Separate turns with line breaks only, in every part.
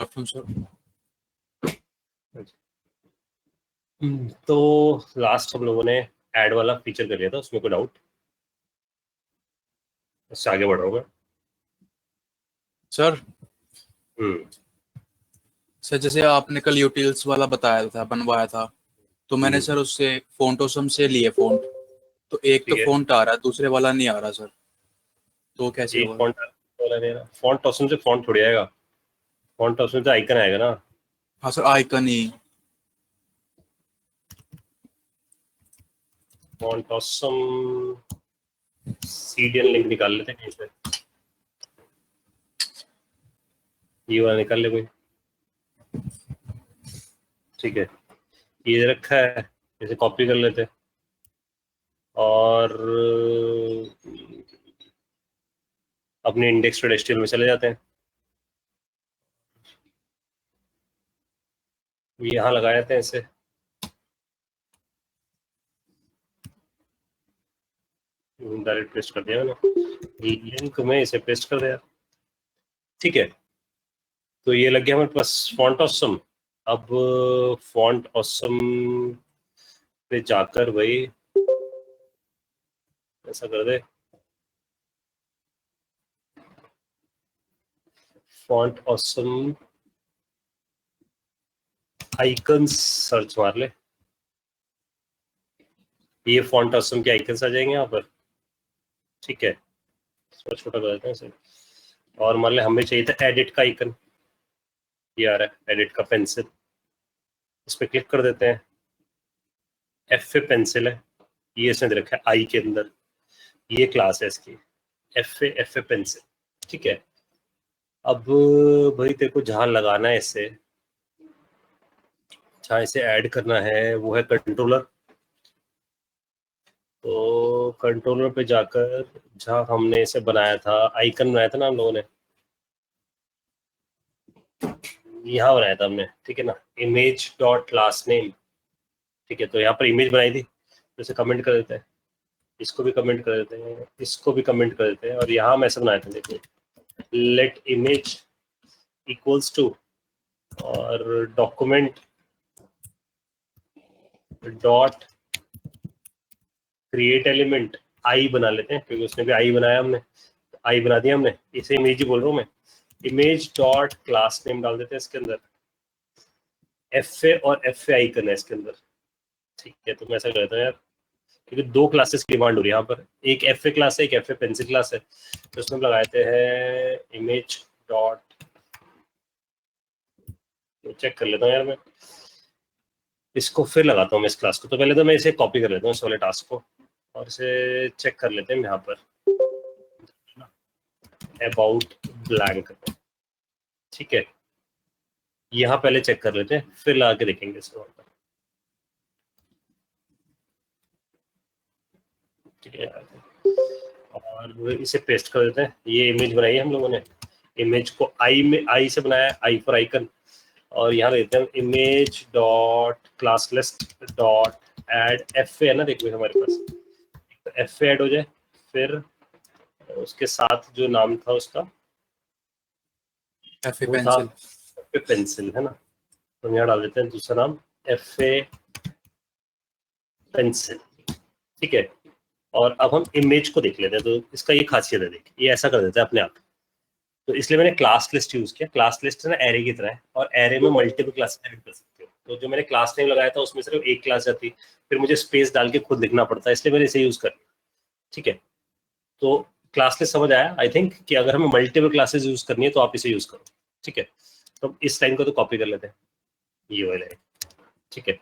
Sir.
तो last हम लोगों ने ऐड वाला फीचर कर लिया था, उसमें कोई डाउट? इससे आगे बढ़ रहा हूँ मैं
सर
सर
जैसे आपने कल यूटिल्स वाला बताया था, बनवाया था, तो मैंने सर उससे फोंटोसम से लिए फ़ॉन्ट, तो एक तो
ठीक है।
फ़ॉन्ट आ रहा है, दूसरे वाला नहीं आ रहा सर, तो कैसे
एक
होगा?
फॉन्ट वाला नहीं रहा, फॉन्ट ऑप्शन से फॉन्ट थोड़ी आएगा, फॉन्ट ऑप्शन से आइकन आएगा ना।
हाँ सर, आइकन ही।
फॉन्ट ऑप्शन सीडीएन लिंक निकाल लेते हैं कहीं से, ये वाला निकाल ले कोई। ठीक है, ये रखा है, इसे कॉपी कर लेते हैं और अपने इंडेक्स डॉट एचटीएमएल में चले जाते हैं, यहाँ लगा देते हैं इसे, डायरेक्ट पेस्ट कर दिया मैंने, लिंक में इसे पेस्ट कर दिया। ठीक है, तो ये लग गया हमारे पास फॉन्ट ऑसम। अब फॉन्ट ऑसम पे जाकर भाई ऐसा कर दे, फॉन्ट ऑसम आइकन्स सर्च मार ले, ये फॉन्ट ऑसम के आइकन्स आ जाएंगे यहाँ पर। ठीक है, थोड़ा छोटा कर देते हैं इसे, और मान ले हमें चाहिए था एडिट का आइकन, ये आ रहा है एडिट का पेंसिल, इस पर क्लिक कर देते हैं। एफ ए पेंसिल है, ये इसने दे रखा है आई के अंदर, ये क्लास है इसकी, एफ ए पेंसिल। ठीक है, अब भाई तेरे को जहाँ लगाना है इसे, जहाँ इसे ऐड करना है वो है कंट्रोलर। तो कंट्रोलर पे जाकर जहाँ हमने इसे बनाया था, आइकन बनाया था ना हम लोगों ने, यहाँ बनाया था हमने, ठीक है ना, इमेज डॉट लास्ट नेम। ठीक है, तो यहाँ पर इमेज बनाई थी, तो इसे कमेंट कर देते हैं, इसको भी कमेंट कर देते हैं, इसको भी कमेंट कर देते हैं, और यहाँ हम ऐसे बनाए थे, देखिए लेट इमेज इक्वल्स टू और document dot create element I बना लेते हैं, क्योंकि उसने भी आई बनाया, हमने आई बना दिया हमने, इसे इमेज ही बोल रहा हूँ मैं। इमेज डॉट क्लास नेम डाल देते हैं इसके अंदर, एफ ए और एफ ए आइकन है इसके अंदर। ठीक है, तो मैं ऐसा करता हूँ यार, क्योंकि दो क्लासेस की डिमांड हो रही है यहाँ पर, एक एफ ए क्लास है, एक एफ ए पेंसिल क्लास है, तो उसमें लगाते हैं इमेज डॉट, चेक कर लेता हूँ यार मैं इसको, फिर लगाता हूँ मैं इस क्लास को। तो पहले तो मैं इसे कॉपी कर लेता हूँ इस वाले टास्क को, और इसे चेक कर लेते हैं यहाँ पर, अबाउट ब्लैंक। ठीक है, यहाँ पहले चेक कर लेते हैं, फिर लगा के देखेंगे इसको। ठीक है, और इसे पेस्ट कर देते हैं। ये इमेज बनाई है हम लोगों ने, इमेज को आई में, आई से बनाया, आई फॉर आइकन, और यहाँ देते हैं image dot class list dot add F A है ना, देखो हमारे पास, तो एफ ए ऐड हो जाए, फिर उसके साथ जो नाम था उसका
एफ ए
वो था
पेंसिल।
एफ ए पेंसिल, है ना, तो यहाँ डाल देते हैं दूसरा नाम एफ ए पेंसिल। ठीक है, और अब हम इमेज को देख लेते हैं, तो इसका ये खासियत है, देख ये ऐसा कर देता है अपने आप। तो इसलिए मैंने क्लास लिस्ट यूज किया, क्लास लिस्ट है ना एरे की तरह है, और एरे में मल्टीपल क्लासेस ऐड कर सकते हो। तो जो मैंने क्लास नेम लगाया था उसमें सिर्फ एक क्लास जाती, फिर मुझे स्पेस डाल के खुद लिखना पड़ता है, इसलिए मैंने इसे यूज कर लिया। ठीक है, तो क्लास लिस्ट समझ आया आई थिंक, कि अगर हमें मल्टीपल क्लासेस यूज करनी है तो आप इसे यूज करो। ठीक है, तो इस लाइन को तो कॉपी कर लेते हैं, ये वाला है। ठीक है,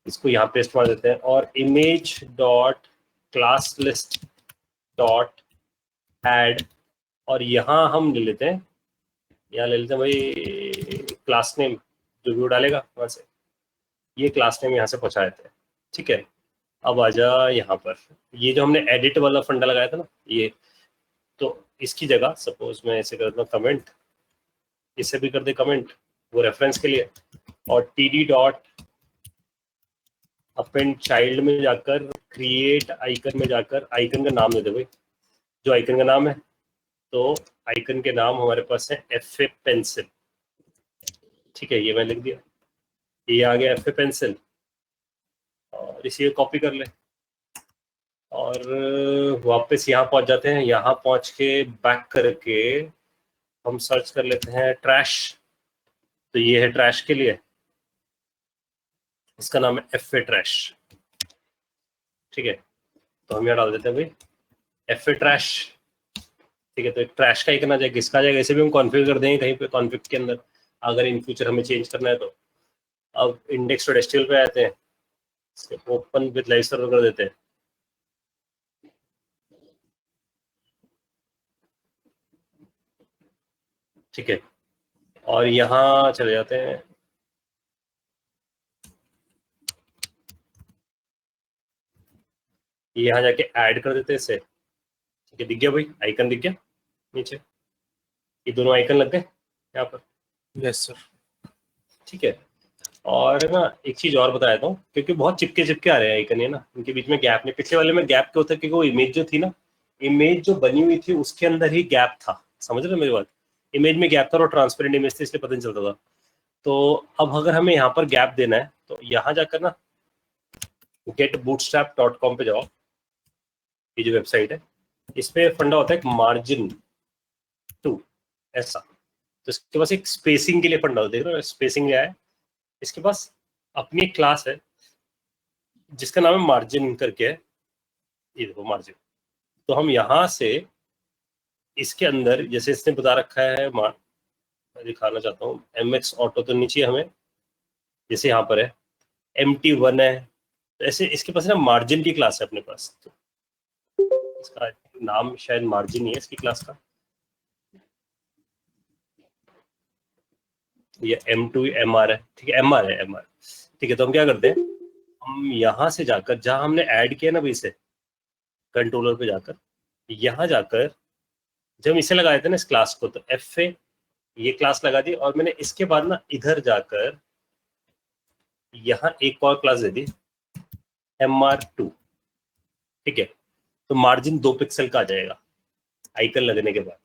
इसको यहाँ पेस्ट मार देते हैं, और image dot class list dot add, और यहाँ हम ले लेते हैं, यहाँ ले लेते हैं भाई क्लास नेम, जो भी वो डालेगा वहां से, ये क्लास नेम यहाँ से पहुंचा देते हैं। ठीक है, अब आजा यहाँ पर, ये जो हमने एडिट वाला फंडा लगाया था ना, ये, तो इसकी जगह सपोज मैं ऐसे कर देता हूँ कमेंट, इसे भी कर दे कमेंट वो रेफरेंस के लिए, और T D dot append child में जाकर क्रिएट आइकन में जाकर आइकन का नाम दे दे भाई, जो आइकन का नाम है, तो आइकन के नाम हमारे पास है एफ ए पेंसिल। ठीक है, ये मैं लिख दिया, ये आ गया एफ ए पेंसिल, और इसी को कॉपी कर ले और वापस यहाँ पहुंच जाते हैं। यहाँ पहुंच के बैक करके हम सर्च कर लेते हैं ट्रैश। तो ये है ट्रैश के लिए, इसका नाम है एफ ए ट्रैश। ठीक है, तो हम यहाँ डाल देते हैं भाई एफ ए ट्रैश। ठीक है, तो एक ट्रैश का आइकन आ जाएगा, किसका आ जाएगा, इसे भी हम कॉन्फ़िगर कर देंगे कहीं पे कॉन्फ़िग के अंदर, अगर इन फ्यूचर हमें चेंज करना है तो। अब index.html पे आते हैं, ओपन विद लाइव सर्वर कर देते हैं। ठीक है, और यहाँ चले जाते हैं, यहाँ जाके ऐड कर देते हैं इसे। ठीक है, दिख गया भाई, आइकन दिख गया नीचे, ये दोनों आइकन लग गए यहाँ पर।
Yes sir.
ठीक है, और ना एक चीज और बताया था, क्योंकि बहुत चिपके चिपके आ रहे हैं आइकन, ये ना इनके बीच में गैप नहीं। पिछले वाले में गैप क्या होता है, क्योंकि वो इमेज जो थी ना, इमेज जो बनी हुई थी उसके अंदर ही गैप था, समझ रहे हो मेरी बात, इमेज में गैप था और ट्रांसपेरेंट इमेज थी, इसलिए पता नहीं चलता था। तो अब अगर हमें यहाँ पर गैप देना है तो यहाँ जाकर ना getbootstrap.com पे जाओ, ये जो वेबसाइट है, इस पे फंडा होता है एक मार्जिन 2 ऐसा। तो इसके पास एक स्पेसिंग के लिए फंडा होता है, देख रहे हो स्पेसिंग क्या है, इसके पास अपनी एक क्लास है जिसका नाम है मार्जिन करके है, ये देखो मार्जिन। तो हम यहाँ से इसके अंदर, जैसे इसने बता रखा है, मैं दिखाना चाहता हूँ, MX ऑटो तो नीचे हमें, जैसे यहाँ पर है MT1 है, तो ऐसे इसके पास ना मार्जिन की क्लास है अपने पास। तो इसका नाम शायद मार्जिन ही है इसकी क्लास का, ये M2 MR है। ठीक है, MR है, MR। ठीक है, तो हम क्या करते हैं, हम यहाँ से जाकर जहाँ हमने ऐड किया ना भाई इसे, कंट्रोलर पे जाकर, यहाँ जाकर जब हम इसे लगाए थे ना इस क्लास को, तो एफ ए ये क्लास लगा दी, और मैंने इसके बाद ना इधर जाकर यहाँ एक और क्लास दे दी MR2। ठीक है, तो मार्जिन 2 पिक्सल का आ जाएगा आइकन लगने के बाद।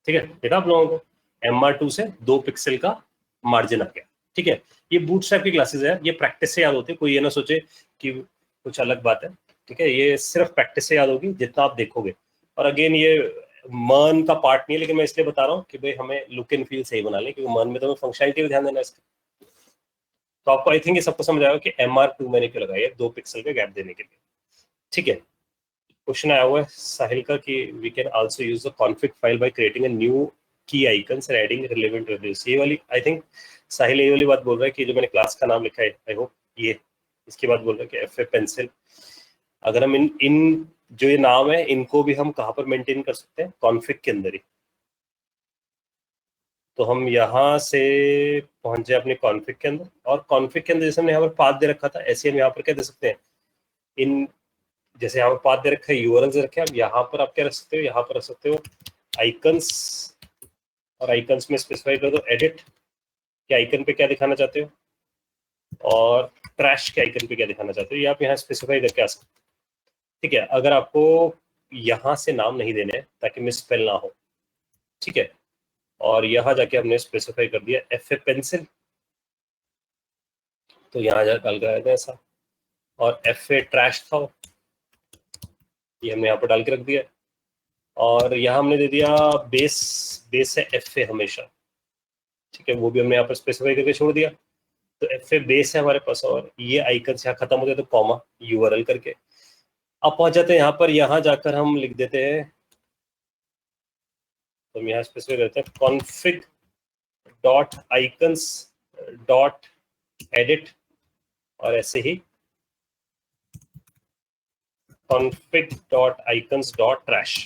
ठीक है, देखा आप लोगों को, MR2 से 2 पिक्सल का मार्जिन आ गया। ठीक है, ये बूटस्ट्रैप की क्लासेस है, ये प्रैक्टिस से याद होती है, कोई ये ना सोचे कि कुछ अलग बात है। ठीक है, ये सिर्फ प्रैक्टिस से याद होगी जितना आप देखोगे। और अगेन ये मर्न का पार्ट नहीं है, लेकिन मैं इसलिए बता रहा हूँ कि भाई हमें लुक एंड फील सही बना लें, क्योंकि मर्न में तो हमें फंक्शनलिटी पे ध्यान देना है इसका। तो आपको आई थिंक ये सबको समझ आएगा कि MR2 मैंने क्यों लगाया है, 2 पिक्सल का गैप देने के लिए। ठीक है, क्वेश्चन आया हुआ है साहिल का कि we can also use the config file by creating a new key icons and adding relevant values. ये वाली आई थिंक साहिल ये वाली बात बोल रहा है कि जो मैंने क्लास का नाम लिखा है, आई होप ये इसकी बात बोल रहा है कि एफ ए पेंसिल। अगर हम इन जो ये नाम है इनको भी हम कहाँ पर मेंटेन कर सकते हैं, कॉन्फिग के अंदर ही। तो हम यहाँ से पहुंच जाए अपने कॉन्फिग के अंदर, और कॉन्फिग के अंदर जैसे हमने यहाँ पर पाथ दे रखा था, ऐसे हम यहाँ पर क्या दे सकते हैं, इन जैसे यहाँ पर पाथ दे रखा है, यूआरएल दे रखे हैं, अब यहाँ पर आप क्या रख सकते हो, यहाँ पर रख सकते हो आइकन्स, और आइकन्स में स्पेसिफाई कर दो एडिट के आइकन पे क्या दिखाना चाहते हो, और ट्रैश के आइकन पे क्या दिखाना चाहते हो, ये आप यहाँ स्पेसिफाई करके आ सकते हो। ठीक है, अगर आपको यहाँ से नाम नहीं देने ताकि मिस स्पेल ना हो। ठीक है, और यहाँ जाके हमने स्पेसिफाई कर दिया एफ ए पेंसिल, तो यहाँ जाकर डाल कर ऐसा, और एफ ए ट्रैश था ये हमने यहाँ पर डाल के रख दिया, और यहाँ हमने दे दिया बेस, बेस है एफ ए हमेशा। ठीक है, वो भी हमने यहाँ पर स्पेसिफाई करके छोड़ दिया। तो एफ ए बेस है हमारे पास, और ये आइकन यहाँ खत्म हो गए तो कॉमा यूआरएल करके अब पहुंच जाते हैं यहाँ पर। यहाँ जाकर हम लिख देते हैं, तो हम यहाँ स्पेसिफाई करते हैं config dot icons dot edit, और ऐसे ही config dot icons dot trash,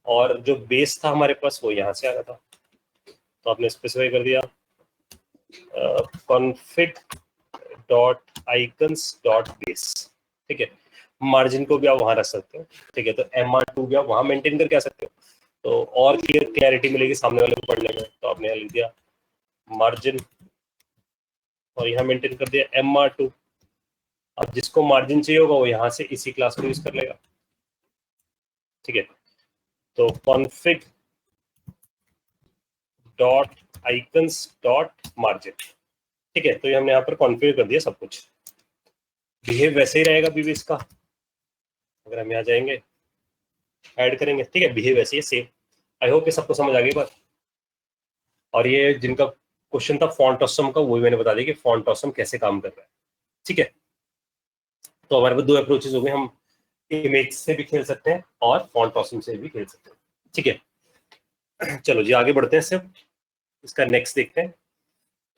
और जो बेस था हमारे पास वो यहाँ से आ रहा था, तो आपने स्पेसिफाई कर दिया config dot icons dot base. ठीक है, मार्जिन को भी आप वहां रख सकते हो। ठीक है, तो MR2 भी आप वहां मेंटेन करके आ सकते हो, तो और क्लियरिटी मिलेगी सामने वाले को पढ़ने में। तो आपने यहाँ लिख दिया मार्जिन, और यहाँ मेंटेन कर दिया MR2। अब जिसको मार्जिन चाहिए होगा वो यहाँ से इसी क्लास को यूज कर लेगा। ठीक है, तो config dot icons dot margin, ठीक है, तो ये हमने यहाँ पर कॉन्फ़िगर कर दिया सब कुछ। बिहेव वैसे ही रहेगा बीबी इसका, अगर हम यहाँ जाएंगे ऐड करेंगे, ठीक है, बिहेव वैसे ही सेम। आई होप ये सबको समझ आ गई बात। और ये जिनका क्वेश्चन था फॉन्ट ऑसम का, वही मैंने बता दिया कि फॉन्ट ऑसम कैसे काम कर रहा है, ठीक है। तो हमारे पास दो अप्रोचेस हो गए, हम इमेज से भी खेल सकते हैं और फॉन्ट ऑसम से भी खेल सकते हैं, ठीक है। चलो जी आगे बढ़ते हैं, सिर्फ इसका नेक्स्ट देखते हैं।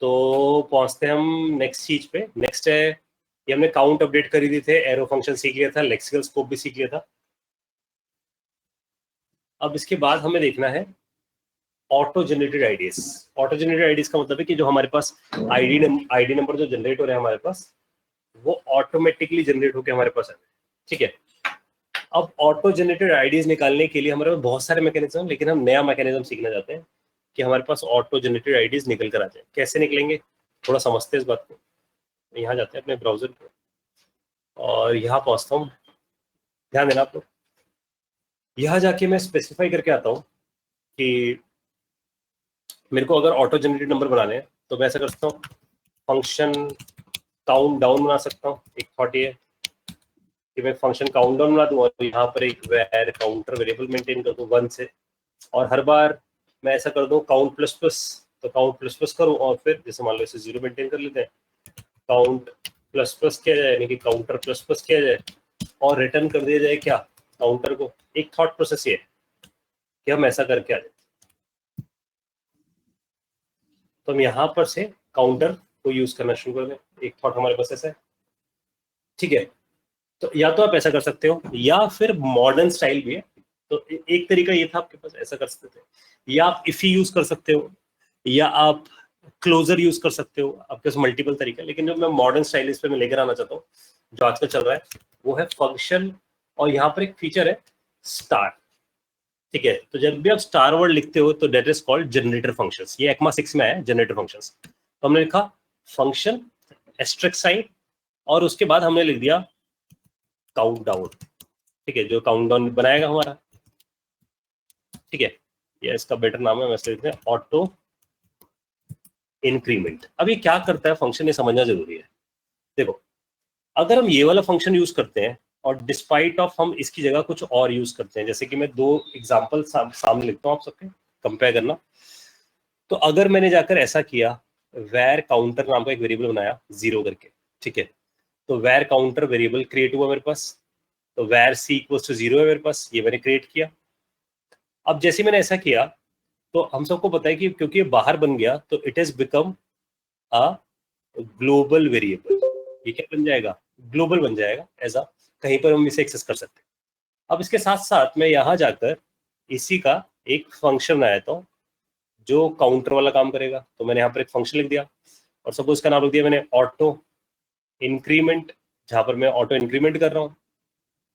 तो पहुंचते हैं हम नेक्स्ट चीज पे। नेक्स्ट है, ये हमने काउंट अपडेट कर दी थे, एरो फंक्शन सीख लिया था, लेक्सिकल स्कोप भी सीख लिया था। अब इसके बाद हमें देखना है auto generated IDs. Auto generated IDs का मतलब है कि जो हमारे पास आईडी नंबर जो जनरेट हो रहे हैं हमारे पास, वो ऑटोमेटिकली जनरेट होकर हमारे पास आ रहे हैं, ठीक है। अब ऑटो जनरेटेड आईडीज निकालने के लिए हमारे पास बहुत सारे मैकेनिज्म, लेकिन हम नया मैकेनिज्म सीखना चाहते हैं कि हमारे पास ऑटो जनरेटेड आईडीज निकल कर आ जाए। कैसे निकलेंगे, थोड़ा समझते हैं इस बात को। यहाँ जाते हैं अपने ब्राउजर पे और यहाँ पहुंचता हूँ, ध्यान देना आप लोग। यहाँ जाके मैं स्पेसिफाई करके आता हूँ कि मेरे को अगर ऑटो जनरेटेड नंबर बनाने हैं तो मैं ऐसा कर सकता हूँ, फंक्शन काउंट डाउन बना सकता हूँ। एक थॉट ये कि मैं फंक्शन काउंट डाउन बना दूँ और यहाँ पर एक वैर काउंटर वेरिएबल मेंटेन कर दूँ 1 से, और हर बार मैं ऐसा कर दूँ काउंट प्लस प्लस, तो काउंट प्लस प्लस करूँ और फिर जैसे मान लो इसे 0 मेंटेन कर लेते हैं, काउंट प्लस प्लस किया जाए, यानी कि काउंटर प्लस प्लस किया जाए और रिटर्न कर दिया जाए क्या, काउंटर को। एक थॉट प्रोसेस ये है कि हम ऐसा करके आ जाए, तो हम यहाँ पर से काउंटर को यूज करना शुरू कर दें। एक थॉट हमारे पास ऐसा है, ठीक है। तो या तो आप ऐसा कर सकते हो, या फिर मॉडर्न स्टाइल भी है। तो एक तरीका ये था आपके पास, ऐसा कर सकते थे, या आप इफी यूज कर सकते हो, या आप क्लोजर यूज कर सकते हो। आपके पास मल्टीपल तरीका, लेकिन जो मैं मॉडर्न स्टाइल इस पे मैं लेकर आना चाहता हूँ, जो आजकल चल रहा है, वो है फंक्शन, और यहाँ पर एक फीचर है स्टार, ठीक है। तो जब भी आप स्टार वर्ड लिखते हो तो that is called generator functions. ये ECMA 6 में है जनरेटर फंक्शंस। तो हमने लिखा फंक्शन एस्ट्रिक साइन और उसके बाद हमने लिख दिया काउंट डाउन, ठीक है, जो काउंट डाउन बनाएगा हमारा, ठीक है। ये इसका बेटर नाम है, वैसे लिखते हैं ऑटो इंक्रीमेंट। अब ये क्या करता है फंक्शन, ये समझना जरूरी है। देखो, अगर हम ये वाला फंक्शन यूज करते हैं और डिस्पाइट ऑफ हम इसकी जगह कुछ और यूज करते हैं, जैसे कि मैं 2 एग्जांपल सामने लिखता हूँ आप सबके, कंपेयर करना। तो अगर मैंने जाकर ऐसा किया, वैर काउंटर नाम का एक वेरिएबल बनाया 0 करके, ठीक है, तो वैर काउंटर वेरिएबल क्रिएट हुआ मेरे पास, तो वैर सी इक्वल्स टू 0 है मेरे पास, ये मैंने क्रिएट किया। अब जैसे मैंने ऐसा किया तो हम सबको पता है कि क्योंकि ये बाहर बन गया तो it is become a global variable. ये क्या बन जाएगा, ग्लोबल बन जाएगा, ऐसा कहीं पर हम इसे एक्सेस कर सकते हैं। अब इसके साथ साथ मैं यहाँ जाकर इसी का एक फंक्शन बनाया था जो काउंटर वाला काम करेगा। तो मैंने यहाँ पर एक फंक्शन लिख दिया और सपोज इसका नाम लिख दिया मैंने ऑटो इंक्रीमेंट, जहां पर मैं ऑटो इंक्रीमेंट कर रहा हूँ,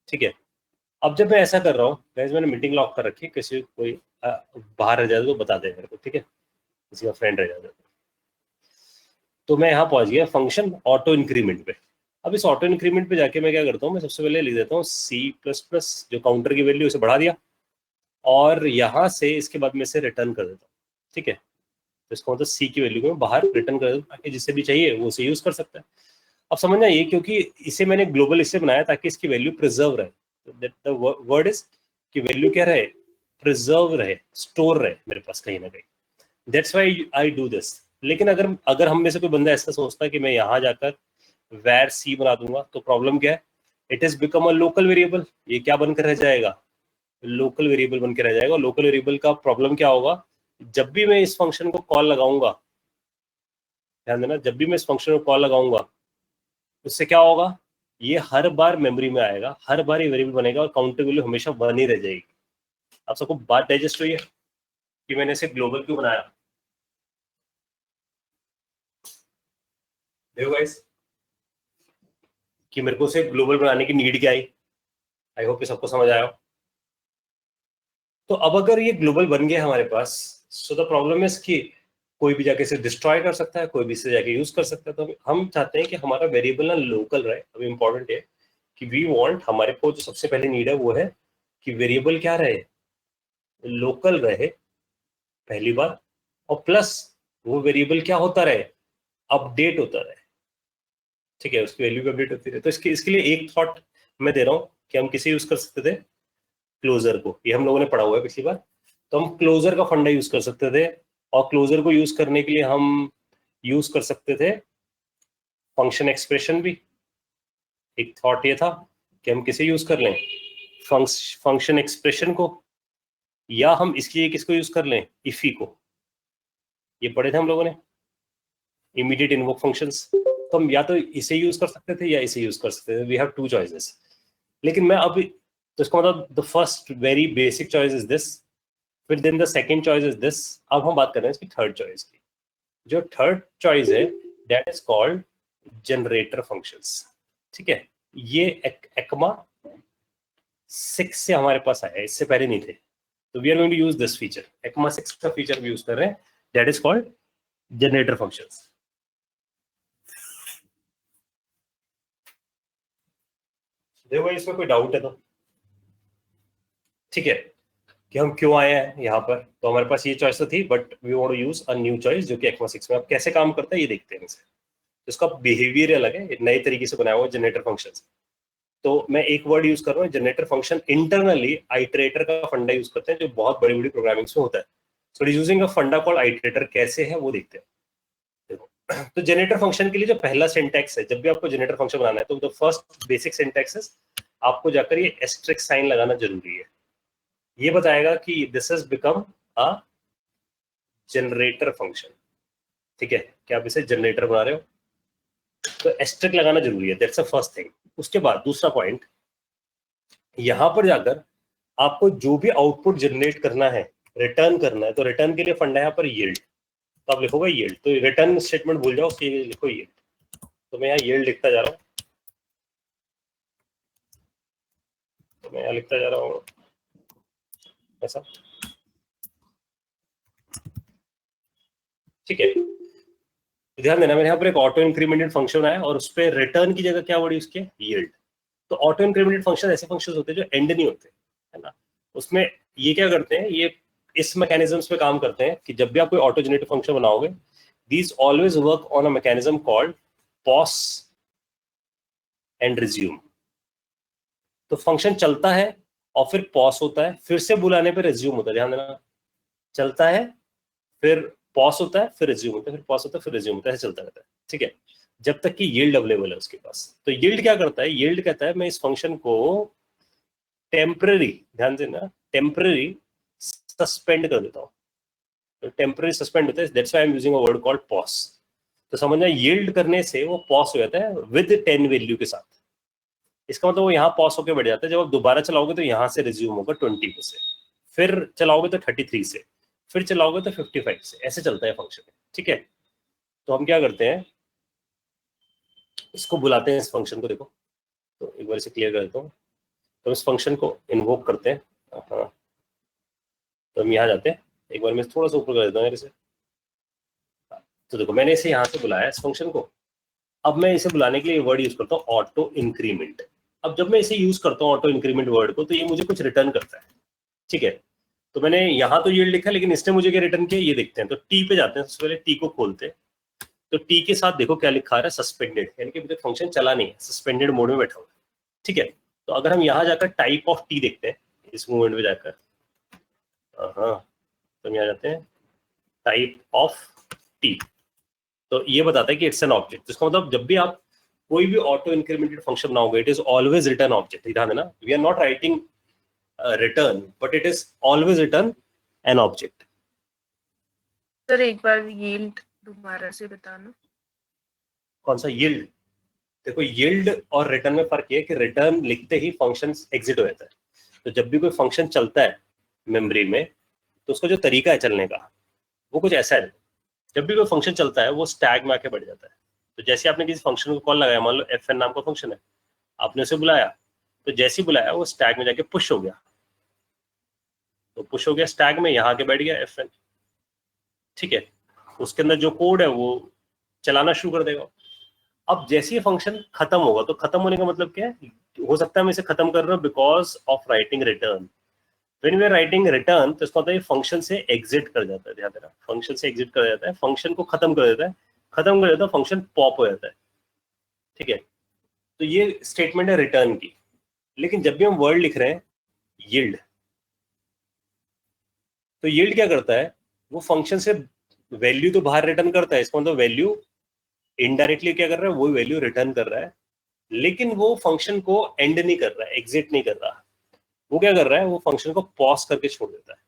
ठीक है। अब जब मैं ऐसा कर रहा हूँ, मैंने मीटिंग लॉक कर रखी है, किसी कोई बाहर रह जाए तो बता दे मेरे को, ठीक है, किसी का फ्रेंड रह जाए। तो मैं यहाँ पहुंच गया फंक्शन ऑटो इंक्रीमेंट पे। अब इस ऑटो इंक्रीमेंट पे जाके मैं क्या करता हूँ, मैं सबसे पहले लिख देता हूँ C++, जो काउंटर की वैल्यू उसे बढ़ा दिया, और यहाँ से इसके बाद में इसे रिटर्न कर देता हूँ, ठीक है। तो इसका मतलब सी की वैल्यू को मैं बाहर रिटर्न कर देता हूँ ताकि जिसे भी चाहिए वो उसे यूज कर सकता है। अब समझना ये, क्योंकि इसे मैंने ग्लोबल इससे बनाया ताकि इसकी वैल्यू प्रिजर्व रहे। वर्ड इज कि वैल्यू क्या रहे, प्रिजर्व रहे, स्टोर रहे मेरे पास कहीं ना कहीं। That's why I do this. लेकिन अगर हम में से कोई बंदा ऐसा सोचता है कि मैं यहाँ जाकर वैर सी बना दूंगा, तो प्रॉब्लम क्या है, it is become a local variable. ये क्या बनकर रह जाएगा, लोकल वेरिएबल बनकर रह जाएगा। लोकल वेरिएबल का प्रॉब्लम क्या होगा, जब भी मैं इस फंक्शन को कॉल लगाऊंगा, ध्यान देना, जब भी मैं इस फंक्शन को कॉल लगाऊंगा उससे क्या होगा, ये हर बार मेमोरी में आएगा, हर बार ये वेरिएबल बनेगा और काउंटर वैल्यू हमेशा 1 ही रह जाएगी। आप सबको बात डाइजेस्ट हुई है कि मैंने इसे ग्लोबल क्यों बनाया, देखो गाइस, कि मेरे को इसे ग्लोबल बनाने की नीड क्या आई। आई होप ये सबको समझ आया हो। तो अब अगर ये ग्लोबल बन गया हमारे पास, सो द प्रॉब्लम इज कि कोई भी जाके इसे डिस्ट्रॉय कर सकता है, कोई भी इसे जाके यूज कर सकता है। तो हम चाहते हैं कि हमारा वेरिएबल ना लोकल रहे। अभी इंपॉर्टेंट है कि वी वांट, हमारे को जो सबसे पहले नीड है वो है कि वेरिएबल क्या रहे, लोकल रहे पहली बार, और प्लस वो वेरिएबल क्या होता रहे, अपडेट होता रहे। ठीक है, उसकी वैल्यू भी अपडेट होती रहे। तो इसके लिए एक थॉट मैं दे रहा हूँ कि हम किसे यूज कर सकते थे, क्लोजर को। ये हम लोगों ने पढ़ा हुआ है पिछली बार। तो हम क्लोजर का फंडा यूज कर सकते थे, और क्लोजर को यूज करने के लिए हम यूज कर सकते थे फंक्शन एक्सप्रेशन भी। एक थॉट ये था कि हम किसे यूज कर लें, फंक्शन एक्सप्रेशन को, या हम इसके लिए किसको यूज कर लें, इफी को। ये पढ़े थे हम लोगों ने, इमीडिएट इन्वोक फंक्शंस। तो हम या तो इसे यूज कर सकते थे या इसे यूज कर सकते थे, वी हैव टू चॉइसेस। लेकिन मैं अब, तो इसका मतलब the first very basic choice is this, फिर then the second choice is this. अब हम बात कर रहे हैं इसकी थर्ड चॉइस की। जो थर्ड चॉइस है that is called generator functions. ठीक है, ये ECMA 6 से हमारे पास आया है, इससे पहले नहीं थे। तो we are going to use this feature, ECMA 6 का फीचर भी यूज कर रहे हैं, that is called generator functions. देखो इसमें कोई डाउट है तो ठीक है, कि हम क्यों आए हैं यहाँ पर। तो हमारे पास ये चॉइस तो थी, but we want to use a new choice जो कि ECMA 6 में। अब कैसे काम करता है ये देखते हैं इसे। तो इसका बिहेवियर अलग है, नए तरीके से बनाया हुआ जनरेटर फंक्शंस। तो मैं एक वर्ड यूज कर रहा हूँ, जनरेटर फंक्शन। इंटरनली आइटरेटर का फंडा यूज करते हैं, जो बहुत बड़ी बड़ी प्रोग्रामिंग में होता है। सो यूजिंग अ फंडा कॉल्ड आइटरेटर। कैसे है वो देखते हैं। देखो, तो जनरेटर फंक्शन के लिए जो पहला सिंटैक्स है, जब भी आपको जनरेटर फंक्शन बनाना है, तो द फर्स्ट बेसिक सिंटैक्स है, आपको जाकर ये एस्टेरिस्क साइन लगाना जरूरी है। ये बताएगा कि this has become a generator function. ठीक है, कि आप इसे जनरेटर बना रहे हो, तो एस्टेरिस्क लगाना जरूरी है, दैट्स द फर्स्ट थिंग। उसके बाद दूसरा पॉइंट, यहां पर जाकर आपको जो भी आउटपुट जनरेट करना है, रिटर्न करना है, तो रिटर्न के लिए फंडा है यहाँ पर यील्ड। तो आप लिखोगे यील्ड, तो रिटर्न स्टेटमेंट भूल जाओ कि लिखो यील्ड। तो मैं यहाँ यील्ड लिखता जा रहा हूँ, तो मैं यहाँ लिखता जा रहा हूँ ऐसा। ठीक है, ध्यान देना, मेरे यहाँ पर एक ऑटो इंक्रीमेंटेड फंक्शन है, और उस पर रिटर्न की जगह क्या वर्ड यूज किया, यील्ड। तो ऑटो इंक्रीमेंटेड फंक्शन ऐसे फंक्शन होते हैं जो एंड नहीं होते, है ना। उसमें ये क्या करते हैं, ये इस मैकेनिज्म्स पे काम करते हैं कि जब भी आप कोई ऑटो जनरेटेड फंक्शन बनाओगे, these always work on a mechanism called pause and resume। तो फंक्शन चलता है और फिर पॉज होता है, फिर से बुलाने पे रिज्यूम होता है। ध्यान देना, चलता है, फिर पॉज होता है, फिर रिज्यूम होता है, फिर पॉज होता है, फिर रिज्यूम होता है, ऐसे चलता रहता है। ठीक है, जब तक कि यील्ड अवेलेबल है उसके पास। तो यील्ड क्या करता है, यील्ड कहता है मैं इस फंक्शन को टेम्पररी, ध्यान देना, टेम्पररी सस्पेंड कर देता हूँ। तो टेम्पररी सस्पेंड होता है, that's why I am using a word called pause. तो समझना, यील्ड करने से वो पॉज हो जाता है विद 10 वैल्यू के साथ। इसका मतलब वो यहाँ पॉज होकर बैठ जाता है। जब आप दोबारा चलाओगे तो यहाँ से रिज्यूम होगा 20 से, फिर चलाओगे तो 33 से, फिर चलाओगे तो 55 से, ऐसे चलता है फंक्शन। ठीक है, तो हम क्या करते हैं, इसको बुलाते हैं, इस फंक्शन को। देखो, तो एक बार इसे क्लियर कर देता हूँ। तो इस फंक्शन को इन्वोक करते हैं। हाँ, तो हम यहाँ जाते हैं, एक बार मैं थोड़ा सा ऊपर कर देता हूँ इसे। तो देखो, मैंने इसे यहाँ से बुलाया इस फंक्शन को। अब मैं इसे बुलाने के लिए वर्ड यूज करता हूँ ऑटो इंक्रीमेंट। अब जब मैं इसे यूज करता हूँ ऑटो इंक्रीमेंट वर्ड को, तो ये मुझे कुछ रिटर्न करता है। ठीक है, तो मैंने यहाँ तो यील्ड लिखा, लेकिन इसने मुझे क्या रिटर्न किया ये देखते हैं। तो टी पे जाते हैं, सबसे पहले टी को खोलते हैं। तो टी के साथ देखो क्या लिखा है, सस्पेंडेड, यानी कि अभी तक फंक्शन चला नहीं है, सस्पेंडेड मोड में बैठा हुआ है। ठीक है, तो अगर हम यहाँ जाकर टाइप ऑफ टी देखते हैं, इस मूवमेंट में जाकर, हाँ, तो हम यहाँ जाते हैं टाइप ऑफ टी, तो ये बताता है कि इट्स एन ऑब्जेक्ट। इसका मतलब जब भी आप कोई भी ऑटो इंक्रीमेंटेड फंक्शन बनाओगे, it is always return object. ध्यान देना, we are not writing return, but it is always return an object.
Sir एक बार यील्ड दोबारा से बताना।
कौन सा यील्ड? देखो, यील्ड और रिटर्न में फर्क ये है कि रिटर्न लिखते ही फंक्शन एग्जिट हो जाता है। तो जब भी कोई फंक्शन चलता है मेमोरी में, तो उसका जो तरीका है चलने का वो कुछ ऐसा है। जब भी कोई फंक्शन चलता है वो स्टैक में आके बैठ जाता है। तो जैसे आपने किसी फंक्शन को कॉल लगाया, मान लो FN नाम का फंक्शन है, आपने उसे बुलाया, तो जैसे ही बुलाया वो स्टैक में जाके पुश हो गया। तो पुश हो गया स्टैक में, यहाँ आके बैठ गया FN। ठीक है, उसके अंदर जो कोड है वो चलाना शुरू कर देगा। अब जैसे ये फंक्शन खत्म होगा, तो खत्म होने का मतलब क्या है, हो सकता है मैं इसे खत्म कर रहा हूँ because of writing return. When we are writing return तो इसका मतलब ये फंक्शन से एग्जिट कर जाता है, ध्यान देना, फंक्शन से एग्जिट कर जाता है, फंक्शन को खत्म कर देता है, खत्म कर देता है, फंक्शन पॉप हो जाता है। ठीक है, तो ये स्टेटमेंट है रिटर्न की। लेकिन जब भी हम वर्ड लिख रहे हैं यील्ड, तो यील्ड क्या करता है, वो फंक्शन से वैल्यू तो बाहर रिटर्न करता है, इसका मतलब वैल्यू इनडायरेक्टली क्या कर रहा है, वो वैल्यू रिटर्न कर रहा है, लेकिन वो फंक्शन को एंड नहीं कर रहा है, एग्जिट नहीं कर रहा। वो क्या कर रहा है, वो फंक्शन को पॉज करके छोड़ देता है।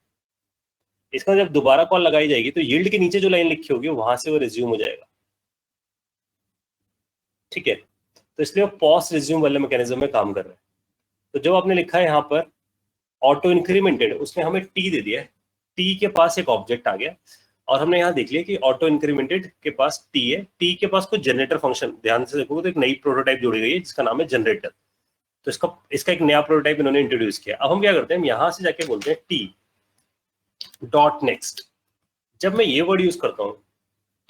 इसका जब दोबारा कॉल लगाई जाएगी तो यील्ड के नीचे जो लाइन लिखी होगी वहां से वो रिज्यूम हो जाएगा। ठीक है, तो इसलिए वो पॉज रिज्यूम वाले मैकेनिज्म में काम कर रहा है। तो जब आपने लिखा है यहाँ पर ऑटो इंक्रीमेंटेड, उसने हमें टी दे दिया है, टी के पास एक ऑब्जेक्ट आ गया, और हमने यहाँ देख लिया कि ऑटो इंक्रीमेंटेड के पास टी है, टी के पास कुछ जनरेटर फंक्शन, ध्यान से देखोगे तो एक नई प्रोटोटाइप जोड़ी गई है जिसका नाम है जनरेटर। तो इसका एक नया प्रोटोटाइप इन्होंने इंट्रोड्यूस किया। अब हम क्या करते हैं, हम यहाँ से जाके बोलते हैं टी डॉट नेक्स्ट। जब मैं ये वर्ड यूज करता हूँ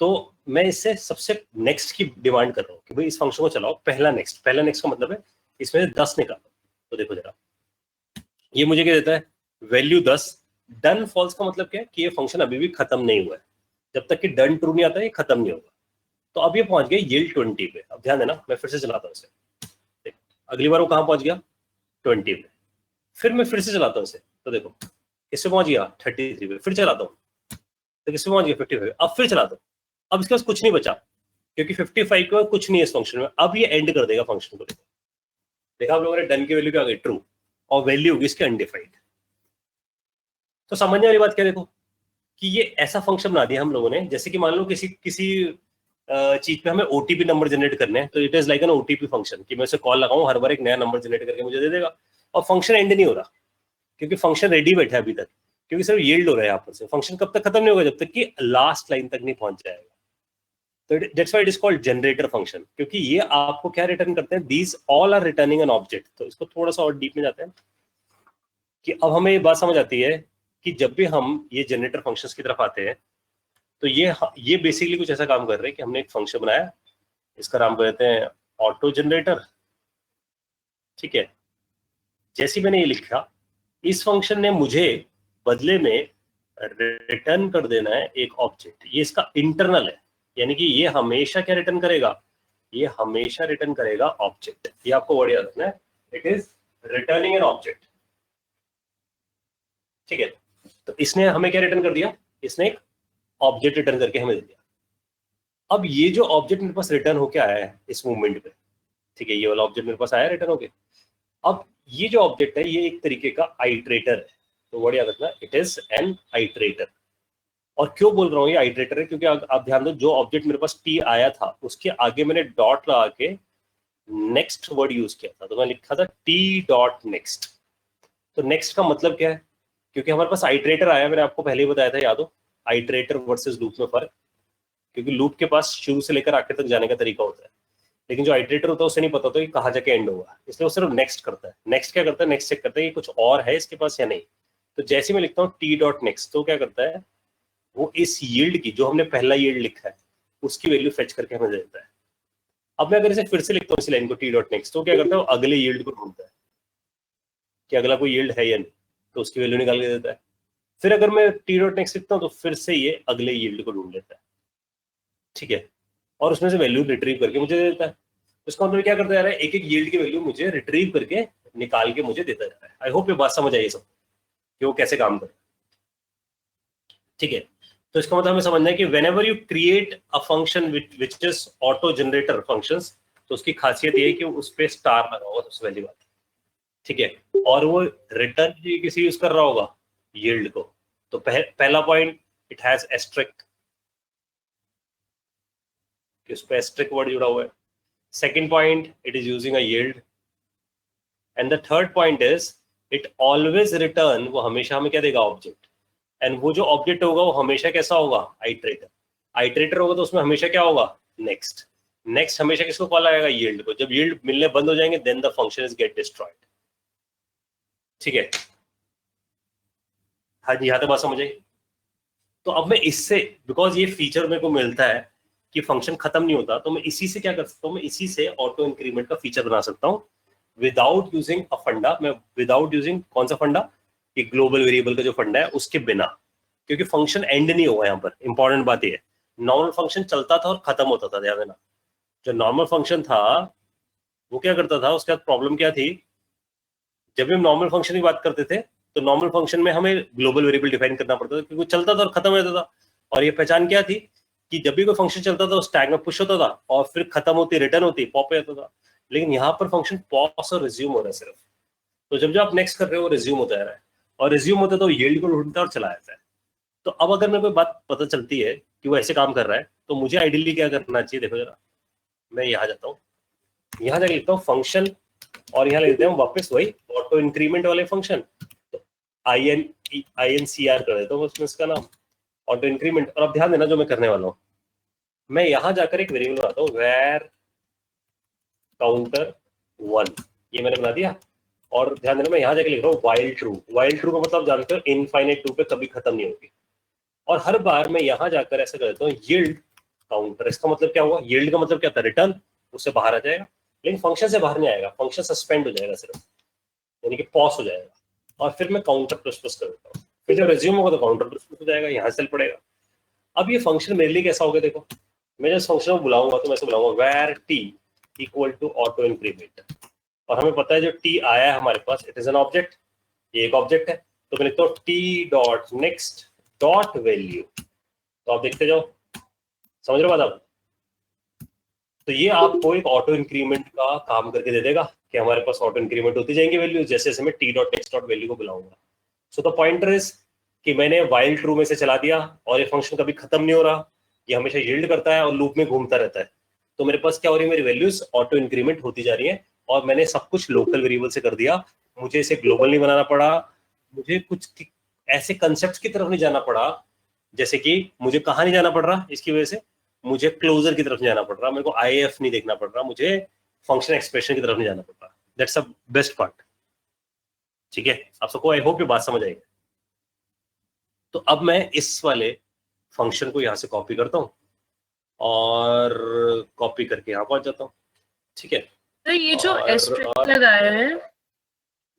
तो मैं इससे सबसे नेक्स्ट की डिमांड कर रहा हूँ कि भाई इस फंक्शन को चलाओ पहला नेक्स्ट। पहला नेक्स्ट का मतलब है इसमें से 10 निकालो। तो देखो जरा, ये मुझे क्या देता है, वैल्यू 10। डन फॉल्स का मतलब क्या है कि ये फंक्शन अभी भी खत्म नहीं हुआ है, जब तक कि डन ट्रू नहीं आता है ये खत्म नहीं होगा। तो अब ये पहुंच गया यील्ड 20 पे। अब ध्यान देना, मैं फिर से चलाता हूँ इसे, अगली बार वो कहाँ पहुंच गया, 20 पे। फिर मैं फिर से चलाता हूँ इसे, तो देखो इससे पहुंच गया 33 पे। फिर चलाता हूँ तो किससे पहुंच गया 55। अब फिर चलाता हूँ, अब इसके पास कुछ नहीं बचा क्योंकि 55 के बाद कुछ नहीं है इस फंक्शन में। अब ये एंड कर देगा फंक्शन को। देखा आप लोगों ने, डन की वैल्यू क्या आ गई, ट्रू, और वैल्यू होगी इसके अनडिफाइंड। तो समझने वाली बात क्या, देखो कि ये ऐसा फंक्शन बना दिया हम लोगों ने, जैसे कि मान लो किसी चीज पे हमें ओटीपी नंबर जनरेट करने हैं, तो it is like an OTP function कि मैं उसे कॉल लगाऊं, हर बार एक नया नंबर जनरेट करके मुझे दे देगा, और फंक्शन एंड नहीं हो रहा क्योंकि फंक्शन रेडी बैठा है अभी तक, क्योंकि सिर्फ यील्ड हो रहा है यहाँ पर से। फंक्शन कब तक खत्म नहीं होगा, जब तक कि लास्ट लाइन तक नहीं पहुंच जाएगा। तो that's why it is called generator function, क्योंकि ये आपको क्या रिटर्न करते हैं, these all are returning an object. तो इसको थोड़ा सा और डीप में जाते हैं कि अब हमें ये बात समझ आती है कि जब भी हम ये जनरेटर फंक्शंस की तरफ आते हैं तो ये बेसिकली कुछ ऐसा काम कर रहे हैं कि हमने एक फंक्शन बनाया, इसका नाम कहते हैं ऑटो जनरेटर। ठीक है, जैसे मैंने ये लिखा, इस फंक्शन ने मुझे बदले में रिटर्न कर देना है एक ऑब्जेक्ट। ये इसका इंटरनल है, यानी कि ये हमेशा क्या रिटर्न करेगा, ये हमेशा रिटर्न करेगा ऑब्जेक्ट। ये आपको वर्ड याद रखना है, it is returning an object. ठीक है, तो इसने हमें क्या रिटर्न कर दिया, इसने एक ऑब्जेक्ट रिटर्न करके हमें दे दिया। अब ये जो ऑब्जेक्ट मेरे पास रिटर्न होके आया है इस मूवमेंट पे, ठीक है, ये वाला ऑब्जेक्ट मेरे पास आया रिटर्न होके। अब ये जो ऑब्जेक्ट है ये एक तरीके का आइट्रेटर है। तो वर्ड याद रखना, इट इज एन आइट्रेटर। और क्यों बोल रहा हूँ ये आइट्रेटर है, क्योंकि आप ध्यान दो, जो ऑब्जेक्ट मेरे पास टी आया था उसके आगे मैंने डॉट लगा के नेक्स्ट वर्ड यूज किया था, तो मैं लिखा था टी डॉट नेक्स्ट। तो नेक्स्ट का मतलब क्या है, क्योंकि हमारे पास आइट्रेटर आया, मैंने आपको पहले ही बताया था, याद हो, आइट्रेटर वर्सेस लूप में फर्क। क्योंकि लूप के पास शुरू से लेकर आखिर तक जाने का तरीका होता है, लेकिन जो आइट्रेटर होता है उसे नहीं पता होता कि कहाँ जाके एंड होगा, इसलिए वो सिर्फ नेक्स्ट करता है। नेक्स्ट क्या करता है, नेक्स्ट चेक करता है कि कुछ और है इसके पास या नहीं। तो जैसे मैं लिखता हूँ टी डॉट नेक्स्ट, तो क्या करता है, वो इस यील्ड की, जो हमने पहला यील्ड लिखा है उसकी वैल्यू फेच करके हमें दे देता है। अब मैं अगर इसे फिर से लिखता हूँ इस लाइन को टी डॉट नेक्स्ट, तो क्या करता है, वो अगले यील्ड को ढूंढता है कि अगला कोई यील्ड है या नहीं, तो उसकी वैल्यू निकाल के देता है। फिर अगर मैं टी डॉट नेक्स्ट लिखता हूँ तो फिर से ये अगले यील्ड को ढूंढ लेता है। ठीक है, और उसमें से वैल्यू रिट्रीव करके मुझे दे देता है। उसका मतलब क्या करता जा रहा है, एक एक यील्ड की वैल्यू मुझे रिट्रीव करके निकाल के मुझे देता जा रहा है। आई होप ये बात समझ आई सब कि वो कैसे काम करे। ठीक है, तो इसका मतलब हमें समझना है कि whenever you create a function which is auto generator functions, तो उसकी खासियत ये है कि उस पे स्टार लगा होगा, सबसे पहली बात। ठीक है, और वो रिटर्न किसी यूज कर रहा होगा यील्ड को। तो पहला पॉइंट, इट हैज एस्ट्रिक, उस पे एस्ट्रिक वर्ड जुड़ा हुआ है। Second point, it is using a yield. And the third point is, it always return, वो हमेशा हमें क्या देगा, ऑब्जेक्ट। एंड वो जो ऑब्जेक्ट होगा वो हमेशा कैसा होगा, आइट्रेटर। आइट्रेटर होगा तो उसमें हमेशा क्या होगा, नेक्स्ट। नेक्स्ट हमेशा किसको कॉल आएगा, यील्ड को। जब यील्ड मिलने बंद हो जाएंगे then the function is get destroyed. ठीक है, हाँ जी, यहाँ तक बात समझ आई। तो अब मैं इससे, बिकॉज ये फीचर मेरे को मिलता है, कि फंक्शन खत्म नहीं होता, तो मैं इसी से क्या कर सकता हूँ, मैं इसी से ऑटो इंक्रीमेंट का फीचर बना सकता हूँ विदाउट यूजिंग अ फंडा। मैं विदाउट यूजिंग कौन सा फंडा, कि ग्लोबल वेरिएबल का जो फंडा है उसके बिना, क्योंकि फंक्शन एंड नहीं हुआ यहाँ पर। इंपॉर्टेंट बात ये है, नॉर्मल फंक्शन चलता था और खत्म होता था, ध्यान देना। जो नॉर्मल फंक्शन था वो क्या करता था, उसके बाद प्रॉब्लम क्या थी, जब भी हम नॉर्मल फंक्शन की बात करते थे तो नॉर्मल फंक्शन में हमें ग्लोबल वेरिएबल डिफाइन करना पड़ता था, क्योंकि वो चलता था और खत्म हो जाता था। और ये पहचान क्या थी कि जब भी कोई फंक्शन चलता था उस टैग में पुश होता था और फिर खत्म होती, रिटर्न होती, पॉप हो जाता था। लेकिन यहाँ पर फंक्शन पॉज और रिज्यूम हो रहा है सिर्फ। तो जब आप नेक्स्ट कर रहे हो रिज्यूम होता है, और रिज्यूम होता है तो यील्ड को ढूंढता है और चला जाता है। तो अब अगर मेरे को बात पता चलती है कि वो ऐसे काम कर रहा है, तो मुझे आइडियली क्या करना चाहिए, देखो जरा, मैं यहाँ जाता हूँ, यहाँ जाके लिखता हूँ फंक्शन, और यहाँ लिखते हैं वापस वही ऑटो इंक्रीमेंट वाले फंक्शन। तो INCR कर देता हूँ उसमें इसका नाम, ऑटो इंक्रीमेंट। और अब ध्यान देना जो मैं करने वाला हूँ, मैं यहाँ जाकर एक वेरिएबल बनाता हूँ where counter1, ये मैंने बना दिया। और ध्यान देना मैं यहाँ जाके लिख रहा हूँ while true। while true का मतलब जानते हो इनफाइनाइट लूप पे कभी खत्म नहीं होगी। और हर बार मैं यहाँ जाकर ऐसा कर देता हूँ yield काउंटर। इसका मतलब क्या हुआ, yield का मतलब क्या था, रिटर्न, उससे बाहर आ जाएगा, लेकिन फंक्शन से बाहर नहीं आएगा, फंक्शन सस्पेंड हो जाएगा सिर्फ, यानी कि पॉज हो जाएगा। और फिर मैं काउंटर प्लस प्लस कर देता हूँ, फिर जब रिज्यूम होगा तो काउंटर प्लस प्लस हो जाएगा, यहाँ चल पड़ेगा। अब ये फंक्शन मेरे लिए कैसा होगा, देखो मैं जब फंक्शन को बुलाऊंगा तो मैं इसे बुलाऊंगा where t equal to auto increment. और हमें पता है जो t आया है हमारे पास, इट इज एन ऑब्जेक्ट, ये एक ऑब्जेक्ट है। तो मैं लिखता हूँ t dot next dot value. तो आप देखते जाओ, समझ रहे हो बात आप। तो ये आपको एक ऑटो इंक्रीमेंट का काम करके दे देगा कि हमारे पास ऑटो इंक्रीमेंट होती जाएंगी वैल्यू जैसे जैसे मैं t dot next dot value को बुलाऊंगा। सो द पॉइंटर इज कि मैंने वाइल ट्रू में से चला दिया और ये फंक्शन कभी खत्म नहीं हो रहा, ये हमेशा यील्ड करता है और लूप में घूमता रहता है। तो मेरे पास क्या हो रही है, मेरी वैल्यूज ऑटो इंक्रीमेंट होती जा रही है, और मैंने सब कुछ लोकल वेरिएबल से कर दिया। मुझे इसे ग्लोबल नहीं बनाना पड़ा, मुझे कुछ ऐसे कंसेप्ट की तरफ नहीं जाना पड़ा, जैसे कि मुझे कहाँ नहीं जाना पड़ रहा, इसकी वजह से मुझे क्लोजर की तरफ नहीं जाना पड़ रहा, मेरे को IF नहीं देखना पड़ रहा, मुझे फंक्शन एक्सप्रेशन की तरफ नहीं जाना पड़ रहा। That's a best part. ठीक है, आप सबको आई होप ये बात समझ आएगी। तो अब मैं इस वाले फंक्शन को यहाँ से कॉपी करता हूँ और कॉपी करके यहाँ पहुंच जाता हूँ। ठीक है,
तो ये जो एस्टेरिस्क लगाया है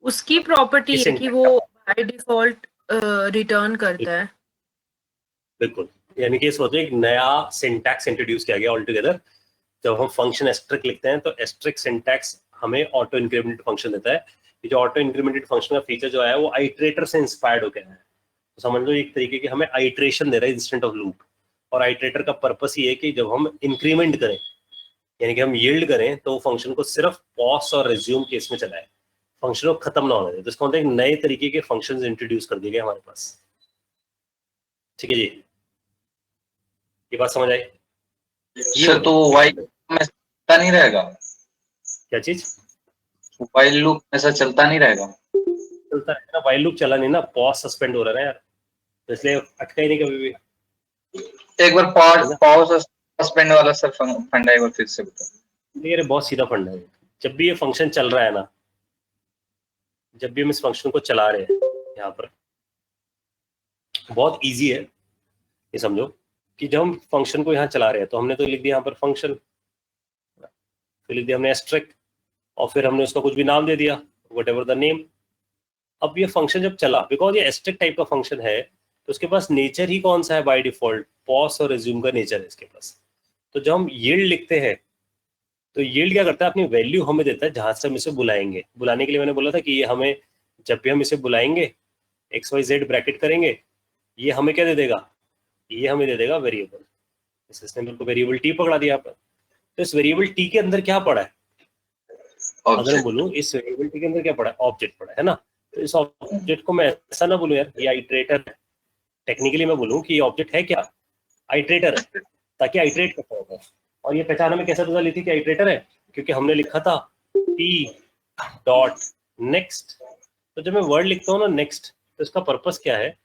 उसकी प्रॉपर्टी है कि वो बाय डिफॉल्ट रिटर्न करता है।
बिल्कुल, यानी कि सोचो एक नया सिंटैक्स इंट्रोड्यूस किया गया ऑल टुगेदर। जब हम फंक्शन एस्ट्रिक लिखते हैं तो एस्ट्रिक सिंटैक्स हमें ऑटो इंक्रीमेंटेड फंक्शन देता है। ये जो ऑटो इंक्रीमेंटेड फंक्शन का फीचर जो है वो आइट्रेटर से इंस्पायर्ड होकर है। तो समझ लो एक तरीके की हमें आइट्रेशन दे रहा है इंस्टेंट ऑफ लूप। और आइट्रेटर का पर्पस ये है कि जब हम इंक्रीमेंट करें, यानी कि हम यील्ड करें, तो फंक्शन को सिर्फ पॉज और रिज्यूम केस में चलाए, फंक्शन को खत्म ना होने दे। तो इसका मतलब एक नए तरीके के फंक्शंस इंट्रोड्यूस कर दिए गए हमारे पास। ठीक है जी, ये बात समझ आई?
सर तो वाइल में चलता नहीं रहेगा,
क्या चीज?
वाइल लूप ऐसा चलता नहीं रहेगा?
चलता है ना, वाइल लूप चला नहीं ना, पॉज सस्पेंड हो रहा है ना यार, तो इसलिए अटका ही नहीं कभी भी।
एक बार पॉज सस्पेंड वाला सर फंडा एक बार फिर से बताओ।
ये बहुत सीधा फंडा है। जब भी ये फंक्शन चल रहा है ना, जब भी हम इस फंक्शन को चला रहे हैं, यहाँ पर बहुत इजी है ये समझो कि जब हम फंक्शन को यहाँ चला रहे हैं तो हमने तो लिख दिया यहाँ पर फंक्शन, फिर लिख दिया हमने एस्ट्रिक, और फिर हमने उसका कुछ भी नाम दे दिया, व्हाटएवर द नेम। अब ये फंक्शन जब चला, बिकॉज ये एस्ट्रिक टाइप का फंक्शन है, तो उसके पास नेचर ही कौन सा है बाय डिफॉल्ट, पॉज और रिज्यूम का नेचर है इसके पास। तो जब हम यील्ड लिखते हैं तो यील्ड क्या करता है, अपनी वैल्यू हमें देता है जहां से हम इसे बुलाएंगे। बुलाने के लिए मैंने बोला था कि ये हमें, जब भी हम इसे बुलाएंगे XYZ ब्रैकेट करेंगे, ये हमें क्या दे देगा, ये हमें दे देगा वेरिएबल। इसने बिल्कुल वेरिएबल टी पकड़ा दिया यहाँ पर। तो इस वेरिएबल टी के अंदर क्या पड़ा है, अगर मैं बोलूँ इस वेरिएबल टी के अंदर क्या पड़ा है, ऑब्जेक्ट पड़ा है ना। तो इस ऑब्जेक्ट को मैं ऐसा ना बोलूँ यार ये आइट्रेटर है, टेक्निकली मैं बोलूँ कि ये ऑब्जेक्ट है क्या, आइट्रेटर है, ताकि आइट्रेट करता होगा। और ये पहचान हमें कैसे पता ली थी कि आइट्रेटर है, क्योंकि हमने लिखा था t डॉट नेक्स्ट। तो जब मैं वर्ड लिखता हूँ ना नेक्स्ट, तो इसका पर्पस क्या है,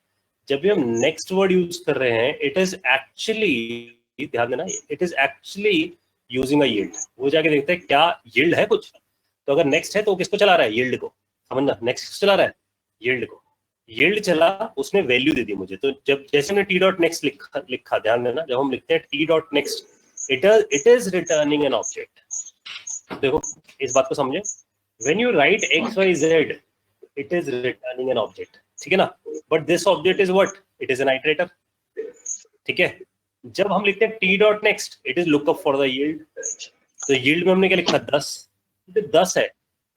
जब भी हम नेक्स्ट वर्ड यूज कर रहे हैं, इट इज एक्चुअली, ध्यान देना, it is actually using a yield. वो जाके देखते हैं क्या यील्ड है कुछ, तो अगर नेक्स्ट है तो किसको चला रहा है, यील्ड को। समझना, नेक्स्ट चला रहा है यील्ड को, यील्ड चला, उसने वैल्यू दे दी मुझे। तो जब जैसे हमने t डॉट नेक्स्ट लिखा, ध्यान देना, जब हम लिखते हैं t dot next it is returning an object. देखो इस बात को समझे, when you write X Y Z it is returning an object, ठीक है ना, but this object is what, it is an iterator, ठीक है। जब हम लिखते हैं T dot next it is lookup for the yield, तो यील्ड में हमने क्या लिखा 10, जो 10 है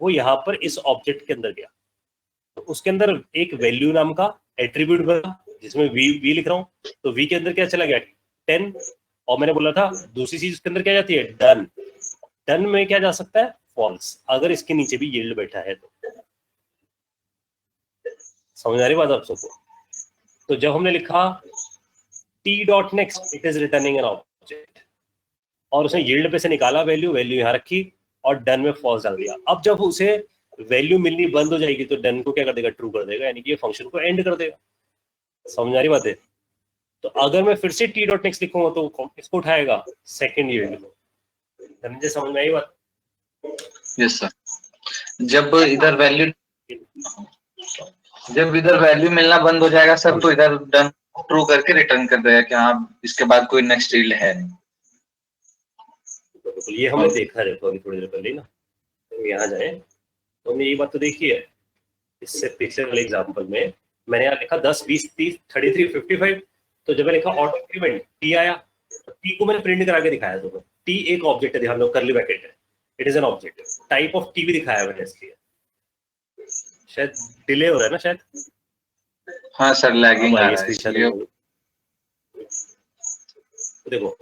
वो यहाँ पर इस ऑब्जेक्ट के अंदर गया, तो उसके अंदर एक वैल्यू नाम का एट्रीब्यूट बना जिसमें वी लिख रहा हूँ, तो वी के अंदर क्या चला गया 10, और मैंने बोला था दूसरी चीज उसके अंदर क्या जाती है डन, डन में क्या जा सकता है फॉल्स, अगर इसके नीचे भी यील्ड बैठा है तो। समझ आ रही बात आप सबको? तो जब हमने लिखा T dot next it is returning an object, और उसने यील्ड पे से निकाला वैल्यू, वैल्यू यहाँ रखी और डन में फॉल्स डाल दिया। अब जब उसे वैल्यू मिलनी बंद हो जाएगी तो डन को क्या कर देगा, ट्रू कर देगा, यानी कि ये फंक्शन को एंड कर देगा। समझ आ रही बात है? तो अगर मैं फिर से टी डॉट नेक्स्ट लिखूंगा तो इसको उठाएगा सेकंड यील्ड को। धनंजय समझ में आई बात?
Yes sir. जब इधर वैल्यू मिलना बंद हो जाएगा सर, तो इधर डन ट्रू करके रिटर्न कर देगा कि हाँ इसके बाद कोई नेक्स्ट यील्ड है नहीं।
बिल्कुल, ये हमने देखा है अभी थोड़ी देर पहले ना, तो यहाँ जाए तो हमने ये बात तो देखी है। इससे पिछले वाले एग्जांपल में मैंने यहाँ लिखा 10 20 30 33 55, तो जब मैंने लिखा ऑटो इंक्रीमेंट टी आया, तो टी को मैंने प्रिंट करा के दिखाया। तो टी एक ऑब्जेक्ट है, ध्यान लो कर्ली ब्रैकेट है, it is an object. Type of T भी दिखाया मैंने इसलिए, शायद डिले हो रहा है ना शायद।
हाँ सर लैगिंग आ रहा है इसलिए।
तो देखो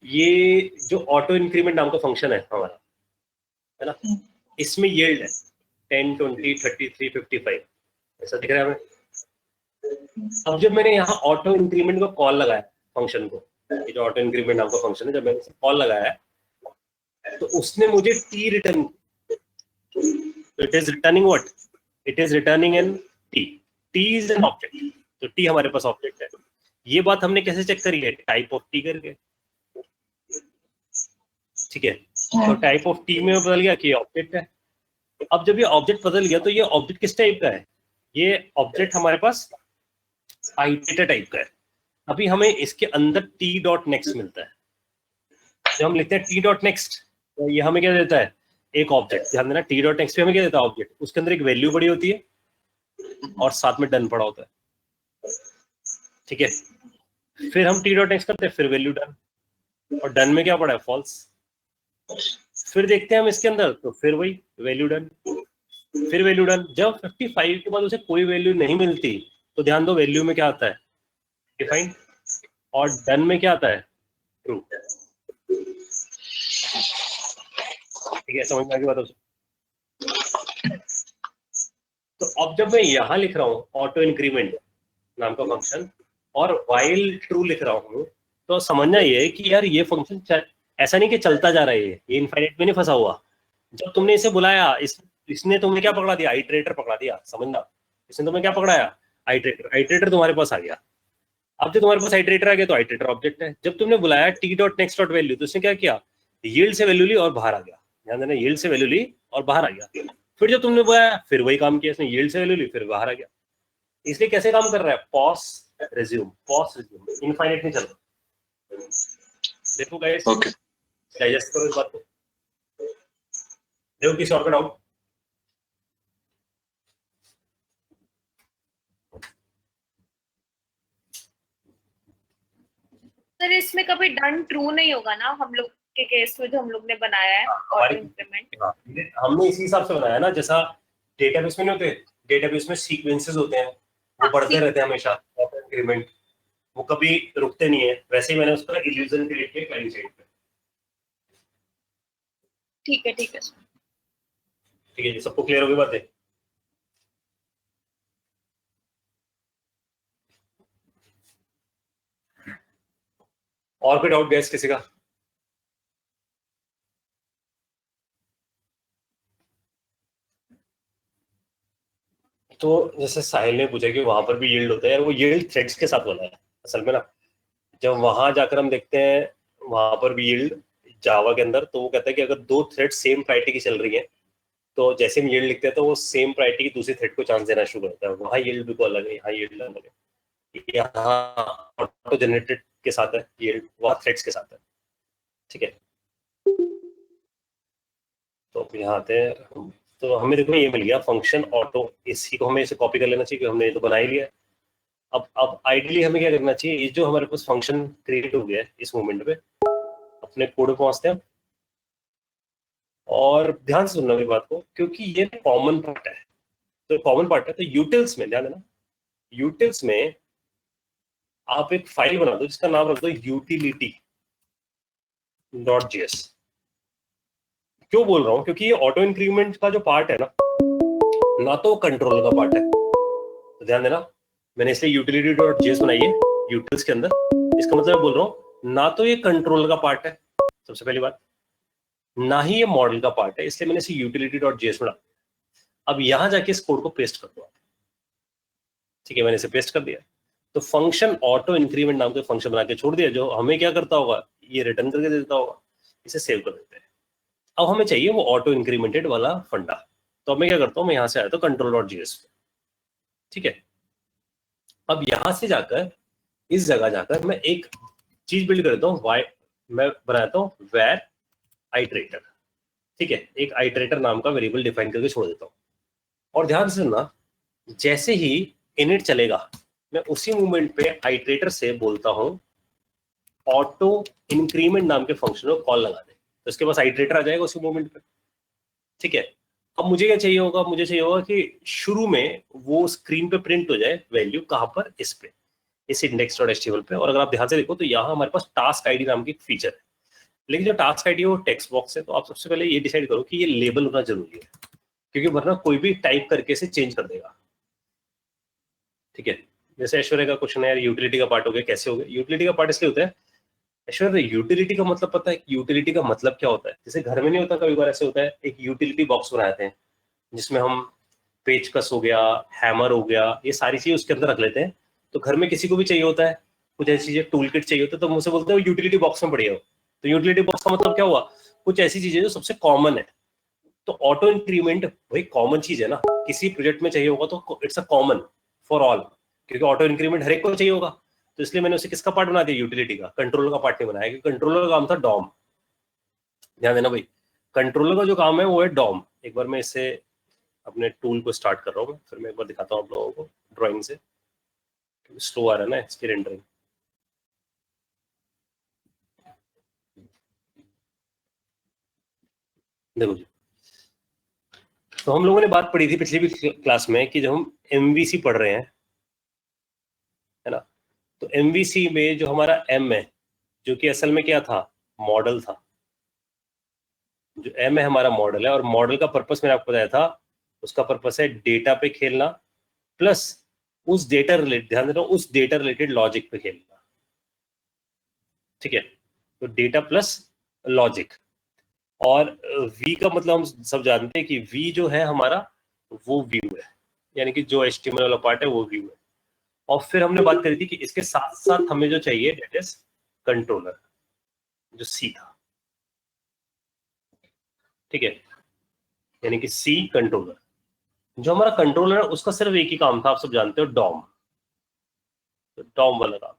ये जो ऑटो इंक्रीमेंट नाम का फंक्शन है हमारा, है ना, इसमें यील्ड है 10 20 33 55, ऐसा दिख रहा है हमें। अब जब मैंने यहाँ ऑटो इंक्रीमेंट को कॉल लगाया फंक्शन को, ये जो ऑटो इंक्रीमेंट नाम का फंक्शन है, जब मैंने कॉल लगाया तो उसने मुझे टी रिटर्न, तो it is returning what, it is returning an T, T is an object, तो टी हमारे पास ऑब्जेक्ट है। ये बात हमने कैसे चेक करी है, टाइप ऑफ टी करके, ठीक है। तो टाइप ऑफ टी में बदल गया कि ऑब्जेक्ट है। अब जब ये ऑब्जेक्ट बदल गया तो ये ऑब्जेक्ट किस टाइप का है, ये ऑब्जेक्ट हमारे पास आइटरेटर टाइप का है। अभी हमें इसके अंदर टी डॉट नेक्स्ट मिलता है, जब हम लिखते हैं टी डॉट नेक्स्ट तो ये हमें क्या देता है, एक ऑब्जेक्ट। ध्यान देना टी डॉट नेक्स्ट पे हमें क्या देता है, ऑब्जेक्ट, उसके अंदर एक वैल्यू पड़ी होती है और साथ में डन पड़ा होता है, ठीक है। फिर हम टी डॉट नेक्स्ट करते हैं, फिर वैल्यू डन, और डन में क्या पड़ा है फॉल्स। फिर देखते हैं हम इसके अंदर, तो फिर वही वैल्यू डन, फिर वैल्यू डन। जब 55 के बाद उसे कोई वैल्यू नहीं मिलती तो ध्यान दो वैल्यू में क्या आता है डिफाइन, और डन में क्या आता है ट्रू, ठीक है। समझ में आ गई बात? तो अब जब मैं यहाँ लिख रहा हूँ ऑटो इंक्रीमेंट नाम का फंक्शन और वाइल ट्रू लिख रहा हूँ, तो समझना ये है कि यार ये फंक्शन ऐसा नहीं कि चलता जा रहा है, ये इनफाइनाइट में नहीं फंसा हुआ। जब तुमने इसे बुलाया इसने तुम्हें क्या पकड़ा दिया, आइटरेटर पकड़ा दिया। समझना, इसने तुम्हें क्या पकड़ाया, आइटरेटर, आइटरेटर तुम्हारे पास आ गया। अब जो तुम्हारे पास आइटरेटर आ गया तो आइटरेटर ऑब्जेक्ट है। जब तुमने बुलाया T dot next dot value, तो उसने क्या किया, यील्ड से वैल्यू ली और बाहर आ गया। ध्यान देना, यील्ड से वैल्यू ली और बाहर आ गया। फिर जब तुमने बुलाया फिर वही काम किया, इसने यील्ड से वैल्यू ली फिर बाहर आ गया। इसलिए कैसे काम कर रहा है, pause resume, pause resume, infinite नहीं चल रहा। देखो गाइस,
ओके
डाइजेस्ट करो इस बात को। देखो किसी और का डाउट?
सर इसमें कभी डन ट्रू नहीं होगा ना, हम लोग के केस में जो हम लोग ने बनाया है ऑटो इंक्रीमेंट।
हमने इसी हिसाब से बनाया ना, जैसा डेटाबेस में नहीं होते, डेटाबेस में सीक्वेंसेस होते हैं, वो बढ़ते रहते हैं हमेशा, ऑटो इंक्रीमेंट वो कभी रुकते नहीं है। वैसे ही मैंने उसका इल्यूजन क्रिएट किया क्लाइंट साइड पे।
ठीक है ठीक है
ठीक है जी, सबको क्लियर हो गई बात है? और कोई डाउट गैस किसी का? तो जैसे साहिल ने पूछा कि वहां पर भी यील्ड होता है, यार वो यील्ड थ्रेड्स के साथ वाला है असल में ना। जब वहां जाकर हम देखते हैं वहां पर भी यील्ड जावा के अंदर, तो वो कहता है कि अगर दो थ्रेड सेम प्रायोरिटी की चल रही है तो जैसे हम यील्ड लिखते हैं तो वो सेम प्रायोरिटी की दूसरी थ्रेड को चांस देना शुरू करता है। वहां यील्ड भी अलग है, यहाँ यील्ड अलग है। यहाँ ऑटो जनरेटेड के साथ है यील्ड, वहां थ्रेड्स के साथ है। ठीक है। तो अब यहाँ आते हैं, तो हमें देखो ये मिल गया फंक्शन ऑटो, इसी को हमें इसे कॉपी कर लेना चाहिए क्योंकि हमने ये तो बना ही लिया है। अब आइडियली हमें क्या करना चाहिए, ये जो हमारे पास फंक्शन क्रिएट हो गया है इस मोमेंट पे, अपने कोड पे पहुंचते हैं और ध्यान से सुनना मेरी बात को, क्योंकि ये कॉमन पार्ट है। तो कॉमन पार्ट है, तो यूटिल्स में ध्यान देना, यूटिल्स में आप एक फाइल बना दो जिसका नाम रख दो utility.js। क्यों बोल रहा हूं, क्योंकि ये ऑटो इंक्रीमेंट का जो पार्ट है ना तो कंट्रोल का पार्ट है। तो ध्यान देना, मैंने इसलिए utility.js बनाई है यूटिल्स के अंदर। इसका मतलब मैं बोल रहा हूं ना तो ये कंट्रोल का पार्ट है, सबसे पहली बात, ना ही ये मॉडल का पार्ट है, इसलिए मैंने इसे utility.js बना। अब यहां जाके इस कोड को पेस्ट कर दो। ठीक है, मैंने इसे पेस्ट कर दिया। तो फंक्शन ऑटो इंक्रीमेंट नाम के फंक्शन बना के छोड़ दिया, जो हमें क्या करता होगा, ये रिटर्न करके देता होगा। इसे सेव कर देते हैं। अब हमें चाहिए वो ऑटो इंक्रीमेंटेड वाला फंडा। तो अब मैं क्या करता हूँ, मैं यहाँ से आया तो control.js पे। ठीक है, अब यहाँ से जाकर इस जगह जाकर मैं एक चीज बिल्ड कर देता हूँ, मैं बनाता हूँ where iterator। ठीक है, एक iterator नाम का वेरिएबल डिफाइन करके छोड़ देता हूँ। और ध्यान से सुनना, जैसे ही init चलेगा मैं उसी मोमेंट पे iterator से बोलता हूँ ऑटो इंक्रीमेंट नाम के फंक्शन को कॉल लगा दे, तो इसके पास iterator आ जाएगा उसी मोमेंट पे। ठीक है, अब मुझे क्या चाहिए होगा, मुझे चाहिए होगा कि शुरू में वो स्क्रीन पे प्रिंट हो जाए वैल्यू, कहां पर, इस पे, इस index.html पे। और अगर आप ध्यान से देखो तो यहाँ हमारे पास टास्क आईडी नाम की एक फीचर है, लेकिन जो टास्क आईडी है वो टेक्स्ट बॉक्स है। तो आप सबसे पहले ये डिसाइड करो कि ये लेबल होना जरूरी है, क्योंकि वरना कोई भी टाइप करके इसे चेंज कर देगा। ठीक है, जैसे ऐश्वर्य का क्वेश्चन है यार यूटिलिटी का पार्ट हो गया, कैसे हो गया? यूटिलिटी का पार्ट इसलिए होता है ऐश्वर्य, यूटिलिटी का मतलब पता है? यूटिलिटी का मतलब क्या होता है? जैसे घर में नहीं होता, कभी बार ऐसे होता है, एक यूटिलिटी बॉक्स बनाते हैं जिसमें हम पेचकस हो गया, हैमर हो गया, ये सारी चीजें उसके अंदर रख लेते हैं। तो घर में किसी को भी चाहिए होता है कुछ ऐसी चीजें, टूल किट चाहिए होता है, तो मुझसे बोलते हैं यूटिलिटी बॉक्स में पड़ी हो। तो यूटिलिटी बॉक्स का मतलब क्या हुआ, कुछ ऐसी चीजें जो सबसे कॉमन है। तो ऑटो इंक्रीमेंट वही कॉमन चीज है ना, किसी प्रोजेक्ट में चाहिए होगा तो it's a common for all, क्योंकि ऑटो इंक्रीमेंट हर एक को चाहिए होगा। तो इसलिए मैंने उसे किसका पार्ट बना दिया, यूटिलिटी का। कंट्रोलर का पार्ट नहीं बनाया, क्योंकि कंट्रोलर का काम था डॉम। ध्यान देना भाई, कंट्रोलर का जो काम है वो है डॉम। एक बार मैं इससे अपने टूल को स्टार्ट कर रहा हूँ, फिर मैं एक बार दिखाता हूँ आप लोगों को ड्राइंग से, स्लो आ रहा है ना इसकी रेंडरिंग। देखो जी, तो हम लोगों ने बात पढ़ी थी पिछली भी क्लास में कि जब हम MVC पढ़ रहे हैं, है ना, तो MVC में जो हमारा M है, जो कि असल में क्या था, मॉडल था। जो M है हमारा मॉडल है, और मॉडल का पर्पस मैंने आपको बताया था, उसका पर्पस है डेटा पे खेलना प्लस उस डेटा रिलेटेड, ध्यान देना, उस डेटा रिलेटेड लॉजिक पे खेलना। ठीक है, तो डेटा प्लस लॉजिक। और V का मतलब हम सब जानते हैं कि V जो है हमारा वो व्यू है, यानी कि जो HTML वाला पार्ट है वो व्यू है। और फिर हमने बात करी थी कि इसके साथ साथ हमें जो चाहिए दैट इज कंट्रोलर, जो C था। ठीक है, यानी कि C कंट्रोलर। जो हमारा कंट्रोलर है उसका सिर्फ एक ही काम था, आप सब जानते हो, डॉम। तो डॉम वाला काम।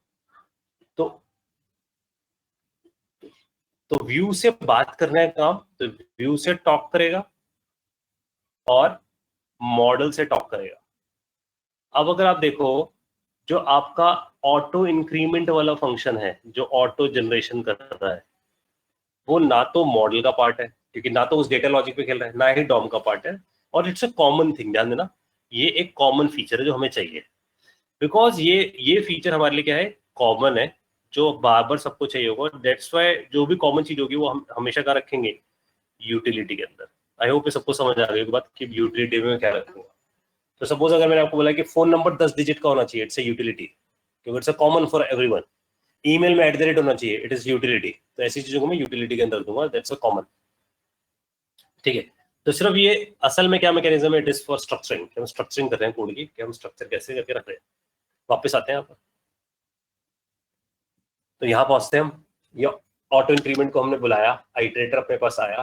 तो व्यू से बात करने का काम, तो व्यू से टॉक करेगा और मॉडल से टॉक करेगा। अब अगर आप देखो, जो आपका ऑटो इंक्रीमेंट वाला फंक्शन है जो ऑटो जनरेशन कर रहा है, वो ना तो मॉडल का पार्ट है, क्योंकि ना तो उस डेटा लॉजिक पे खेल रहा है, ना ही डॉम का पार्ट है। और इट्स अ कॉमन थिंग, ध्यान देना, ये एक कॉमन फीचर है जो हमें चाहिए, बिकॉज ये फीचर हमारे लिए क्या है, कॉमन है, जो बार बार सबको चाहिए होगा। दैट्स वाई जो भी कॉमन चीज होगी वो हम हमेशा का रखेंगे यूटिलिटी के अंदर। आई होप सबको समझ आ गई बात कि यूटिलिटी में क्या रखूंगा। तो सपोज अगर मैंने आपको बोला कि फोन नंबर 10 डिजिट का होना चाहिए, इट्स अ यूटिलिटी, क्योंकि it's a common for everyone. Email में @ होना चाहिए, इट इज यूटिलिटी। तो ऐसी चीजों को मैं यूटिलिटी के अंदर दूंगा, दैट्स अ कॉमन। ठीक है, तो सिर्फ ये असल में क्या मैकेनिज्म है, इट इज फॉर स्ट्रक्चरिंग, हम स्ट्रक्चरिंग कर रहे हैं कोड की, कि हम स्ट्रक्चर कैसे करके रख रहे हैं। वापस आते हैं यहाँ पर, तो यहाँ पहुंचते हैं हम। ये ऑटो इंक्रीमेंट को हमने बुलाया, आइटरेटर अपने पास आया।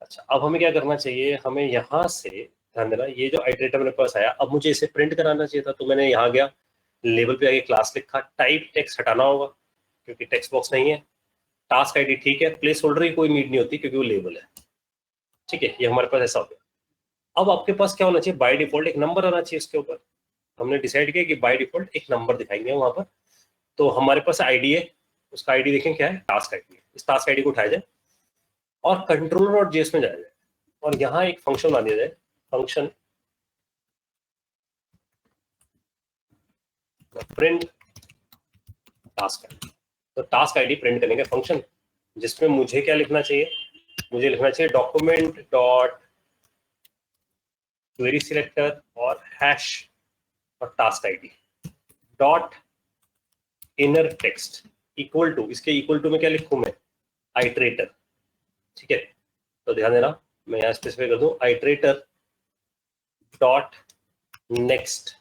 अच्छा, अब हमें क्या करना चाहिए, हमें यहाँ से ध्यान देना, ये जो आइटरेटर मेरे पास आया, अब मुझे इसे प्रिंट कराना चाहिए था। तो मैंने यहाँ गया, लेबल पे आगे क्लास लिखा, टाइप टेक्स्ट हटाना होगा क्योंकि टेक्स्ट बॉक्स नहीं है। टास्क आईडी ठीक है, प्लेस होल्डर की कोई नीड नहीं होती क्योंकि वो लेबल है, ठीक है, ये हमारे पास ऐसा हो गया। अब आपके पास क्या होना चाहिए, बाय डिफॉल्ट एक नंबर आना चाहिए इसके ऊपर। हमने डिसाइड किया कि बाय डिफॉल्ट एक नंबर दिखाएंगे वहां पर। तो हमारे पास आईडी है, उसका आईडी देखें क्या है, टास्क आईडी। इस टास्क आईडी को उठाया जाए और controller.js में जाया जाए और यहाँ एक फंक्शन बना दिया जाए, फंक्शन प्रिंट टास्क आईडी। तो टास्क आईडी प्रिंट करेंगे फंक्शन, जिसमें मुझे क्या लिखना चाहिए, मुझे लिखना चाहिए डॉक्यूमेंट डॉट क्वेरी सिलेक्टर और हैश और task ID dot inner text equal to, इसके इक्वल टू में क्या लिखूं मैं, आइटरेटर, ठीक है। तो ध्यान देना, मैं यहाँ स्पेसिफाई कर दूं iterator dot next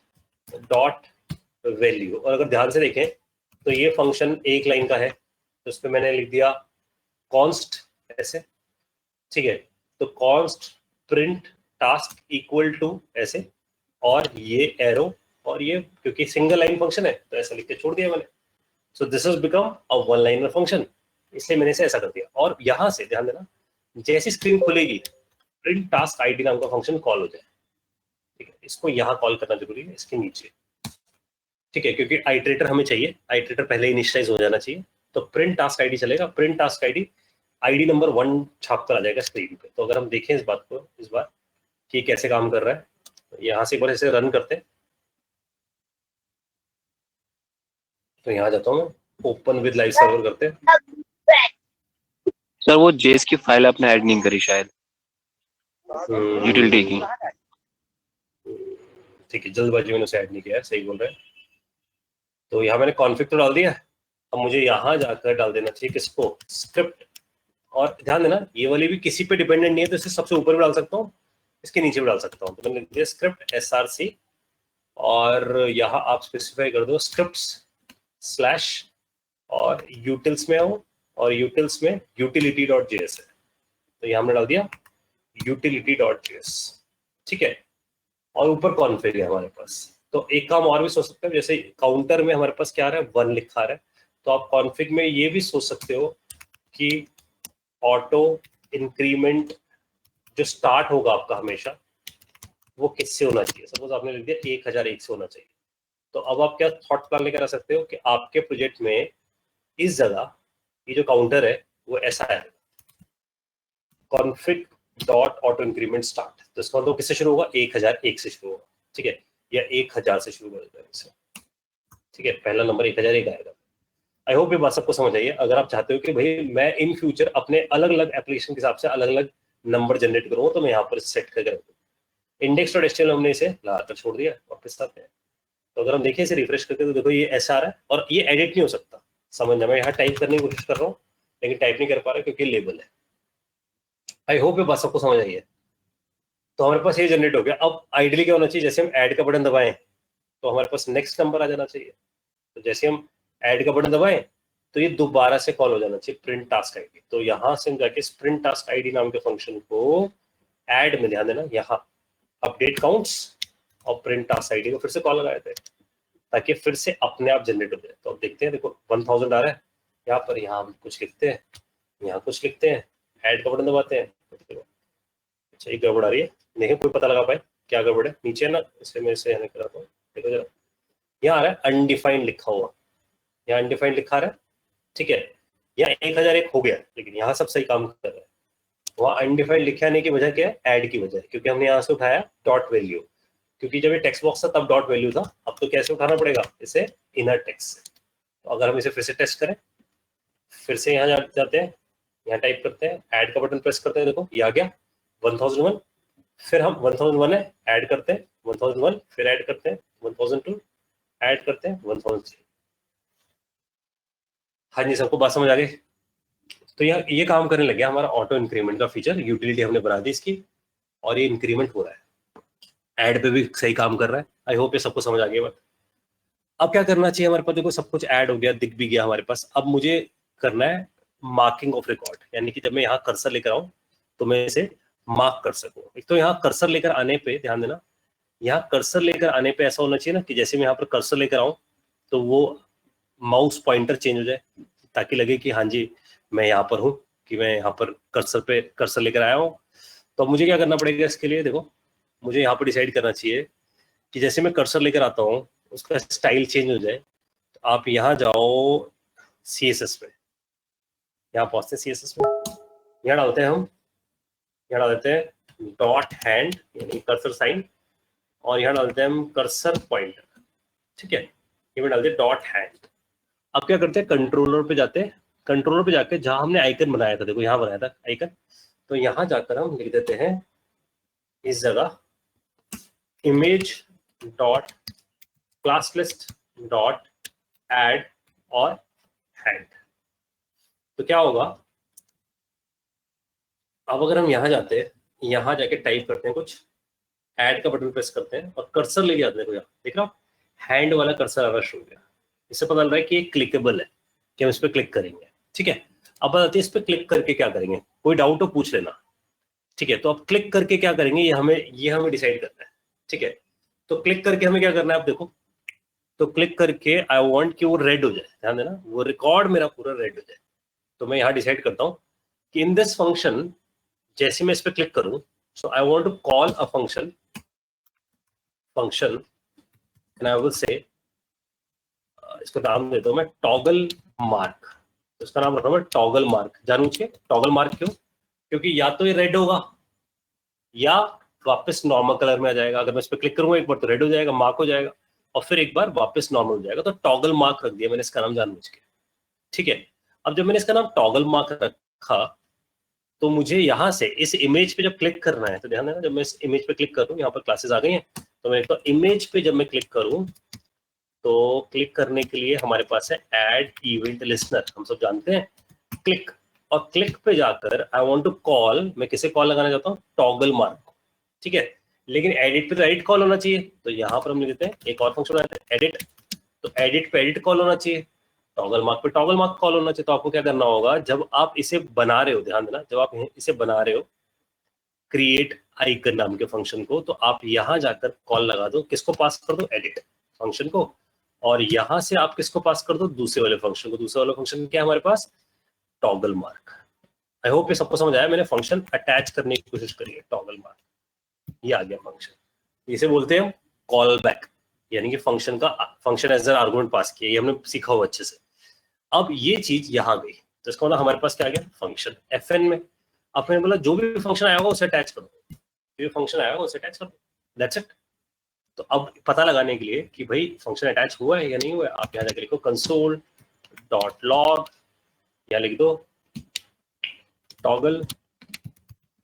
dot value. और अगर ध्यान से देखें तो ये फंक्शन एक लाइन का है, तो उस पर मैंने लिख दिया कॉन्स्ट ऐसे, ठीक है। तो const print task equal to ऐसे, और ये एरो, और ये क्योंकि सिंगल लाइन फंक्शन है तो ऐसा लिख के छोड़ दिया मैंने। So this has become a one liner function, इसलिए मैंने इसे ऐसा कर दिया। और यहां से ध्यान देना, जैसी स्क्रीन खुलेगी प्रिंट टास्क आईडी नाम का फंक्शन कॉल हो जाए, ठीक है। इसको यहाँ कॉल करना जरूरी है, इसके नीचे, ठीक है, क्योंकि आइटरेटर हमें चाहिए, आइटरेटर पहले इनिशियलाइज हो जाना चाहिए। तो प्रिंट टास्क आईडी चलेगा, print task ID ID number 1 छाप कर आ जाएगा स्क्रीन पे। तो अगर हम देखें इस बात को इस बार कि कैसे काम कर रहा है, तो यहाँ से एक बार इसे रन करते हैं। तो यहाँ जाता हूँ मैं, ओपन विद लाइव सर्वर करते हैं।
सर वो जेस की फाइल आपने ऐड नहीं करी शायद, यूटिलिटी की।
ठीक है, जल्दबाजी मैंने उसे ऐड नहीं किया, सही बोल रहे हैं। तो यहाँ मैंने कॉन्फ़िग तो डाल दिया, अब मुझे यहाँ जाकर डाल देना चाहिए किसको, स्क्रिप्ट। और ध्यान देना ये वाली भी किसी पे डिपेंडेंट नहीं है, तो इसे सबसे ऊपर भी डाल सकता हूँ, इसके नीचे भी डाल सकता हूँ। तो मैंने लिख दिया स्क्रिप्ट src, और यहाँ आप स्पेसिफाई कर दो स्क्रिप्ट्स स्लैश, और यूटिल्स में आओ, और यूटिल्स में utility.js है, तो यहाँ हमने डाल दिया utility.js, ठीक है। और ऊपर कॉन्फ़िग है हमारे पास। तो एक काम और भी सोच सकते हैं, जैसे काउंटर में हमारे पास क्या आ रहा है, 1 लिखा रहा है, तो आप कॉन्फ़िग में ये भी सोच सकते हो कि ऑटो इंक्रीमेंट जो स्टार्ट होगा आपका हमेशा, वो किससे होना चाहिए। सपोज आपने लिख दिया 1001 से होना चाहिए, तो अब आप क्या थॉट प्लान लेकर आ सकते हो कि आपके प्रोजेक्ट में इस जगह ये जो काउंटर है वो ऐसा है, config dot auto increment start. तो इसका मतलब किससे शुरू होगा, 1001 से शुरू होगा, ठीक है, या 1000 से शुरू होगा इससे, ठीक है। पहला नंबर 1001 आएगा। आई होप ये बात सबको समझ आई है। अगर आप चाहते हो कि भाई मैं इन फ्यूचर अपने अलग अलग एप्लीकेशन के हिसाब से अलग अलग नंबर जनरेट करूँ, तो मैं यहाँ पर सेट करके रखूँ। index.html हमने इसे लगाकर छोड़ दिया, वापस आते हैं। तो अगर हम देखें इसे रिफ्रेश करके, तो देखो ये ऐसा आ रहा है, और ये एडिट नहीं हो सकता, समझना। मैं यहाँ टाइप करने की कोशिश कर रहा हूँ लेकिन टाइप नहीं कर पा रहा क्योंकि लेबल है। आई होप ये बात सबको समझ आई है। तो हमारे पास ये जनरेट हो गया। अब आइडियली क्या होना चाहिए, जैसे हम ऐड का बटन दबाएं तो हमारे पास नेक्स्ट नंबर आ जाना चाहिए। तो जैसे हम ऐड का बटन दबाएं तो ये दोबारा से कॉल हो जाना चाहिए प्रिंट टास्क आईडी। तो यहाँ से हम जाके प्रिंट टास्क आईडी नाम के फंक्शन को ऐड में, ध्यान देना, यहाँ अपडेट काउंट्स और प्रिंट टास्क आईडी को फिर से कॉल लगाए थे ताकि फिर से अपने आप जनरेट हो जाए। तो अब देखते हैं, देखो 1000 आ रहा है यहाँ पर, यहाँ हम कुछ लिखते हैं, यहाँ कुछ लिखते हैं, ऐड का बटन दबाते हैं। अच्छा ये गड़बड़ आ रही है, नहीं कोई पता लगा पाए क्या गड़बड़ है, नीचे है ना, इसे मैं इसे कराता हूँ। देखो जरा, यहाँ आ रहा है अनडिफाइंड लिखा हुआ, यहाँ अनडिफाइंड लिखा रहा है, ठीक है। यहाँ 1001 हो गया, लेकिन यहाँ सब सही काम कर रहा है। वहाँ अनडिफाइंड लिखे आने की वजह क्या है, ऐड की वजह है, क्योंकि हमने यहाँ से उठाया डॉट वैल्यू। क्योंकि जब ये टेक्स्ट बॉक्स था तब डॉट वैल्यू था, अब तो कैसे उठाना पड़ेगा, इसे इनर टेक्स्ट से। तो अगर हम इसे फिर से टेस्ट करें, फिर से यहाँ जाते हैं, यहाँ टाइप करते हैं, ऐड का बटन प्रेस करते हैं, देखो ये आ गया 1001। फिर हम 1001 है ऐड करते हैं 1001, फिर ऐड करते हैं 1002, ऐड करते हैं 1003। हाँ जी, सबको बात समझ आ गई। तो यहाँ ये काम करने लग गया हमारा ऑटो इंक्रीमेंट का फीचर, यूटिलिटी हमने बना दी इसकी, और ये इंक्रीमेंट हो रहा है, ऐड पे भी सही काम कर रहा है। आई होप ये सबको समझ आ गया बात। अब क्या करना चाहिए हमारे पास, देखो सब कुछ ऐड हो गया, दिख भी गया हमारे पास। अब मुझे करना है मार्किंग ऑफ रिकॉर्ड, यानी कि जब मैं यहाँ कर्सर लेकर आऊँ तो मैं इसे मार्क कर सकूँ। एक तो यहाँ कर्सर लेकर आने पे ध्यान देना, यहाँ कर्सर लेकर आने पे ऐसा होना चाहिए ना कि जैसे मैं यहाँ पर कर्सर लेकर आऊँ तो वो माउस पॉइंटर चेंज हो जाए, ताकि लगे कि हाँ जी मैं यहाँ पर हूँ कि मैं यहाँ पर कर्सर लेकर आया हूँ। तो अब मुझे क्या करना पड़ेगा इसके लिए, देखो मुझे यहाँ पर डिसाइड करना चाहिए कि जैसे मैं कर्सर लेकर आता हूँ उसका स्टाइल चेंज हो जाए। तो आप यहाँ जाओ CSS पे, यहाँ पहुँचते हैं CSS में, यहाँ डालते हैं हम, यहाँ डाल देते हैं डॉट हैंड यानी कर्सर साइन, और यहाँ डालते हैं हम कर्सर पॉइंटर, ठीक है, ये में डालते हैं डॉट हैंड। अब क्या करते हैं, कंट्रोलर पे जाते हैं, कंट्रोलर पे जाके जहां हमने आइकन बनाया था, देखो यहाँ बनाया था आइकन, तो यहाँ जाकर हम लिख देते हैं इस जगह image dot class list dot add और हैंड। तो क्या होगा, अब अगर हम यहाँ जाते हैं, यहाँ जाके टाइप करते हैं कुछ, ऐड का बटन प्रेस करते हैं और कर्सर लेके आते हैं, देखो यहाँ देख रहा हो हैंड वाला कर्सर आना शुरू हो गया। इससे पता लग रहा है कि ये क्लिकेबल है कि हम इस पर क्लिक करेंगे, ठीक है। अब बताते हैं इस पर क्लिक करके क्या करेंगे, कोई डाउट हो पूछ लेना, ठीक है। तो अब क्लिक करके क्या करेंगे ये हमें डिसाइड करना है, ठीक है। तो क्लिक करके हमें क्या करना है, आप देखो, तो क्लिक करके आई वांट कि वो रेड हो जाए, ध्यान देना वो रिकॉर्ड मेरा पूरा रेड हो जाए। तो मैं यहाँ डिसाइड करता हूँ कि इन दिस फंक्शन जैसे मैं इस पर क्लिक करूँ, so I want to call a function and I will say, इसको नाम देता हूँ मैं टॉगल मार्क। तो इसका नाम रखा मैं टॉगल मार्क, जानू चाहिए टॉगल मार्क क्यों, क्योंकि या तो ये रेड होगा या वापस नॉर्मल कलर में आ जाएगा। अगर मैं इस पर क्लिक करूंगा एक बार तो रेड हो जाएगा, मार्क हो जाएगा, और फिर एक बार वापस नॉर्मल हो जाएगा। तो टॉगल मार्क रख दिया मैंने इसका नाम जानबूझ के, ठीक है। अब जब मैंने इसका नाम टॉगल मार्क रखा तो मुझे यहाँ से इस इमेज पे जब क्लिक करना है, तो ध्यान देना जब मैं इस इमेज पे क्लिक करूँ, यहाँ पर क्लासेस आ गई हैं, तो मैं तो इमेज पे जब मैं क्लिक करूँ तो क्लिक करने के लिए हमारे पास है ऐड इवेंट लिस्टनर, हम सब जानते हैं क्लिक, और क्लिक पे जाकर आई वांट टू कॉल, मैं किसे कॉल लगाना चाहता हूँ, टॉगल मार्क, ठीक है। लेकिन एडिट पे तो एडिट कॉल होना चाहिए, तो यहाँ पर हम लिख देते हैं एक और फंक्शन आता है एडिट, तो एडिट पे एडिट कॉल होना चाहिए, टॉगल मार्क पे टॉगल मार्क कॉल होना चाहिए। तो आपको क्या करना होगा, जब आप इसे बना रहे हो, ध्यान देना जब आप इसे बना रहे हो क्रिएट आइकन नाम के फंक्शन को, तो आप यहाँ जाकर कॉल लगा दो, किसको पास कर दो, एडिट फंक्शन को, और यहाँ से आप किसको पास कर दो, दूसरे वाले फंक्शन को। दूसरे वाले फंक्शन क्या है हमारे पास, टॉगल मार्क। आई होप ये सबको समझ आया, मैंने फंक्शन अटैच करने की कोशिश करी है, टॉगल मार्क ये आ गया फंक्शन। इसे बोलते हैं हम कॉल बैक, यानी कि फंक्शन एज एन आर्गुमेंट पास किया, ये हमने सीखा हुआ अच्छे से। अब ये चीज यहाँ गई, तो इसका मतलब हमारे पास क्या आ गया, फंक्शन FN में। अब मैंने बोला जो भी फंक्शन आया होगा उसे अटैच करो, जो भी फंक्शन आया होगा उसे अटैच करो, दैट्स इट। तो अब पता लगाने के लिए कि भाई फंक्शन अटैच हुआ है या नहीं हुआ है, आप यहाँ जाकर लिखो कंसोल डॉट लॉग, या लिख दो टॉगल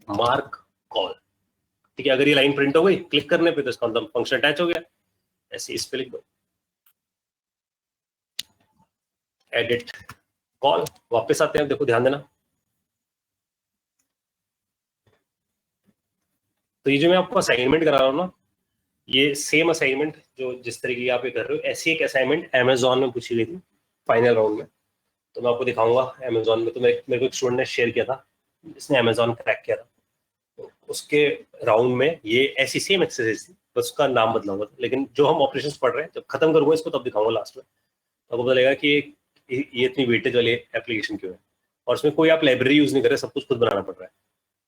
मार्क कॉल, ठीक है। अगर ये लाइन प्रिंट हो गई क्लिक करने पे तो इसका मतलब फंक्शन अटैच हो गया, ऐसे इस पे लिख दो एडिट कॉल। वापस आते हैं, देखो ध्यान देना, तो ये जो मैं आपको असाइनमेंट करा रहा हूँ ना, ये सेम असाइनमेंट जो जिस तरीके की आप ये कर रहे हो, ऐसी एक असाइनमेंट अमेजोन में पूछी गई थी फाइनल राउंड में। तो मैं आपको दिखाऊंगा अमेजोन में, तो मेरे को एक स्टूडेंट ने शेयर किया था, इसने अमेजोन क्रैक किया था, तो उसके राउंड में ये ऐसी सेम एक्सरसाइज थी, बस उसका नाम बदला हुआ था। लेकिन जो हम ऑपरेशंस पढ़ रहे हैं, जब खत्म करूंगा इसको तब दिखाऊंगा लास्ट में, तो आपको पता लगेगा कि ये इतनी वेटेज वाली एप्लीकेशन क्यों है, और इसमें कोई आप लाइब्रेरी यूज नहीं कर रहे, सब कुछ खुद बनाना पड़ रहा है।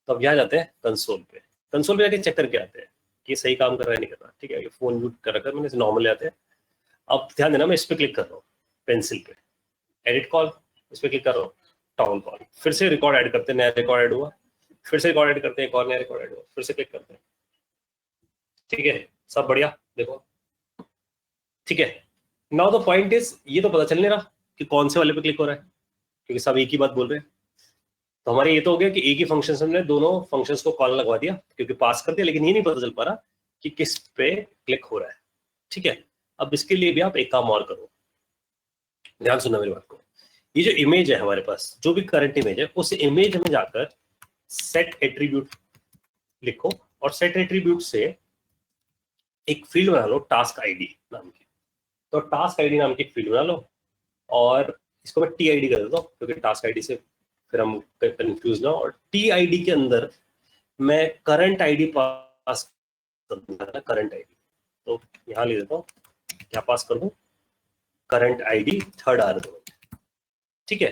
तो अब यहाँ जाते हैं कंसोल पे, कंसोल पे जाके चेक करके आते हैं कि सही काम कर रहा है नहीं कर रहा, ठीक है। ये फोन यूज कर रखा है मैंने, नॉर्मल ले आते हैं। अब ध्यान देना, मैं इस पे क्लिक कर रहा हूँ पेंसिल पे, एडिट कॉल, इस पे क्लिक कर रहा हूँ टॉगल कॉल, फिर से रिकॉर्ड ऐड करते हैं, नया रिकॉर्ड ऐड हुआ, फिर से रिकॉर्ड ऐड करते हैं, एक और नया रिकॉर्ड ऐड हुआ, फिर से क्लिक करते हैं, ठीक है, सब बढ़िया, देखो ठीक है। नाउ द पॉइंट इज, ये तो पता चल नहीं रहा कि कौन से वाले पे क्लिक हो रहा है, क्योंकि सब एक ही बात बोल रहे हैं। तो हमारे ये तो हो गया कि एक ही फंक्शन हमने दोनों फंक्शंस को कॉल लगवा दिया, क्योंकि पास कर दिया, लेकिन ये नहीं पता चल पा रहा कि किस पे क्लिक हो रहा है, ठीक है। अब इसके लिए भी आप एक काम और करो, ध्यान सुनना मेरी बात को। ये जो इमेज है हमारे पास, जो भी करंट इमेज है, उस इमेज में जाकर सेट एट्रीब्यूट लिखो, और सेट एट्रीब्यूट से एक फील्ड बना लो टास्क आईडी नाम की। तो टास्क आईडी नाम की एक फील्ड बना लो, और इसको मैं TID कर देता हूँ, क्योंकि टास्क आईडी से फिर हम कंफ्यूज ना हो। और TID के अंदर मैं करंट आईडी पास कर दूंगा, करंट आईडी। तो यहाँ ले देता हूँ, क्या पास कर दूं, करंट आईडी थर्ड आर्गुमेंट, ठीक है।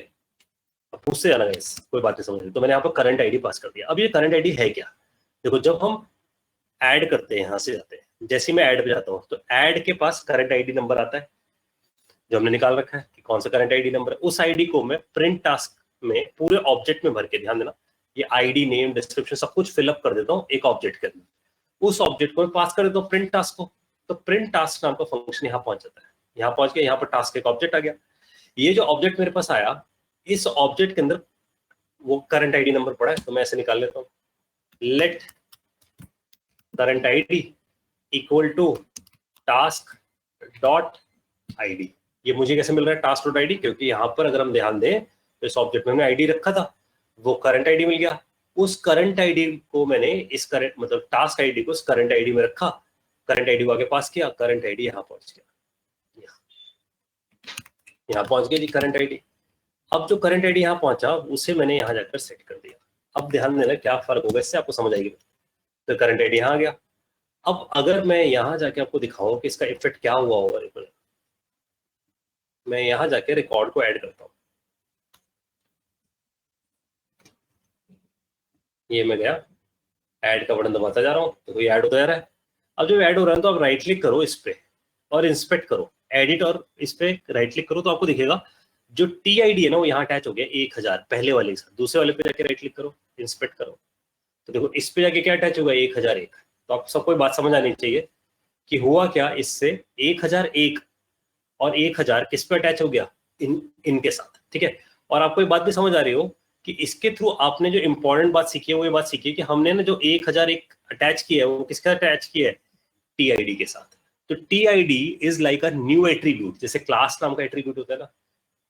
अब पूछते जाना गाइस, कोई बात नहीं समझ रही, तो मैंने यहाँ पर करंट आईडी पास कर दिया। अब ये करंट आईडी है क्या? देखो जब हम ऐड करते हैं, यहाँ से जाते हैं, जैसे मैं ऐड पे जाता हूँ तो ऐड के पास करंट आईडी नंबर आता है जो हमने निकाल रखा है कि कौन सा करंट आईडी नंबर है। उस आईडी को मैं प्रिंट टास्क में पूरे ऑब्जेक्ट में भर के, ध्यान देना, ये आईडी, नेम, डिस्क्रिप्शन सब कुछ फिलअप कर देता हूँ एक ऑब्जेक्ट के अंदर। उस ऑब्जेक्ट को मैं पास कर देता हूँ प्रिंट टास्क को, तो प्रिंट टास्क नाम का फंक्शन यहाँ पहुंच जाता है। यहाँ पहुंच के यहाँ पर टास्क एक ऑब्जेक्ट आ गया। ये जो ऑब्जेक्ट मेरे पास आया, इस ऑब्जेक्ट के अंदर वो करंट आईडी नंबर पड़ा है, तो मैं ऐसे निकाल लेता हूँ, let current ID equal to task dot ID. ये मुझे कैसे मिल रहा है टास्क डॉट आईडी? क्योंकि यहाँ पर अगर हम ध्यान दें तो इस ऑब्जेक्ट में हमने आईडी रखा था, वो करंट आईडी मिल गया। उस करंट आईडी को मैंने इस करंट मतलब टास्क आईडी को इस करंट आईडी में रखा, करंट आईडी को आगे पास किया, करंट आईडी यहाँ पहुंच गया, यहाँ पहुंच गया जी करंट आईडी। अब जो करंट आईडी यहाँ पहुंचा उसे मैंने यहाँ जाकर सेट कर दिया। अब ध्यान देना क्या फर्क होगा, इससे आपको समझ आएगी। तो करंट आईडी यहाँ आ गया। अब अगर मैं यहाँ जाके आपको दिखाऊं कि इसका इफेक्ट क्या हुआ होगा, मैं यहाँ जाके रिकॉर्ड को ऐड करता हूँ। ये मैं गया, ऐड का बटन दबाता जा रहा हूँ तो कोई ऐड होता जा रहा है। अब जब ऐड हो रहा है तो आप राइट क्लिक करो इस पे और इंस्पेक्ट करो, एडिट, और इस पे राइट क्लिक करो तो आपको दिखेगा जो टी आई डी है ना वो यहाँ अटैच हो गया 1000 पहले वाले के साथ। दूसरे वाले पे जाके राइट क्लिक करो, इंस्पेक्ट करो, तो देखो इस पे जाके क्या अटैच होगा 1001। तो आप सबको बात समझ आनी चाहिए कि हुआ क्या, इससे 1001 और 1000 किस पे अटैच हो गया, इनके साथ, ठीक है। और आपको ये बात भी समझ आ रही हो कि इसके थ्रू आपने जो इंपॉर्टेंट बात सीखी है वो ये बात सीखी है कि हमने ना जो 1001 अटैच किया है वो किसके साथ अटैच किया है, टी आई डी के साथ। तो T I D is like a new attribute, जैसे क्लास नाम का एट्रीब्यूट होता है ना,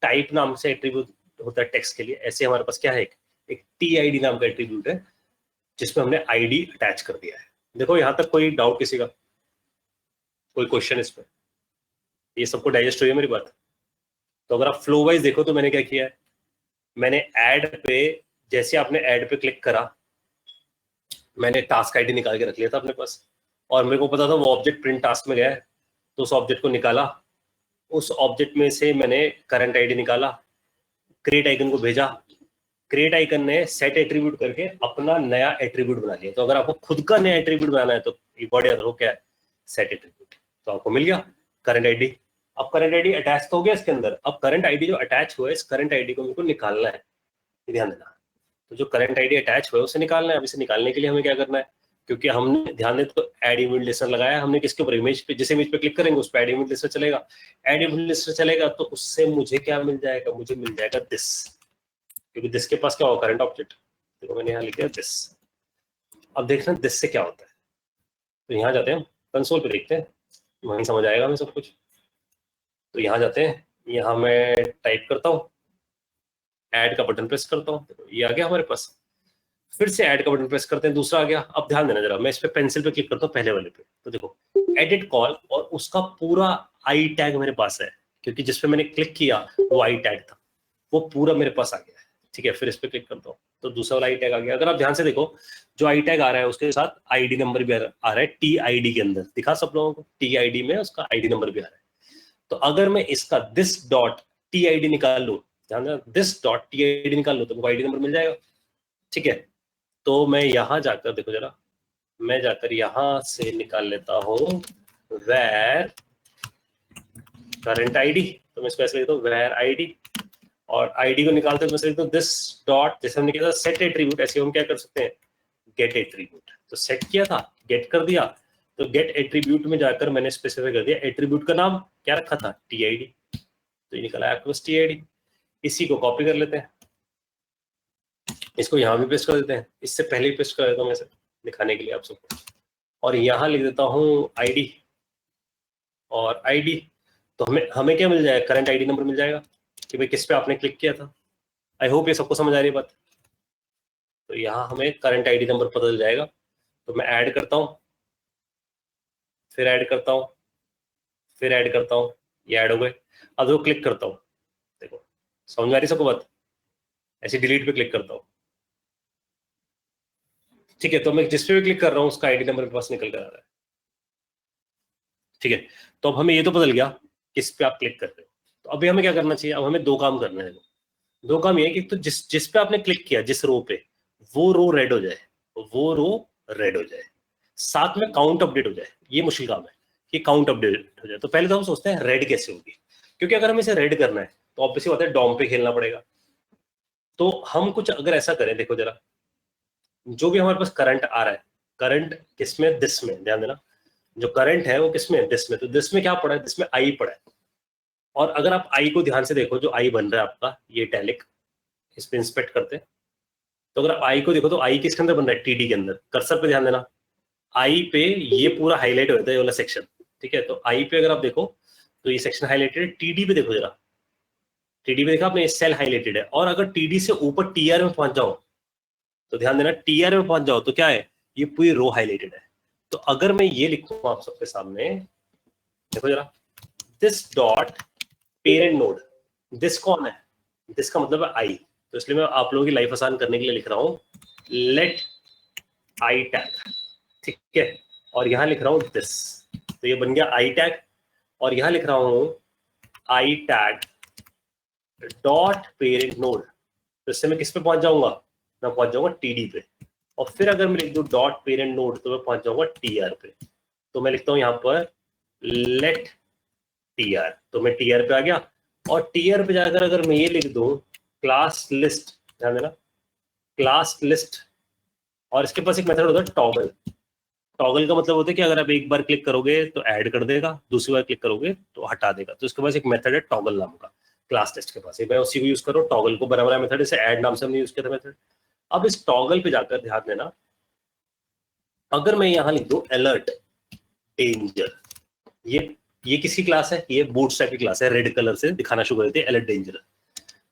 टाइप नाम से एट्रीब्यूट होता है टेक्स्ट के लिए, ऐसे हमारे पास क्या है, एक टी आई डी नाम का एट्रीब्यूट है जिसमें हमने आईडी अटैच कर दिया है। देखो यहाँ तक कोई डाउट किसी का, कोई क्वेश्चन इस पर? ये सबको डाइजेस्ट हुई है मेरी बात? तो अगर आप फ्लो वाइज देखो तो मैंने क्या किया है, मैंने ऐड पे, जैसे आपने ऐड पे क्लिक करा, मैंने टास्क आईडी निकाल के रख लिया था अपने पास, और मेरे को पता था वो ऑब्जेक्ट प्रिंट टास्क में गया है, तो उस ऑब्जेक्ट को निकाला, उस ऑब्जेक्ट में से मैंने करंट आईडी निकाला, क्रिएट आइकन को भेजा, क्रिएट आइकन ने सेट एट्रीब्यूट करके अपना नया एट्रीब्यूट बना लिया। तो अगर आपको खुद का नया एट्रीब्यूट बनाना है तो इम्पोर्टेंट याद रखो क्या है, सेट एट्रीब्यूट। तो आपको मिल गया करंट आईडी। अब करंट आईडी अटैच तो हो गया इसके अंदर, अब करंट आईडी जो अटैच हुआ है, इस करंट आईडी को मेरे को निकालना है, ध्यान देना। तो जो करंट आईडी अटैच हुआ है उसे निकालना है। अब इसे निकालने के लिए हमें क्या करना है, क्योंकि हमने ध्यान दे तो एड इमेज लिस्टर लगाया हमने, किसके ऊपर, इमेज पे। जिस इमेज पे क्लिक करेंगे उस पर एड इमेज लिस्टर चलेगा, एड इमेज लिस्टर चलेगा तो उससे मुझे क्या मिल जाएगा, मुझे मिल जाएगा दिस, क्योंकि दिस के पास क्या होगा, करंट ऑब्जेक्ट। देखो मैंने यहाँ लिख दिया दिस। अब देखना दिस से क्या होता है, तो यहाँ जाते हैं कंसोल पे, देखते हैं, वहीं समझ आएगा हमें सब कुछ। तो यहाँ जाते हैं, यहाँ मैं टाइप करता हूँ, ऐड का बटन प्रेस करता हूँ, ये आ गया हमारे पास। फिर से ऐड का बटन प्रेस करते हैं, दूसरा आ गया। अब ध्यान देना जरा, मैं इस पे पेंसिल पे क्लिक करता हूँ पहले वाले पे, तो देखो एडिट कॉल, और उसका पूरा आई टैग मेरे पास है, क्योंकि जिसपे मैंने क्लिक किया वो आई टैग था, वो पूरा मेरे पास आ गया है, ठीक है। फिर इस पे क्लिक करता हूँ तो दूसरा वाला आई टैग आ गया। अगर आप ध्यान से देखो, जो आई टैग आ रहा है उसके साथ आईडी नंबर भी आ रहा है, टी आई डी के अंदर दिखा सब लोगों को, टी आई डी में उसका आईडी नंबर भी आ रहा है। तो अगर मैं इसका this dot T I D निकाल लूँ, ध्यान देना, this dot T I D निकाल लूँ तो आईडी नंबर मिल जाएगा, ठीक है। तो मैं यहाँ जाकर, देखो जरा, मैं जाकर यहाँ से निकाल लेता हूँ where current ID, तो मैं इसको ऐसे लिखता हूँ where ID, और ID को निकालते हुए मैं लिखता हूँ this dot, जैसे हमने किया था set attribute, ऐसे हम क्या कर सकते हैं, get attribute। तो set किया था, get कर दिया, तो get attribute में जाकर मैंने स्पेसिफाई कर दिया attribute का नाम क्या रखा था, TID, तो ये निकला आपके पास TID। इसी को कॉपी कर लेते हैं, इसको यहाँ भी पेस्ट कर देते हैं, इससे पहले ही पेस्ट कर देता हूँ मैं दिखाने के लिए आप सबको, और यहाँ लिख देता हूँ आईडी और आईडी। तो हमें क्या मिल जाएगा, करंट आईडी नंबर मिल जाएगा कि भाई किस पे आपने क्लिक किया था। आई होप ये सबको समझ आ रही है बात। तो यहाँ हमें करंट आईडी नंबर पता चल जाएगा। तो मैं ऐड करता हूँ, फिर ऐड करता हूँ, फिर ऐड करता हूँ, ये ऐड हो गए। अब वो क्लिक करता हूँ, देखो समझ में आ रही सबको बात, ऐसे डिलीट पे क्लिक करता हूँ, ठीक है। तो मैं जिस पे भी क्लिक कर रहा हूँ उसका आईडी नंबर मेरे पास निकल कर आ रहा है, ठीक है। तो अब हमें ये तो पता चल गया किस पे आप क्लिक कर रहे हो। तो अभी हमें क्या करना चाहिए, अब हमें दो काम करने हैं। दो काम ये है कि तो जिस पे आपने क्लिक किया, जिस रो पे, वो रो रेड हो जाए, वो रो रेड हो जाए, साथ में काउंट अपडेट हो जाए। ये मुश्किल काम है कि काउंट अपडेट हो जाए। तो पहले तो हम सोचते हैं रेड कैसे होगी, क्योंकि अगर हमें इसे रेड करना है तो ऑब्वियसली बात है डॉम पे खेलना पड़ेगा। तो हम कुछ अगर ऐसा करें, देखो जरा, जो भी हमारे पास करंट आ रहा है, करंट किसमें, दिस में, ध्यान देना, जो करंट है वो किसमें, दिस में। तो दिस में क्या पड़ा है, दिस में आई पड़ा है। और अगर आप आई को ध्यान से देखो, जो आई बन रहा है आपका, ये इटैलिक, इस पे इंस्पेक्ट करते हैं, तो अगर आप आई को देखो तो आई किसके अंदर बन रहा है, टीडी के अंदर। कर्सर पे ध्यान देना, आई पे ये पूरा हाईलाइट होता है, ये वाला सेक्शन, ठीक है। तो आई पे अगर आप देखो तो ये सेक्शन हाईलाइटेड है। टीडी पे देखो जरा, टीडी पे देखा आपने, सेल हाईलाइटेड है। और अगर टीडी से ऊपर टीआर में पहुंच जाओ तो ध्यान देना, टीआर में पहुंच जाओ तो क्या है, ये पूरी रो हाईलाइटेड है। तो अगर मैं ये लिखूं आप सबके सामने, देखो जरा, this dot parent node, this कौन है, दिस का मतलब है आई। तो इसलिए मैं आप लोगों की लाइफ आसान करने के लिए लिख रहा हूं लेट आई टैग, ठीक है। और यहां लिख रहा हूं दिस, तो ये बन गया आई टैग। और यहां लिख रहा हूं I tag dot parent node, तो इससे मैं किस पे पहुंच जाऊंगा, मैं पहुंच जाऊंगा टीडी पे। और फिर अगर मैं लिख दूं डॉट पेरेंट नोड तो मैं पहुंच जाऊंगा टीआर पे। तो मैं लिखता हूं यहां पर लेट टीआर, तो मैं टीआर पे आ गया। और टीआर पे जाकर अगर मैं ये लिख दूं क्लास लिस्ट, ध्यान देना, क्लास लिस्ट, और इसके पास एक मेथड होता है टॉगल। टॉगल का मतलब होता है कि अगर आप एक बार क्लिक करोगे तो ऐड कर देगा, दूसरी बार क्लिक करोगे तो हटा देगा। तो इसके पास एक मेथड है टॉगल नाम का, क्लास लिस्ट के पास। मैं उसी को यूज करो, टॉगल को बराबर मेथड, इसे ऐड नाम से हमने यूज किया था मेथड। अब इस टॉगल पे जाकर ध्यान देना, अगर मैं यहां लिख दूं अलर्ट डेंजर, ये किसकी क्लास है, ये बूटस्ट्रैप की क्लास है, रेड कलर से दिखाना शुरू कर देते हैं अलर्ट डेंजर।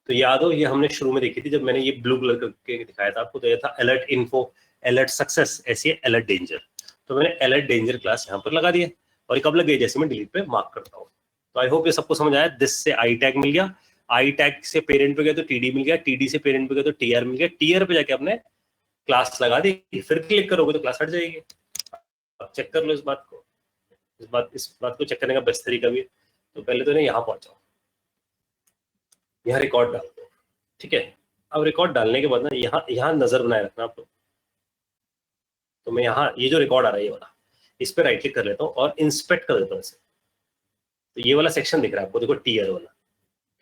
तो याद हो, ये हमने शुरू में देखी थी जब मैंने ये ब्लू कलर करके दिखाया था आपको, तो ये था अलर्ट इन्फो, अलर्ट सक्सेस, ऐसी है अलर्ट डेंजर। तो मैंने अलर्ट डेंजर क्लास यहाँ पर लगा दिया। और ये कब लग गई, जैसे मैं डिलीट पे मार्क करता हूँ। तो आई होप ये सबको समझ आया। दिस से आई टैग मिल गया, आई टैग से पेरेंट पे गया तो टीडी मिल गया, टीडी से पेरेंट पे गया तो टीआर मिल गया, टीआर पे जाके आपने क्लास लगा दी, फिर क्लिक करोगे तो क्लास हट जाएगी। अब चेक कर लो इस बात को, इस बात को चेक करने का बेस्ट तरीका भी है। तो पहले तो यहाँ पहुंचाओ, यहाँ रिकॉर्ड डाल दो, ठीक है। अब रिकॉर्ड डालने के बाद ना यहाँ नजर बनाए रखना आप लोग। तो मैं यहाँ ये जो रिकॉर्ड आ रहा है ये वाला, इस पर राइट क्लिक कर लेता हूँ और इंस्पेक्ट कर देता हूँ इसे। तो ये वाला सेक्शन दिख रहा है आपको, देखो टीआर वाला,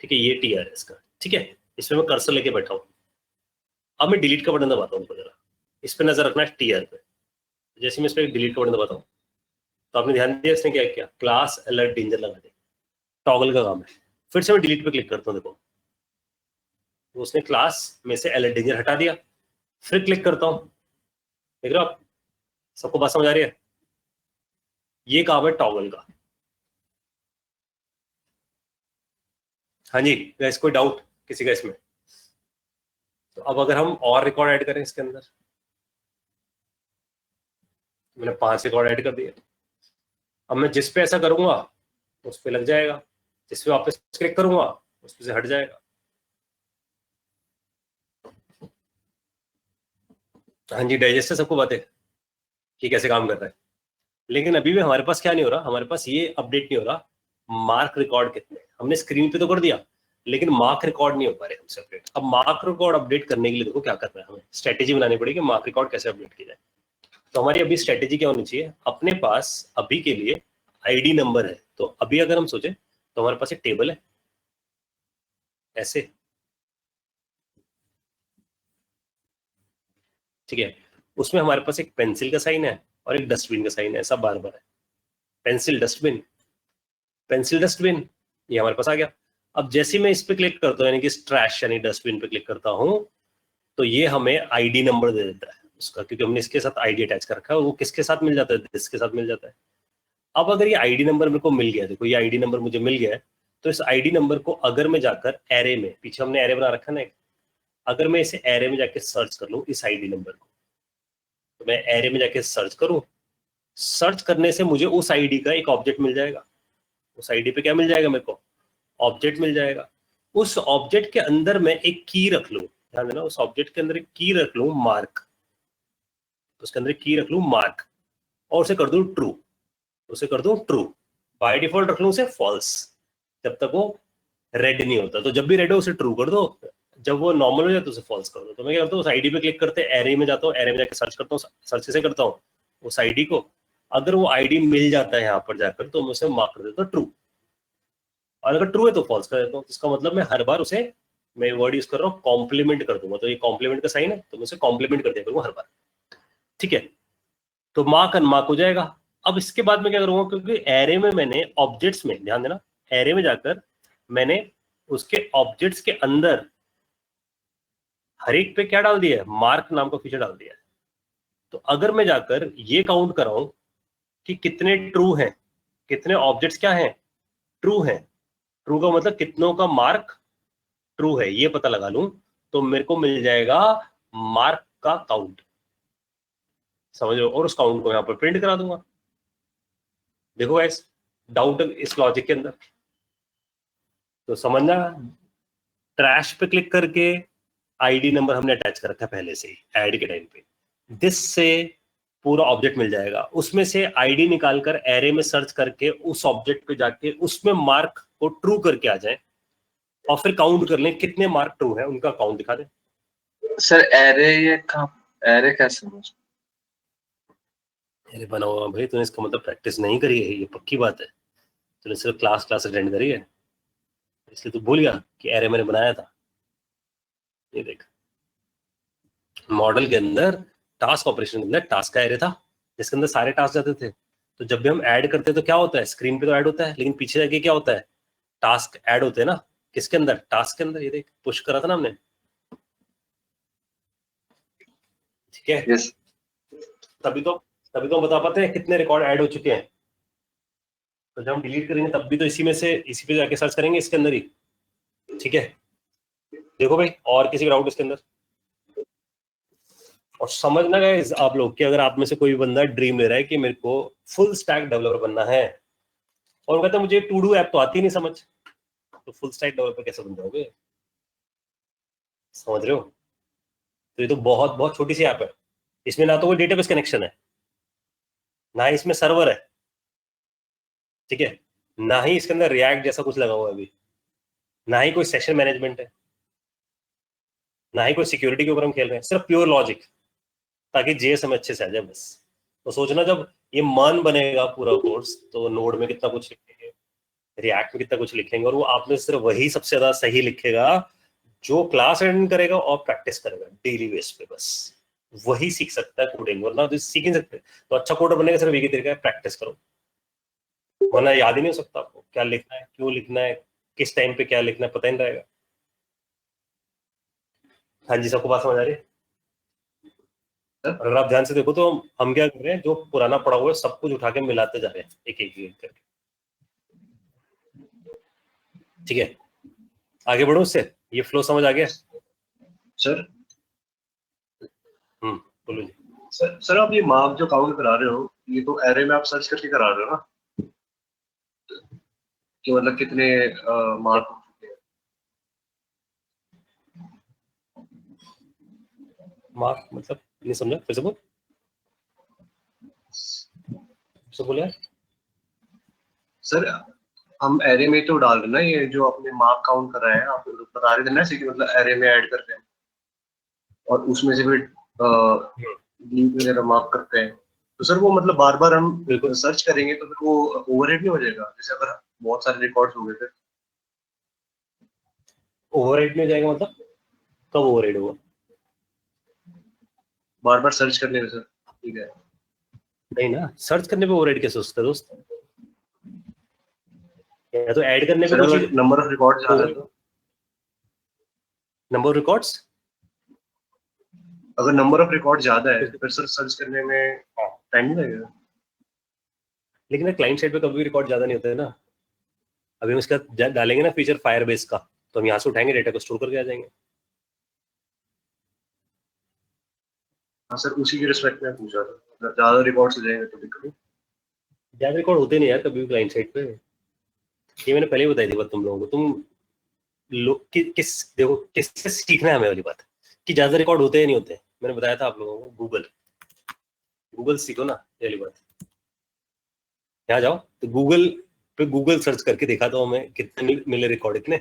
ठीक है, ये टीआर है इसका, ठीक है। इसमें मैं कर्सर लेके बैठा हूँ। अब मैं डिलीट का बटन दबाता हूँ, जरा इस पर नजर रखना है टीआर पे। जैसे मैं इस पर डिलीट का बटन दबाता हूँ तो आपने ध्यान दिया इसने क्या किया, क्लास अलर्ट डेंजर लगा दिया। टॉगल का काम है। फिर से मैं डिलीट पे क्लिक करता हूँ, देखो उसने क्लास में से अलर्ट डेंजर हटा दिया। फिर क्लिक करता हूँ, देख रहे हो आप, सबको बात समझ आ रही है। ये काम है टॉगल का। हाँ जी गाइस, कोई डाउट किसी का इसमें? तो अब अगर हम और रिकॉर्ड ऐड करें इसके अंदर, मैंने 5 रिकॉर्ड ऐड कर दिए। अब मैं जिस पे ऐसा करूंगा उस पे लग जाएगा, जिस पे वापस क्लिक करूंगा उस पे से हट जाएगा। हाँ जी, डाइजेस्ट है सबको बातें कि कैसे काम कर रहा है। लेकिन अभी भी हमारे पास क्या नहीं हो रहा, हमारे पास ये अपडेट नहीं हो रहा मार्क रिकॉर्ड कितने। हमने स्क्रीन पे तो कर दिया लेकिन मार्क रिकॉर्ड नहीं हो पा रहे हमसे अपडेट। अब मार्क रिकॉर्ड अपडेट करने के लिए देखो क्या करना है, हमें स्ट्रेटेजी बनानी पड़ेगी मार्क रिकॉर्ड कैसे अपडेट किया जाए। तो हमारी अभी स्ट्रेटेजी क्या होनी चाहिए, अपने पास अभी के लिए आईडी नंबर है। तो अभी अगर हम सोचे तो हमारे पास एक टेबल है ऐसे, ठीक है। उसमें हमारे पास एक पेंसिल का साइन है और एक डस्टबिन का साइन है, ऐसा बार बार है, पेंसिल डस्टबिन, पेंसिल डस्टबिन, ये हमारे पास आ गया। अब जैसे मैं इस पे क्लिक करता हूँ, यानी कि ट्रैश यानी डस्टबिन पे क्लिक करता हूँ, तो ये हमें आईडी नंबर दे देता है उसका, क्योंकि हमने इसके साथ आईडी अटैच कर रखा है। वो किसके साथ मिल जाता है, इसके साथ मिल जाता है। अब अगर ये आईडी नंबर मेरे को मिल गया, देखो ये आईडी नंबर मुझे मिल गया है, तो इस आईडी नंबर को अगर मैं जाकर एरे में, पीछे हमने एरे बना रखा ना, अगर मैं इसे एरे में जाके सर्च कर लूँ इस आईडी नंबर को, तो मैं एरे में जाके सर्च करूं, सर्च करने से मुझे उस आईडी का एक ऑब्जेक्ट मिल जाएगा। उस आईडी पे क्या मिल जाएगा मेरे को, ऑब्जेक्ट मिल जाएगा। उस ऑब्जेक्ट के अंदर मैं एक की रख लूं, ध्यान देना, उस ऑब्जेक्ट के अंदर एक की रख लूं मार्क, उसके अंदर की रख लूं मार्क, और उसे कर दूं ट्रू, उसे कर दूं ट्रू। बाय डिफॉल्ट रख लूं उसे फॉल्स, जब तक वो रेड नहीं होता। तो जब भी रेड हो उसे ट्रू कर दो, जब वो नॉर्मल हो जाए तो उसे फॉल्स कर दो। तो मैं क्या करता हूँ, उस आईडी पे क्लिक करते एरे में जाता हूँ, एरे में जाकर सर्च करता हूँ, सर्च से करता हूँ उस आईडी को। अगर वो आईडी मिल जाता है यहाँ पर जाकर तो मैं उसे मार्क कर देता हूँ ट्रू, और अगर ट्रू है तो फॉल्स कर देता हूँ। इसका मतलब मैं हर बार उसे, मैं वर्ड यूज कर रहा हूँ कॉम्प्लीमेंट कर दूंगा, तो ये कॉम्प्लीमेंट का साइन है तो मैं उसे कॉम्प्लीमेंट कर दिया करूंगा हर बार, ठीक है। तो मार्क अनमार्क हो जाएगा। अब इसके बाद मैं क्या करूंगा, क्योंकि एरे में मैंने ऑब्जेक्ट्स में, ध्यान देना, एरे में जाकर मैंने उसके ऑब्जेक्ट्स के अंदर हर एक पे क्या डाल दिया है, मार्क नाम का फीचर डाल दिया है। तो अगर मैं जाकर ये काउंट कराऊं कि कितने ट्रू हैं, कितने ऑब्जेक्ट्स क्या हैं, ट्रू हैं, ट्रू का मतलब कितनों का मार्क ट्रू है, ये पता लगा लूं, तो मेरे को मिल जाएगा मार्क का काउंट, समझ लो, और उस काउंट को यहां पर प्रिंट करा दूंगा। देखो गाइस, डाउट इस लॉजिक के अंदर तो समझना, ट्रैश पे क्लिक करके आईडी नंबर हमने अटैच कर रखा है पहले से ही ऐड के टाइम पे, दिस से पूरा ऑब्जेक्ट मिल जाएगा, उसमें से आईडी निकालकर एरे में सर्च करके उस ऑब्जेक्ट पे जाके उसमें मार्क को ट्रू करके आ जाए, और फिर काउंट कर लें कितने मार्क ट्रू है, उनका काउंट दिखा दें।
सर एरे ये एरे कैसे
अरे बना हुआ भाई, तूने इसका मतलब प्रैक्टिस नहीं करी है, ये पक्की बात है, तूने सिर्फ क्लास अटेंड करी है, इसलिए तू भूल गया कि एरे मैंने बनाया था। ये देख, मॉडल के अंदर टास्क ऑपरेशन के अंदर टास्क का एरे था जिसके अंदर सारे टास्क जाते थे। तो जब भी हम ऐड करते हैं तो क्या होता है, स्क्रीन पे तो ऐड होता है, लेकिन पीछे जाके क्या होता है, टास्क ऐड होते हैं ना, किसके अंदर, टास्क के अंदर। ये देख, पुश करा था ना हमने, ठीक है।
yes.
तभी तो हम बता पाते हैं कितने रिकॉर्ड ऐड हो चुके हैं। तो जब हम डिलीट करेंगे तब भी तो इसी में से, इसी पे जाके सर्च करेंगे इसके अंदर ही, ठीक है। देखो भाई, और किसी का डाउट इसके अंदर? और समझना गाइस आप लोग कि अगर आप में से कोई बंदा ड्रीम ले रहा है कि मेरे को फुल स्टैक डेवलपर बनना है, और वो कहता है मुझे टू डू ऐप तो आती नहीं समझ, तो फुल स्टैक डेवलपर कैसे बन जाओगे, समझ रहे हो? तो ये तो बहुत बहुत छोटी सी ऐप है, इसमें ना तो कोई डेटाबेस कनेक्शन है, ना ही इसमें सर्वर है, ठीक है, ना ही इसके अंदर रिएक्ट जैसा कुछ लगा हुआ है अभी, ना ही कोई सेशन मैनेजमेंट है, ना ही कोई सिक्योरिटी के ऊपर हम खेल रहे हैं, सिर्फ प्योर लॉजिक, ताकि जेएस हमें अच्छे से आ जाए बस। तो सोचना, जब ये मन बनेगा पूरा कोर्स तो नोड में कितना कुछ लिखेंगे, रिएक्ट में कितना कुछ लिखेंगे, और वो आप में सिर्फ वही सबसे ज्यादा सही लिखेगा जो क्लास अटेंड करेगा और प्रैक्टिस करेगा डेली बेस पे, बस वही सीख सकता है कोडिंग, वरना तो सीख नहीं सकते। तो अच्छा कोडर बनने का सिर्फ एक ही तरीका है, प्रैक्टिस करो, वरना याद ही नहीं हो सकता आपको क्या लिखना है, क्यों लिखना है, किस टाइम पे क्या लिखना है, पता ही नहीं रहेगा। हाँ जी, सबको बात समझ आ रही है? अगर आप ध्यान से देखो तो हम क्या कर रहे हैं, जो पुराना पड़ा हुआ है सब कुछ उठा के मिलाते जा रहे हैं एक एक करके, ठीक है। आगे बढ़ो उससे, ये फ्लो समझ आ गया
सर?
बोलो जी।
सर आप ये मार्क जो काउंट करा रहे हो, ये तो एरे में आप सर्च करके करा रहे हो ना, कि मतलब कितने मार्क हो चुके हैं?
मार्क मतलब नहीं समझा, फिर से बोल, बोले यार।
सर हम एरे में तो डाल रहे हैं ना, ये जो आपने मार्क काउंट कर रहे हैं, आप बता रहे थे ना कि मतलब एरे में ऐड करते हैं और उसमें से फिर लिंक वगैरह मार्क करते हैं, तो सर वो मतलब बार बार हम सर्च करेंगे तो फिर वो ओवरहेड नहीं हो जाएगा? जैसे अगर बहुत सारे रिकॉर्ड्स हो गए फिर
ओवरहेड में जाएगा मतलब? कब ओवरहेड होगा?
बार बार सर्च करने में सर, ठीक है।
नहीं ना, सर्च करने पे ओवरहेड कैसे हो सकता है दोस्त, या तो ऐड करने पे कुछ
नंबर ऑफ रिकॉर्ड्स ज्यादा है तो,
नंबर ऑफ रिकॉर्ड्स,
अगर नंबर ऑफ रिकॉर्ड ज्यादा है फिर सर सर्च करने में टाइम नहीं लगेगा?
लेकिन क्लाइंट साइड पे कभी रिकॉर्ड ज्यादा नहीं होता है ना। अभी हम इसका डालेंगे ना फीचर फायरबेस का, तो हम यहाँ से उठाएंगे, डेटा को स्टोर करके आ जाएंगे।
हाँ सर, उसी की रिस्पेक्ट में पूछा था, मतलब ज्यादा रिकॉर्ड्स हो जाएंगे तो दिक्कत नहीं।
ज्यादा रिकॉर्ड होते नहीं यार कभी भी क्लाइंट साइड पे, ये मैंने पहले ही बताई थी बात तुम लोगों को। तुम देखो किससे सीखना है हमें वाली बात, कि ज्यादा रिकॉर्ड होते हैं नहीं होते। मैंने बताया था आप लोगों को, गूगल सीखो ना ये वाली बात। यहाँ जाओ तो गूगल सर्च करके देखा तो हमें कितने मिले रिकॉर्ड, इतने,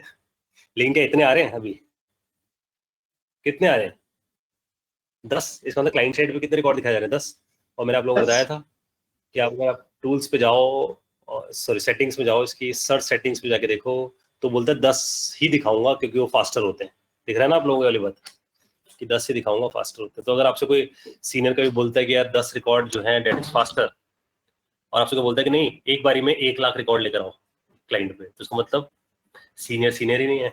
लेकिन क्या इतने आ रहे हैं अभी? कितने आ रहे हैं? 10। इसका मतलब क्लाइंट साइड पे कितने रिकॉर्ड दिखाए जा रहे हैं? 10। और मैंने आप लोगों को बताया था कि आप अगर आप टूल्स पे जाओ, सॉरी सेटिंग्स में जाओ, इसकी सर्च सेटिंग्स पे जाके देखो तो बोलता है 10 ही दिखाऊंगा क्योंकि वो फास्टर होते हैं। दिख रहा है ना आप लोगों को वाली बात कि 10 ही दिखाऊंगा, फास्टर होते हैं। तो अगर आपसे कोई सीनियर कभी बोलता है कि यार 10 रिकॉर्ड जो है डेट इज फास्टर, और आपसे कोई बोलता है कि नहीं एक बारी में 1 लाख रिकॉर्ड लेकर आओ क्लाइंट पे, तो इसका मतलब सीनियर ही नहीं है।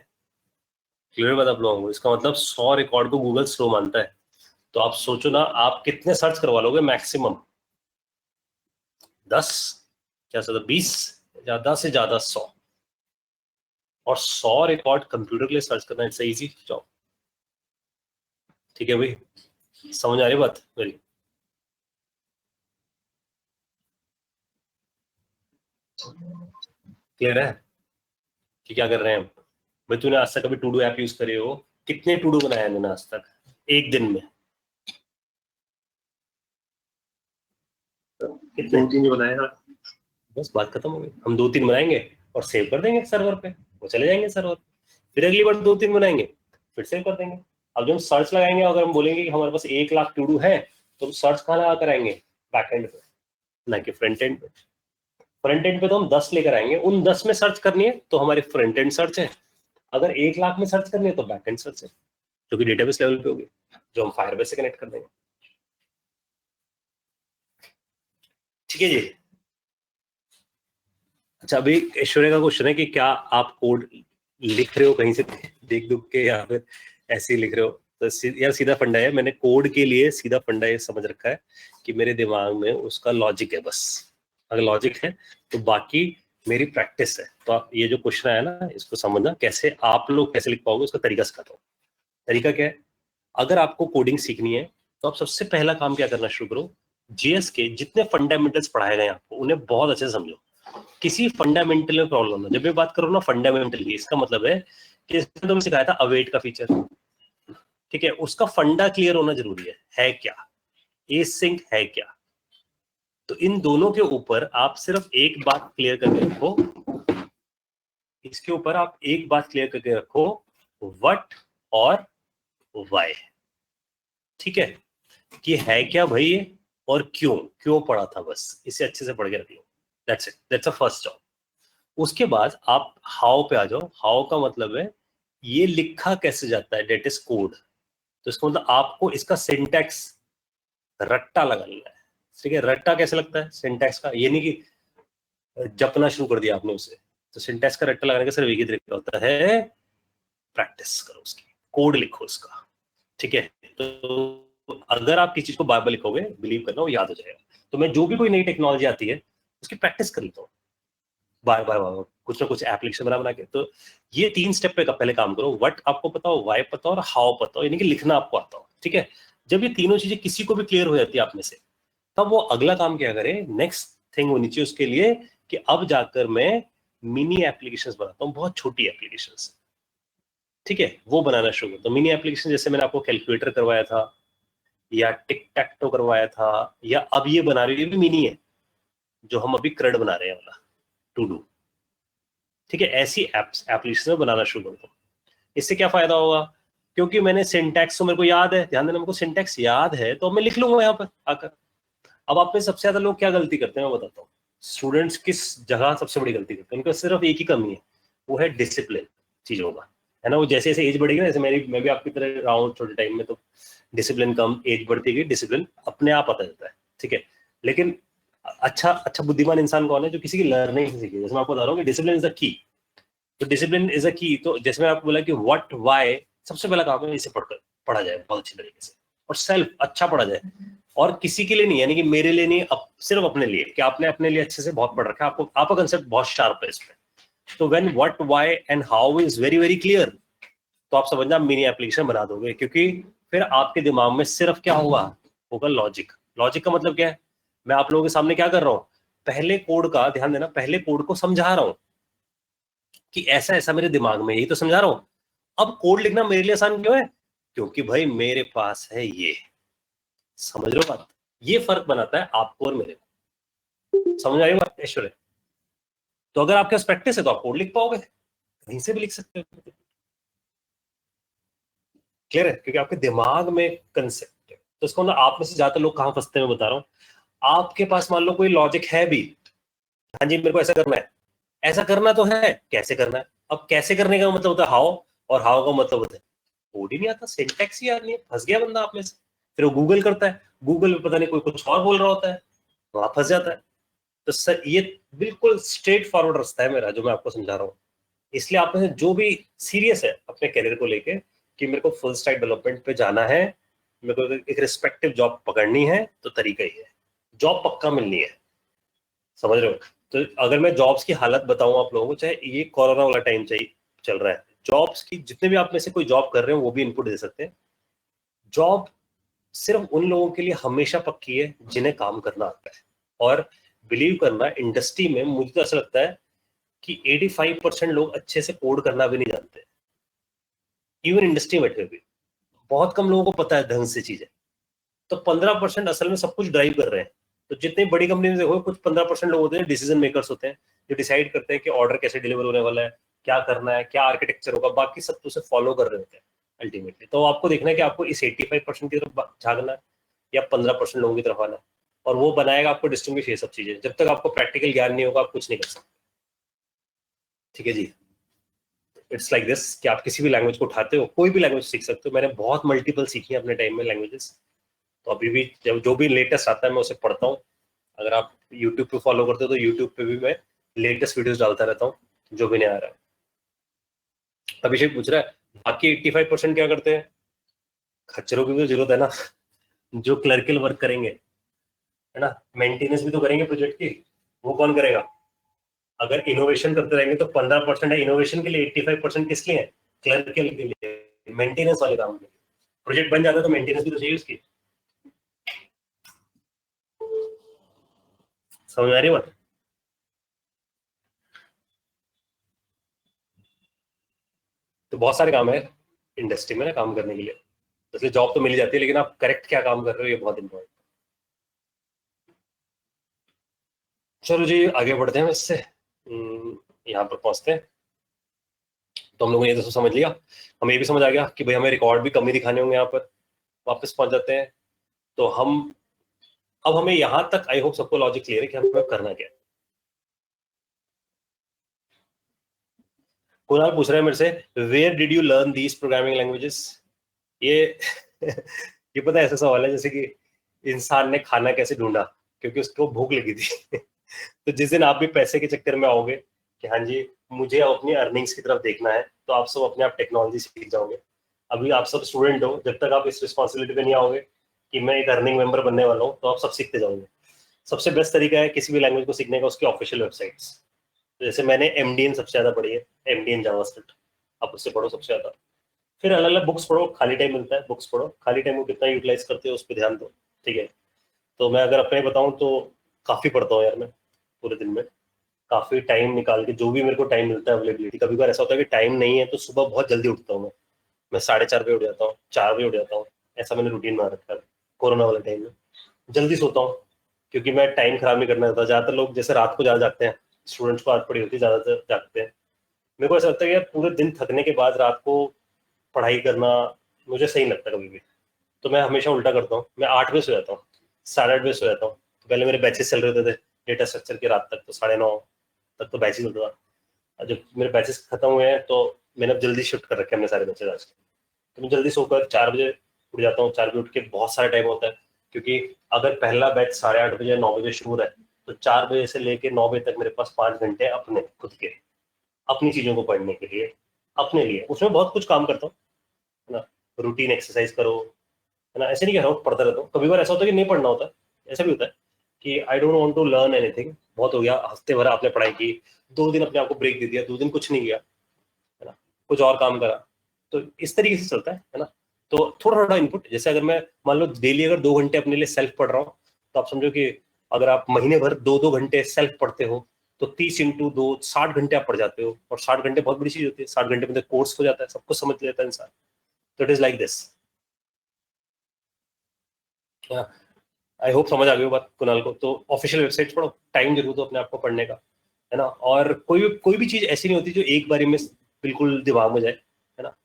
क्लियर बात आप लोगों को? इसका मतलब 100 रिकॉर्ड को गूगल स्लो मानता है। तो आप सोचो ना, आप कितने सर्च करवा लोगे? मैक्सिमम 10, क्या 20, ज्यादा से ज्यादा 100। और 100 रिकॉर्ड कंप्यूटर के लिए सर्च करना इट्स इजी जॉब। ठीक है भाई, समझ आ रही बात मेरी? क्लियर है कि क्या कर रहे हैं हम? भाई तूने आज तक कभी टू डू ऐप यूज करे हो? कितने टू डू बनाए मैंने आज तक एक दिन में? कितने?
2-3 ही बनाए हैं।
बस बात खत्म हो गई। हम 2-3 बनाएंगे और सेव कर देंगे सर्वर पे, वो चले जाएंगे सर्वर। फिर अगली बार 2-3 बनाएंगे, फिर सेव कर देंगे। अब जब हम सर्च लगाएंगे, अगर हम बोलेंगे कि हमारे पास 1 लाख टू डू है, तो हम सर्च कहाँ लगा कर आएंगे? बैक एंड पे, ना कि फ्रंट एंड पे। फ्रंट एंड पे तो हम 10 लेकर आएंगे, उन 10 में सर्च करनी है तो हमारी फ्रंट एंड सर्च है। अगर 1 लाख में सर्च करनी है तो बैक एंड सर्च है, जो कि डेटाबेस लेवल पे होगी, जो हम फायरबेस से कनेक्ट कर देंगे। ठीक है जी। अच्छा, अभी ऐश्वर्या का क्वेश्चन है कि क्या आप कोड लिख रहे हो कहीं से देख दुख के या फिर ऐसे ही लिख रहे हो? तो यार सीधा फंडा है, मैंने कोड के लिए सीधा फंडा ये समझ रखा है कि मेरे दिमाग में उसका लॉजिक है बस। अगर लॉजिक है तो बाकी मेरी प्रैक्टिस है। तो आप ये जो क्वेश्चन आया ना, इसको समझना कैसे आप लोग कैसे लिख पाओगे, उसका तरीका सिखाता हूँ। तरीका क्या है? अगर आपको कोडिंग सीखनी है तो आप सबसे पहला काम क्या करना शुरू करो, जेएस के जितने फंडामेंटल्स पढ़ाए गए आपको उन्हें बहुत अच्छे से समझो। किसी फंडामेंटल में प्रॉब्लम है, जब मैं बात करूँ ना फंडामेंटल की, इसका मतलब है कि इसमें तुमने सिखाया था अवेट का फीचर, ठीक है, उसका फंडा क्लियर होना जरूरी है क्या, एसिंक है क्या। तो इन दोनों के ऊपर आप सिर्फ एक बात क्लियर करके रखो, इसके ऊपर आप एक बात क्लियर करके रखो, व्हाट और व्हाई। ठीक है, कि है क्या भाई ये और क्यों पढ़ा था, बस इसे अच्छे से पढ़ के रख लो। That's it, that's a first job. उसके बाद आप हाउ पे आ जाओ। हाउ का मतलब है ये लिखा कैसे जाता है, डेट इज कोड। तो इसका मतलब आपको इसका सिंटैक्स रट्टा लगाना है। ठीक है, रट्टा कैसे लगता है सिंटैक्स का? ये नहीं कि जपना शुरू कर दिया आपने उसे। तो सिंटैक्स का रट्टा लगाने का सिर्फ एक ही तरीका होता है, प्रैक्टिस करो उसकी, कोड लिखो उसका। ठीक है, तो अगर आप किसी चीज को बार बार लिखोगे, बिलीव करना वो याद हो जाएगा। तो मैं जो भी कोई नई टेक्नोलॉजी आती है उसकी प्रैक्टिस कर लेता हूँ बार बार कुछ ना कुछ एप्लीकेशन बना के। तो ये 3 स्टेप पे पहले काम करो, व्हाट आपको पता हो, व्हाई पता हो और हाउ पता हो, यानी कि लिखना आपको आता हो। ठीक है, जब ये तीनों चीजें किसी को भी क्लियर हो जाती है आप में से, तब वो अगला काम क्या करे, नेक्स्ट थिंग होनी चाहिए उसके लिए कि अब जाकर मैं मिनी एप्लीकेशंस बनाता हूँ, बहुत छोटी एप्लीकेशंस। ठीक है, वो बनाना शुरू। तो मिनी एप्लीकेशन जैसे मैंने आपको कैलकुलेटर करवाया था या टिक टैक टो करवाया था, या अब ये बना रही है भी मिनी है जो हम अभी क्रड बना रहे हैं वाला टू डू। ठीक है, ऐसी एप्स एप्लीकेशन बनाना शुरू कर दो। इससे क्या फायदा होगा, क्योंकि मैंने सिंटैक्स तो मेरे को याद है, ध्यान देना, मेरे को सिंटैक्स याद है तो मैं लिख लूंगा यहाँ पर आकर। अब आप में सबसे ज्यादा लोग क्या गलती करते हैं मैं बताता हूँ। स्टूडेंट्स किस जगह सबसे बड़ी गलती करते हैं, उनका सिर्फ एक ही कमी है, वो है डिसिप्लिन चीजों का, है ना। वो जैसे जैसे एज बढ़ेगी ना, जैसे मैं भी आपकी तरह रहा हूँ छोटे टाइम में, तो डिसिप्लिन कम, एज बढ़ती गई, डिसिप्लिन अपने आप आता जाता है। ठीक है, लेकिन अच्छा बुद्धिमान इंसान कौन है, जो किसी की लर्निंग से सीखे। जैसे मैं आपको बता रहा हूँ कि डिसिप्लिन इज अ की, तो डिसिप्लिन इज अ की। तो जैसे मैं आपको बोला कि व्हाट व्हाई, सबसे पहला काम है इसे पढ़ा जाए बहुत अच्छी तरीके से, और सेल्फ अच्छा पढ़ा जाए, और किसी के लिए नहीं, यानी कि मेरे लिए नहीं, सिर्फ अपने लिए, कि आपने अपने लिए अच्छे से बहुत पढ़ रखा है, आपको आपका कंसेप्ट बहुत शार्प है इसमें। तो when what why and how is very very clear, तो आप समझना मिनी एप्लीकेशन बना दोगे, क्योंकि फिर आपके दिमाग में सिर्फ क्या होगा लॉजिक। लॉजिक का मतलब क्या है, मैं आप लोगों के सामने क्या कर रहा हूं, पहले कोड का ध्यान देना, पहले कोड को समझा रहा हूं कि ऐसा ऐसा मेरे दिमाग में, यही तो समझा रहा हूं। अब कोड लिखना मेरे लिए आसान क्यों है, क्योंकि भाई मेरे पास है ये, समझ रहे हो बात? ये फर्क बनाता है आपको और मेरे को। समझ आ रही बात ऐश्वर्या? तो अगर आपके पास प्रैक्टिस है तो आप कोड लिख पाओगे, कहीं से भी लिख सकते हो। क्लियर है? क्योंकि आपके दिमाग में कंसेप्ट है। तो इसको मतलब आप में से ज्यादा लोग कहाँ फंसते हैं मैं बता रहा हूँ। आपके पास मान लो कोई लॉजिक है भी, हाँ जी मेरे को ऐसा करना है, ऐसा करना तो है, कैसे करना है? अब कैसे करने का मतलब होता है हाउ, और हाउ का मतलब होता है कोड ही नहीं आता, सिंटैक्स ही नहीं है, फंस गया बंदा आप में से। फिर वो गूगल करता है, गूगल में पता नहीं कोई कुछ और बोल रहा होता है, वहां फंस जाता है। तो सर ये बिल्कुल स्ट्रेट फॉरवर्ड रास्ता है मेरा जो मैं आपको समझा रहा हूँ। इसलिए आप में से जो भी सीरियस है अपने करियर को लेके कि मेरे को फुल स्टैक डेवलपमेंट पे जाना है, मेरे को एक रिस्पेक्टिव जॉब पकड़नी है, तो तरीका ही है, जॉब पक्का मिलनी है, समझ रहे हो? तो अगर मैं जॉब्स की हालत बताऊं आप लोगों को, चाहे ये कोरोना वाला टाइम चाहिए चल रहा है, जॉब्स की जितने भी आप में से कोई जॉब कर रहे हो वो भी इनपुट दे सकते हैं। जॉब सिर्फ उन लोगों के लिए हमेशा पक्की है जिन्हें काम करना आता है। और बिलीव करना, इंडस्ट्री में मुझे तो ऐसा लगता है कि 85% लोग अच्छे से कोड करना भी नहीं जानते। इवन इंडस्ट्री में बैठे भी बहुत कम लोगों को पता है ढंग से चीजें। तो 15% असल में सब कुछ ड्राइव कर रहे हैं। तो जितनी बड़ी कंपनी में देखो, कुछ 15% लोग होते हैं, डिसीजन मेकर्स होते हैं, जो डिसाइड करते हैं कि ऑर्डर कैसे डिलीवर होने वाला है, क्या करना है, क्या आर्किटेक्चर होगा, बाकी सब तो उसे फॉलो कर रहे होते हैं अल्टीमेटली। तो आपको देखना है कि आपको इस 85% की तरफ झांकना है या 15% लोगों की तरफ आना है, और वो बनाएगा आपको डिस्टिंग्विश ये सब चीजें। जब तक आपको प्रैक्टिकल ज्ञान नहीं होगा आप कुछ नहीं कर सकते। ठीक है जी, इट्स लाइक दिस कि आप किसी भी लैंग्वेज को उठाते हो, कोई भी लैंग्वेज सीख सकते हो। मैंने बहुत मल्टीपल सीखी है अपने टाइम में लैंग्वेजेस, तो अभी भी जब जो भी लेटेस्ट आता है मैं उसे पढ़ता हूँ। अगर आप यूट्यूब पे फॉलो करते हो तो यूट्यूब पे भी मैं लेटेस्ट वीडियोस डालता रहता हूँ जो भी नहीं आ रहा है। अभिषेक पूछ रहा है बाकी 85% क्या करते हैं? खच्चरों की भी जरूरत है ना, जो क्लर्कल वर्क करेंगे, है ना, मेंटेनेंस भी तो करेंगे प्रोजेक्ट की, वो कौन करेगा? अगर इनोवेशन करते रहेंगे तो 15% है इनोवेशन के लिए, 85% किस लिए है? क्लर्कल के लिए, मेंटेनेंस वाले काम के लिए। प्रोजेक्ट बन जाता है तो मेंटेनेंस भी तो चाहिए उसकी। समझ आ रही बात? तो बहुत सारे काम है इंडस्ट्री में ना काम करने के लिए, इसलिए जॉब तो मिल जाती है, लेकिन आप करेक्ट क्या काम कर रहे हो ये बहुत इंपॉर्टेंट। चलो जी आगे बढ़ते हैं, इससे यहाँ पर पहुंचते हैं। तो हम लोगों ने ये तो समझ लिया, हमें ये भी समझ आ गया कि भाई हमें रिकॉर्ड भी कम ही दिखाने होंगे। यहाँ पर वापस पहुंच जाते हैं। तो अब हमें यहाँ तक आई होप सबको लॉजिक क्लियर है कि हमें करना क्या है। कुणाल पूछ रहा है मेरे से, where did you learn these programming languages? ये ये पता है ऐसा सवाल है जैसे कि इंसान ने खाना कैसे ढूंढा, क्योंकि उसको भूख लगी थी। तो जिस दिन आप भी पैसे के चक्कर में आओगे कि हाँ जी मुझे अपनी अर्निंग्स की तरफ देखना है, तो आप सब अपने आप टेक्नोलॉजी सीख जाओगे। अभी आप सब स्टूडेंट हो, जब तक आप इस रिस्पॉन्सिबिलिटी पे नहीं आओगे कि मैं एक अर्निंग मेंबर बनने वाला हूँ, तो आप सब सीखते जाओगे। सबसे बेस्ट तरीका है किसी भी लैंग्वेज को सीखने का उसकी ऑफिशियल वेबसाइट्स। जैसे मैंने MDN सबसे ज्यादा पढ़ी है, MDN जावास्क्रिप्ट, आप उससे पढ़ो सबसे ज्यादा। फिर अलग अलग बुक्स पढ़ो, खाली टाइम मिलता है बुक्स पढ़ो, खाली टाइम को कितना यूटिलाइज करते हो उस पर ध्यान दो। ठीक है, तो मैं अगर अपने बताऊं तो काफी पढ़ता हूँ यार मैं पूरे दिन में, काफी टाइम निकाल के जो भी मेरे को टाइम मिलता है अवेलेबिलिटी। कभी बार ऐसा होता है कि टाइम नहीं है तो सुबह बहुत जल्दी उठता हूँ मैं 4:30 बजे उठ जाता हूँ, 4 बजे उठ जाता हूँ, ऐसा मैंने रूटीन बना रखा है। कोरोना वाले टाइम में जल्दी सोता हूँ क्योंकि मैं टाइम खराब नहीं करना चाहता। ज्यादातर लोग जैसे रात को ज्यादा जागते हैं, स्टूडेंट्स को आदत पड़ी होती है ज्यादातर जागते हैं। मेरे को ऐसा लगता है कि यार पूरे दिन थकने के बाद रात को पढ़ाई करना मुझे सही लगता है कभी भी। तो मैं हमेशा उल्टा करता हूँ, मैं 8 बजे सो जाता हूँ, 8:30 बजे सो जाता हूँ। तो पहले मेरे बैचेस चल रहे थे डेटा स्ट्रक्चर की रात तक, तो 9:30 तक तो बैचेस चलता था। जब मेरे बैचेस खत्म हुए हैं तो मैंने अब जल्दी शिफ्ट कर रखे हैं अपने सारे बैचेस आज के। तो मैं जल्दी सोकर 4 बजे उठ जाता हूँ। 4 बजे उठ के बहुत सारा टाइम होता है, क्योंकि अगर पहला बैच 8:30 बजे 9 बजे शुरू है तो 4 बजे से लेके 9 बजे तक मेरे पास 5 घंटे अपने खुद के, अपनी चीजों को पढ़ने के लिए, अपने लिए। उसमें बहुत कुछ काम करता हूँ, है ना, रूटीन एक्सरसाइज करो, है ना। ऐसे नहीं कह रहा हूँ पढ़ता रहता हूँ, कभी बार ऐसा होता है कि नहीं पढ़ना होता, ऐसा भी होता है कि I don't want to learn anything, बहुत हो गया, हफ्ते भर आपने पढ़ाई की, 2 दिन अपने आप को ब्रेक दे दिया, 2 दिन कुछ नहीं किया, है ना, कुछ और काम करा। तो इस तरीके से चलता है ना। तो थोड़ा थोड़ा इनपुट, जैसे अगर मैं मान लो डेली अगर 2 घंटे अपने लिए सेल्फ पढ़ रहा हूँ, तो आप समझो कि अगर आप महीने भर 2-2 घंटे सेल्फ पढ़ते हो तो 30 × 2 60 घंटे आप पढ़ जाते हो। और 60 घंटे बहुत बड़ी चीज होती है, 60 घंटे में कोर्स हो जाता है, सब कुछ समझ लेता है इंसान। तो it is like this. I hope समझ आ गई बात कुणाल को। तो ऑफिशियल वेबसाइट पढ़ो, टाइम जरूर दो अपने आप को पढ़ने का, है ना। और कोई भी चीज ऐसी नहीं होती जो एक बारी में बिल्कुल दिमाग में जाए, है ना।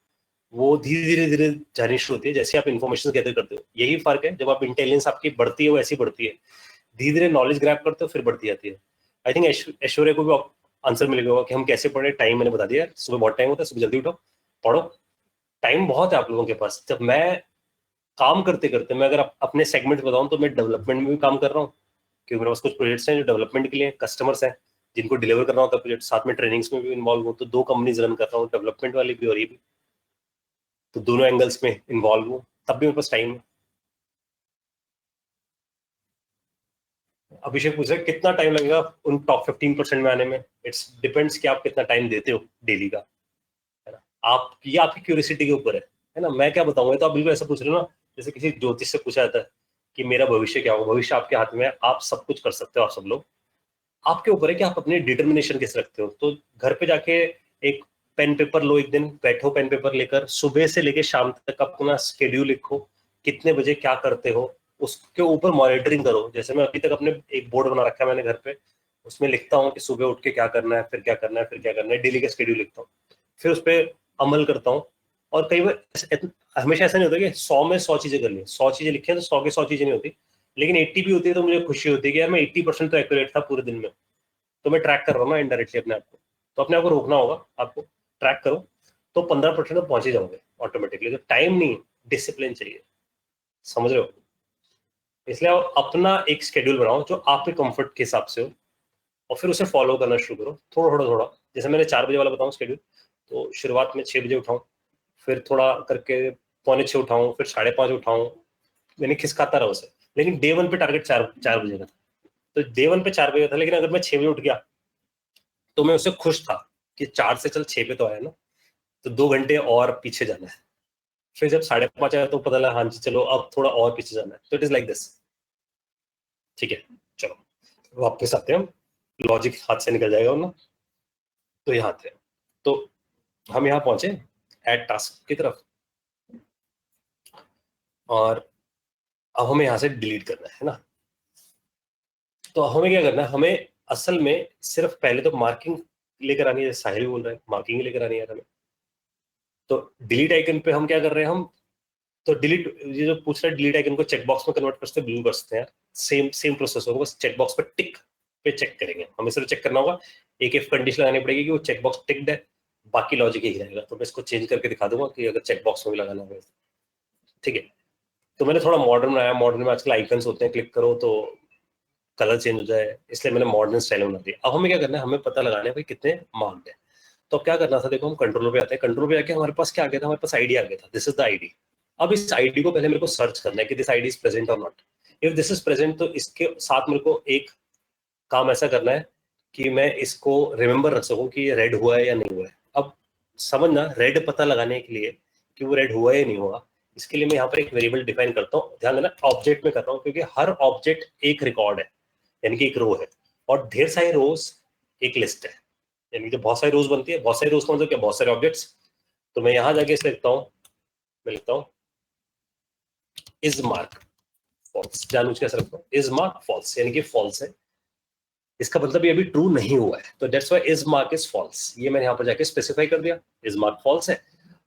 वो धीरे धीरे जानी शुरू होती है जैसे आप इन्फॉर्मेशन गैदर करते हो। यही फर्क है, जब आप इंटेलिजेंस आपकी बढ़ती है वो ऐसी बढ़ती है, धीरे धीरे नॉलेज ग्रैब करते हो फिर बढ़ती जाती है। आई थिंक ऐश्वर्या को भी आंसर मिल गया होगा कि हम कैसे पढ़े। टाइम मैंने बता दिया, सुबह बहुत टाइम होता है, सुबह जल्दी उठो पढ़ो, टाइम बहुत है आप लोगों के पास। जब मैं काम करते करते, मैं अगर अपने सेगमेंट बताऊं तो मैं डेवलपमेंट में भी काम कर रहा हूँ, क्योंकि मेरे पास कुछ प्रोजेक्ट्स हैं जो डेवलपमेंट के लिए, कस्टमर्स हैं जिनको डिलीवर करना होता है प्रोजेक्ट, साथ में ट्रेनिंग्स में भी इन्वॉल्व हूँ। तो 2 कंपनीज रन कर रहा हूँ, डेवलपमेंट वाली भी और ये भी, तो दोनों एंगल्स में इन्वॉल्व हूँ, तब भी मेरे पास टाइम है। अभिषेक पूछ रहे कितना टाइम लगेगा उन टॉप 15% में आने में। इट्स डिपेंड्स कि आप कितना टाइम देते हो डेली का, है ना। आप, ये आपकी क्यूरियोसिटी के ऊपर है ना। मैं क्या बताऊंगा, तो आप बिल्कुल ऐसा पूछ रहे हो ना जैसे किसी ज्योतिष से पूछा जाता है कि मेरा भविष्य क्या होगा। भविष्य आपके हाथ में है, आप सब कुछ कर सकते हो। आप सब लोग, आपके ऊपर है कि आप अपनी डिटर्मिनेशन कैसे रखते हो। तो घर पे जाके एक पेन पेपर लो, एक दिन बैठो पेन पेपर लेकर, सुबह से लेके शाम तक अपना स्केड्यूल लिखो, कितने बजे क्या करते हो, उसके ऊपर मॉनिटरिंग करो। जैसे मैं अभी तक अपने एक बोर्ड बना रखा है मैंने घर पे, उसमें लिखता हूँ कि सुबह उठ के क्या करना है, फिर क्या करना है, फिर क्या करना है, डेली का स्केड्यूल लिखता हूँ, फिर उस पर अमल करता हूँ। और कई बार हमेशा ऐसा नहीं होता कि 100 में 100 चीजें कर ली, 100 चीजें लिखी हैं तो 100 की 100 चीजें नहीं होती, लेकिन 80 भी होती है तो मुझे खुशी होती है कि यार मैं 80% तो एक्यूरेट था पूरे दिन में। तो मैं ट्रैक कर रहा हूँ ना इनडायरेक्टली अपने आप को। तो अपने आप को रोकना होगा, आपको ट्रैक करो तो 15% तो पहुंच ही जाओगे ऑटोमेटिकली। तो टाइम नहीं, डिसिप्लिन चाहिए, समझ रहे हो। इसलिए आप अपना एक शेड्यूल बनाओ जो आपके कंफर्ट के हिसाब से हो, और फिर उसे फॉलो करना शुरू करो थोड़ा थोड़ा। जैसे मैंने 4 बजे वाला बताऊँ शेड्यूल, तो शुरुआत में 6 बजे उठाऊं, फिर थोड़ा करके 5:45 उठाऊं, फिर 5:30 उठाऊं, मैंने खिसकाता रहा उसे। लेकिन डे 1 पे टारगेट 4 बजे का था, तो डे 1 पे 4 बजे था। लेकिन अगर मैं 6 बजे उठ गया तो मैं उससे खुश था कि 4 से चल 6 पे तो आया ना, तो 2 घंटे और पीछे जाना है। फिर जब 5:30 आया तो पता लगा हाँ जी चलो अब थोड़ा और पीछे जाना है। तो इट इज लाइक दिस, ठीक है। चलो वापस आते हैं, लॉजिक हाथ से निकल जाएगा ना। तो यहाँ थे, तो हम यहाँ पहुंचे ऐड टास्क की तरफ, और अब हमें यहाँ से डिलीट करना है ना। तो हमें क्या करना है, हमें असल में सिर्फ पहले तो मार्किंग लेकर आनी है। साहिल बोल रहा है मार्किंग लेकर आनी है हमें। तो डिलीट आइकन पे हम क्या कर रहे हैं, हम तो डिलीट, ये जो पूछ रहा है डिलीट आइकन को चेकबॉक्स में कन्वर्ट करते हैं, ब्लू कर सकते हैं। सेम प्रोसेस होगा, बस चेकबॉक्स पर टिक पे चेक करेंगे। हमें सिर्फ चेक करना होगा, एक इफ कंडीशन लगानी पड़ेगी कि वो चेकबॉक्स टिक्ड है, बाकी लॉजिक यही रहेगा। तो मैं इसको चेंज करके दिखा दूंगा कि अगर चेकबॉक्स में भी लगाना है, ठीक है। तो मैंने थोड़ा मॉडर्न बनाया। मॉडर्न में आजकल आइकन्स होते हैं, क्लिक करो तो कलर चेंज हो जाए, इसलिए मैंने मॉडर्न स्टाइल बना दिया। अब हमें क्या करना है, हमें पता लगाना है भाई कितने मार्क्ड है। तो क्या करना था, देखो हम कंट्रोल पे आते हैं। कंट्रोल पे आके हमारे पास क्या आ गया था, हमारे पास आईडी आ गया था, दिस इज द आईडी। अब इस आईडी को पहले मेरे को सर्च करना है कि दिस आईडी इज प्रेजेंट और not. If this is present तो इसके साथ मेरे को एक काम ऐसा करना है कि मैं इसको रिमेंबर रख सकूं कि ये रेड हुआ है या नहीं हुआ है। अब समझना, रेड पता लगाने के लिए कि वो रेड हुआ या नहीं हुआ, इसके लिए मैं यहाँ पर एक वेरिएबल डिफाइन करता हूँ। ध्यान देना ऑब्जेक्ट में करता हूँ, क्योंकि हर ऑब्जेक्ट एक रिकॉर्ड है, यानी कि एक रो है, और ढेर सारे रोज एक लिस्ट है। यानी कि बहुत सारी रोज बनती है, बहुत सारी रोज का मतलब क्या, बहुत सारे ऑब्जेक्ट्स। तो मैं यहाँ जाके इसे लिखता हूँ, मैं लिखता हूँ इज मार्क फॉल्स, जानबूझ के ऐसा रखता हूँ इज मार्क फॉल्स, यानी कि फॉल्स है। इसका मतलब ये अभी ट्रू नहीं हुआ है, तो that's why is mark is false. ये मैंने यहाँ पर जाके स्पेसिफाई कर दिया, इज मार्क फॉल्स है।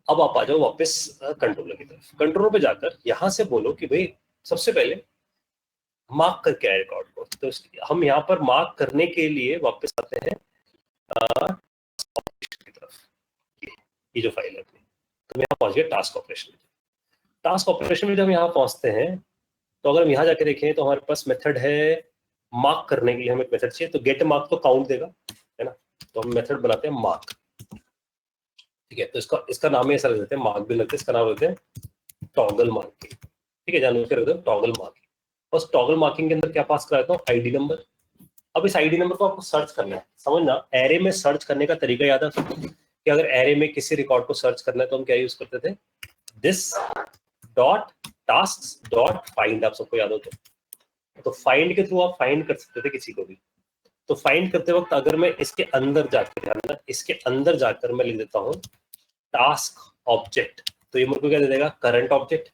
अब आप आ जाओ वापस कंट्रोलर की तरफ। कंट्रोलर पे जाकर यहाँ से बोलो कि भाई सबसे पहले मार्क करके आए रिकॉर्ड को। तो हम यहाँ पर मार्क करने के लिए वापस आते हैं की तरफ, ये जो फाइल है अपनी। तो यहाँ पहुंच गया टास्क ऑपरेशन। टास्क ऑपरेशन में जब यहाँ पहुंचते हैं, तो अगर हम यहाँ जाके देखें तो हमारे पास मेथड है मार्क करने के लिए। हमें मेथड चाहिए, तो गेट मार्क तो काउंट देगा, है ना। तो हम मेथड बनाते हैं मार्क, ठीक है। तो इसका नाम ही ऐसा रख देते हैं, मार्क भी लगते हैं, इसका नाम रखते हैं टॉगल मार्किंग, ठीक है। जानबूझ के रखते हैं टॉगल मार्किंग। और टॉगल मार्किंग के अंदर क्या पास कराता हूँ, आईडी नंबर। अब इस आईडी नंबर को आपको सर्च करना है। समझना, एरे में सर्च करने का तरीका याद है कि अगर एरे में किसी रिकॉर्ड को सर्च करना है तो हम क्या यूज करते थे, this dot task dot find. आप सबको याद हो तो फाइंड के थ्रू आप फाइंड कर सकते थे किसी को भी। तो फाइंड करते वक्त अगर मैं इसके अंदर जाकर, ध्यान देना, इसके अंदर जाकर मैं लिख देता हूँ टास्क ऑब्जेक्ट, तो ये मेरे को क्या दे देगा, करंट ऑब्जेक्ट।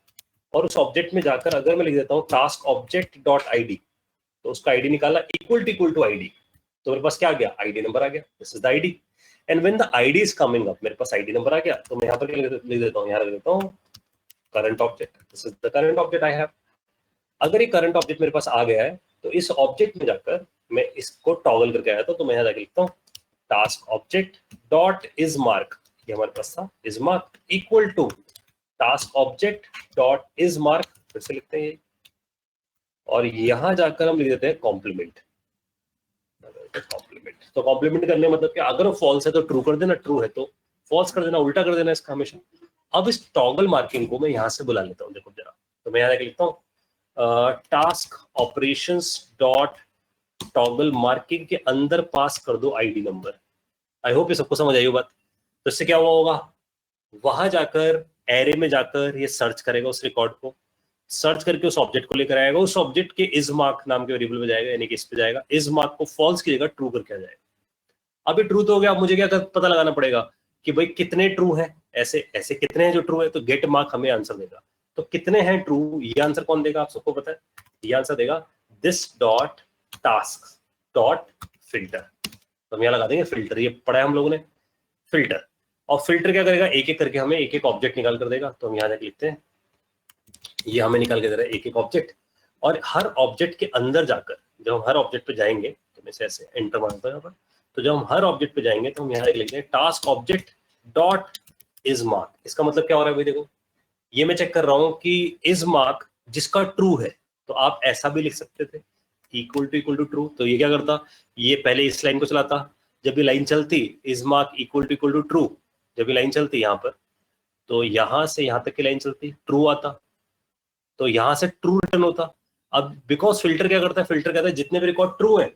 और उस ऑब्जेक्ट में जाकर अगर मैं लिख देता हूँ टास्क ऑब्जेक्ट डॉट आईडी, तो उसका आईडी निकाला इक्वल टू आईडी, तो मेरे पास क्या आ गया, आईडी नंबर आ गया, this is the ID. And when the ID is coming up, मेरे पास आईडी नंबर आ गया, तो मैं यहाँ पर लिख देता हूँ, यहाँ लिख देता हूँ current object, this is the current object I have. अगर ये करंट ऑब्जेक्ट मेरे पास आ गया है तो इस ऑब्जेक्ट में जाकर मैं इसको टॉगल करके आया था, तो मैं यहाँ जाकर लिखता हूँ task object dot is mark, ये हमारे पास था is mark equal to task object dot is mark, फिर से लिखते हैं ये, और यहां जाकर हम लिख देते हैं कॉम्प्लीमेंट। तो कॉम्प्लीमेंट करने मतलब कि अगर फॉल्स है तो ट्रू कर देना, ट्रू है तो फॉल्स कर देना, उल्टा कर देना इसका हमेशा। अब इस टॉगल मार्किंग को मैं यहां से बुला लेता हूँ, देखो जरा, तो मैं यहाँ जाकर लिखता हूँ task operations dot toggle marking के अंदर पास कर दो आईडी नंबर। आई होप ये सबको समझ आई हो बात। तो इससे क्या हुआ होगा, वहां जाकर एरे में जाकर ये सर्च करेगा, उस रिकॉर्ड को सर्च करके उस ऑब्जेक्ट को लेकर आएगा, उस ऑब्जेक्ट के इज मार्क नाम के वेरिएबल में जाएगा, यानी कि इस पे जाएगा, इज मार्क को फॉल्स की जगह ट्रू करके आ जाएगा। अब ये ट्रू तो हो गया, अब मुझे क्या पता लगाना पड़ेगा कि भाई कितने ट्रू हैं, ऐसे ऐसे कितने हैं जो ट्रू है, तो गेट मार्क हमें आंसर देगा। तो कितने हैं ट्रू, ये आंसर कौन देगा, आप सबको पता है, ये आंसर देगा this dot task dot filter. तो हम यहाँ लगा देंगे फिल्टर, ये पढ़ा है हम लोगों ने फिल्टर, और फिल्टर क्या करेगा, एक एक करके हमें एक एक ऑब्जेक्ट निकाल कर देगा। तो हम यहाँ जाके लिखते हैं, ये हमें निकाल के दे रहा है एक एक ऑब्जेक्ट, और हर ऑब्जेक्ट के अंदर जाकर जब हम हर ऑब्जेक्ट पे जाएंगे, तो मैं ऐसे एंटर मारता हूँ यहाँ पर, तो जब हम हर ऑब्जेक्ट पे जाएंगे तो हम यहाँ लिखते हैं task object dot is mark. इसका मतलब क्या हो रहा है भाई, देखो ये मैं चेक कर रहा हूँ कि इज मार्क जिसका ट्रू है, तो आप ऐसा भी लिख सकते थे इक्वल टू ट्रू। तो ये क्या करता, ये पहले इस लाइन को चलाता, जब ये लाइन चलती is mark equal to true, जब ये लाइन चलती यहाँ पर, तो यहाँ से यहाँ तक की लाइन चलती, ट्रू आता, तो यहाँ से ट्रू रिटर्न होता। अब बिकॉज फिल्टर क्या करता है, फिल्टर कहता है जितने भी रिकॉर्ड ट्रू है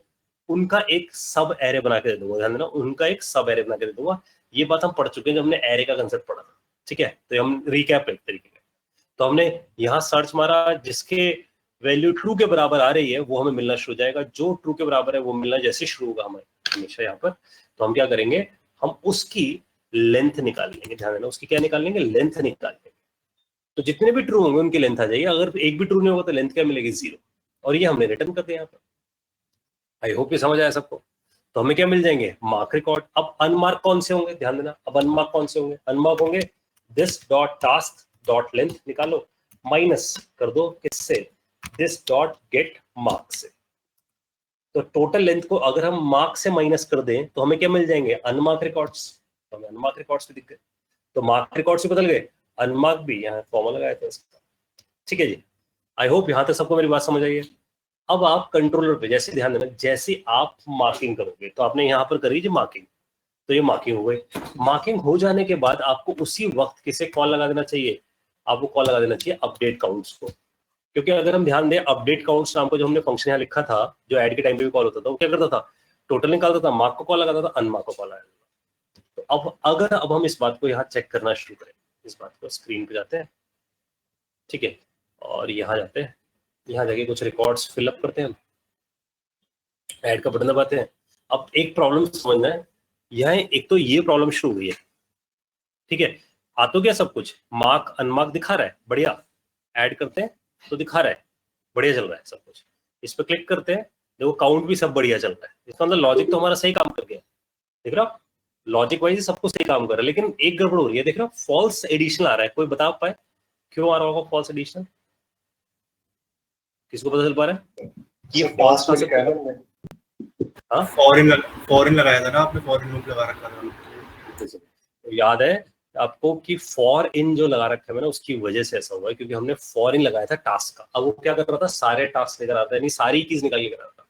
उनका एक सब एरे बना के दे दूंगा, ध्यान देना, उनका एक सब एरे बना के दे दूंगा। ये बात हम पढ़ चुके हैं जब हमने एरे का कंसेप्ट पढ़ा था, ठीक है। तो हम रिकैप एक तरीके का, तो हमने यहाँ सर्च मारा, जिसके वैल्यू ट्रू के बराबर आ रही है वो हमें मिलना शुरू हो जाएगा, जो ट्रू के बराबर है वो मिलना जैसे शुरू होगा हमें हमेशा यहाँ पर, तो हम क्या करेंगे, हम उसकी लेंथ निकाल लेंगे, ध्यान देना, उसकी क्या निकाल लेंगे, लेंथ निकाल लेंगे। तो जितने भी ट्रू होंगे उनकी लेंथ आ जाएगी, अगर एक भी ट्रू नहीं होगा तो लेंथ क्या मिलेगी, 0, और ये हमने रिटर्न कर दिया यहाँ पर। आई होप ये समझ आया सबको। तो हमें क्या मिल जाएंगे, मार्क रिकॉर्ड। अब अनमार्क कौन से होंगे, ध्यान देना, अब अनमार्क कौन से होंगे, अनमार्क होंगे this dot task dot length निकालो, माइनस कर दो किससे, दिस डॉट गेट मार्क से। तो टोटल लेंथ को अगर हम मार्क से माइनस कर दें तो हमें क्या मिल जाएंगे, अनमार्क रिकॉर्ड्स। तो हमें अनमार्क रिकॉर्ड्स भी दिख गए, तो मार्क रिकॉर्ड्स भी बदल गए, अनमार्क भी, यहाँ फॉर्मूला लगाया था इसका, ठीक है जी। आई होप यहाँ तक सबको मेरी बात समझ आई है। अब आप कंट्रोलर पे जैसे ध्यान देना, जैसे आप मार्किंग करोगे, तो आपने यहाँ पर करी जी मार्किंग, तो ये मार्किंग हो गई। मार्किंग हो जाने के बाद आपको उसी वक्त किसे कॉल लगा देना चाहिए, आपको कॉल लगा देना चाहिए अपडेट काउंट्स को, क्योंकि अगर हम ध्यान दें अपडेट काउंट्स नाम को जो हमने फंक्शन यहाँ लिखा था, जो ऐड के टाइम पे भी कॉल होता था, वो क्या करता था, टोटल निकालता था, मार्क को कॉल लगाता था, अनमार्क को कॉल लगाता था। तो अब हम इस बात को यहाँ चेक करना शुरू करें, इस बात को स्क्रीन पे जाते हैं, ठीक है, और यहाँ जाते हैं, यहाँ जाके कुछ रिकॉर्ड्स फिलअप करते हैं, हम ऐड का बटन दबाते हैं। अब एक प्रॉब्लम समझना है, यहाँ एक तो ये प्रॉब्लम शुरू हुई है, ठीक है, आ तो क्या सब कुछ मार्क अनमार्क दिखा रहा है, बढ़िया, ऐड करते हैं तो दिखा रहा है, बढ़िया चल रहा है सब कुछ। इस पर क्लिक करते हैं, देखो काउंट भी सब बढ़िया चल रहा है, इसका मतलब लॉजिक तो हमारा सही काम कर गया, देख रहा हो, लॉजिक वाइज सब कुछ सही काम कर रहा है। लेकिन एक गड़बड़ हो रही है, देख रहा हो, फॉल्स एडिशन आ रहा है, कोई बता पाए क्यों आ रहा होगा फॉल्स एडिशन, किसको पता चल पा रहा है ये फॉल्स में से क्या है? हाँ,
फॉरेन लगाया था ना आपने, फॉरेन लूप लगा रखा था,
तो याद है आपको कि फॉर इन जो लगा रखा है मैंने, उसकी वजह से ऐसा हुआ है, क्योंकि हमने फॉर इन लगाया था टास्क का। अब वो क्या कर रहा था, सारे टास्क लेकर आता है, यानी सारी कीज निकाल के कर रहा था।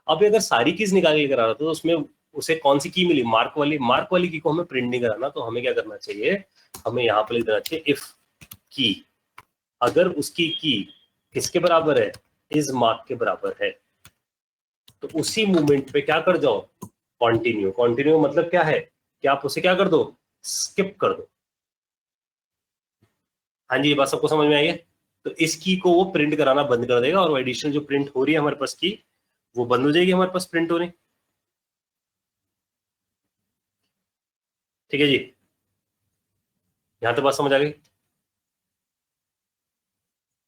अब अगर सारी कीज निकाल के कर रहा था तो उसमें उसे कौन सी की मिली, मार्क वाली की को हमें प्रिंट नहीं कराना, तो हमें क्या करना चाहिए, हमें यहाँ पर लिख देना चाहिए इफ की, अगर उसकी की किसके बराबर है, इज मार्क के बराबर है, तो उसी मूवमेंट पे क्या कर जाओ, कंटिन्यू। कंटिन्यू मतलब क्या है कि आप उसे क्या कर दो, स्किप कर दो। हाँ जी, ये बात सबको समझ में आई है। तो इस की को वो प्रिंट कराना बंद कर देगा, और वो एडिशनल जो प्रिंट हो रही है हमारे पास की, वो बंद हो जाएगी हमारे पास प्रिंट होने, ठीक है जी, यहां तो बात समझ आ गई।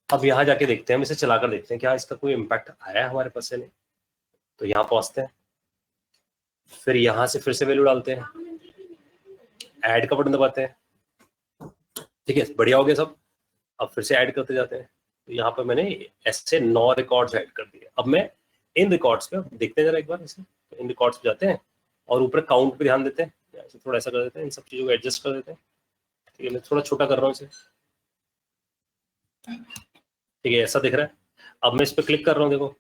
अब यहाँ जाके देखते हैं, हम इसे चलाकर देखते हैं क्या इसका कोई इम्पैक्ट आया है हमारे पास से नहीं। तो यहाँ पहुंचते हैं, फिर यहाँ से फिर से वैल्यू डालते हैं, ऐड का बटन दबाते हैं, ठीक है, बढ़िया हो गया सब। अब फिर से ऐड करते जाते हैं। तो यहाँ पर मैंने ऐसे 9 रिकॉर्ड्स ऐड कर दिए। अब मैं इन रिकॉर्ड्स पे देखते हैं जरा एक बार इसे। तो इन रिकॉर्ड्स पे जाते हैं और ऊपर काउंट पे ध्यान देते हैं, ऐसे थोड़ा ऐसा कर देते हैं, इन सब चीज़ों को एडजस्ट कर देते हैं। ठीक है, मैं थोड़ा छोटा कर रहा हूँ इसे, ठीक है, ऐसा दिख रहा है। अब मैं इस पर क्लिक कर रहा हूँ, देखो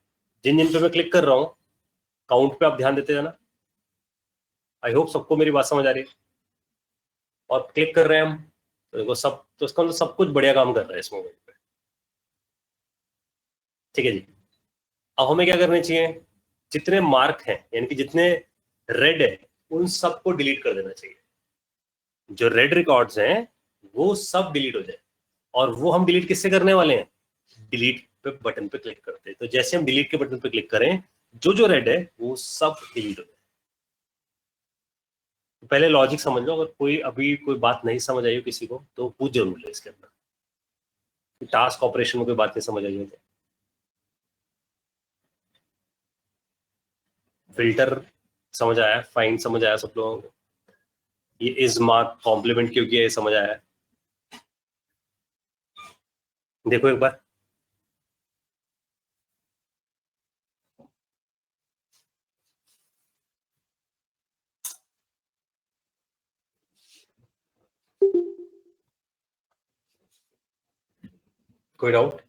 जिन जिन पे मैं क्लिक कर रहा हूँ काउंट पे आप ध्यान देते जाना। आई होप सबको मेरी बात समझ आ रही है। और क्लिक कर रहे हैं हम तो देखो सब, तो इसका मतलब सब कुछ बढ़िया काम कर रहा है इस मोबाइल पे। ठीक है जी, अब हमें क्या करना चाहिए, जितने मार्क हैं यानी कि जितने रेड है उन सबको डिलीट कर देना चाहिए। जो रेड रिकॉर्ड्स हैं वो सब डिलीट हो जाए। और वो हम डिलीट किससे करने वाले हैं, डिलीट पे बटन पे क्लिक करते हैं। तो जैसे हम डिलीट के बटन पे क्लिक करें, जो जो रेड है वो सब डिलीट हो जाए। पहले लॉजिक समझ लो, अगर कोई अभी कोई बात नहीं समझ आई हो किसी को तो पूछ जरूर ले इसके अंदर। टास्क ऑपरेशन में कोई बात नहीं समझ आई हो तो फिल्टर समझ आया, फाइंड समझ आया सब लोगों को, ये इज मार्क कॉम्प्लीमेंट क्यों किया ये समझ आया। देखो एक बार, कोई डाउट?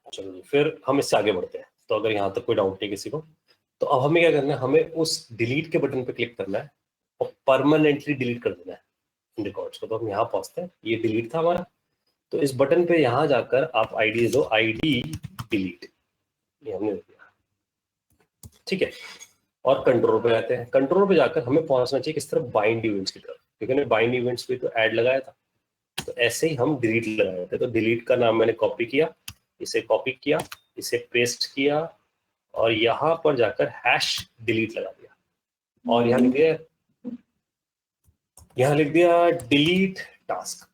चलो फिर हम इससे आगे बढ़ते हैं। तो अगर यहाँ तक कोई डाउट नहीं किसी को, तो अब हमें क्या करना है, हमें उस डिलीट के बटन पे क्लिक करना है और परमानेंटली डिलीट कर देना है इन रिकॉर्ड्स को। तो हम यहाँ पहुंचते हैं, ये डिलीट था हमारा। तो इस बटन पे यहाँ जाकर आप आईडी दो, आईडी डिलीट, ये हमने दिया, ठीक है। और कंट्रोल पे जाते हैं। कंट्रोल पे जाकर हमें पहुंचना चाहिए किस तरफ, बाइंड इवेंट्स की तरफ, क्योंकि मैंने बाइंड इवेंट्स पे तो ऐड लगाया था। तो ऐसे ही हम डिलीट लगाए थे। तो डिलीट का नाम मैंने कॉपी किया, इसे कॉपी किया, इसे पेस्ट किया और यहाँ पर जाकर हैश डिलीट लगा दिया और यहाँ लिख दिया डिलीट टास्क।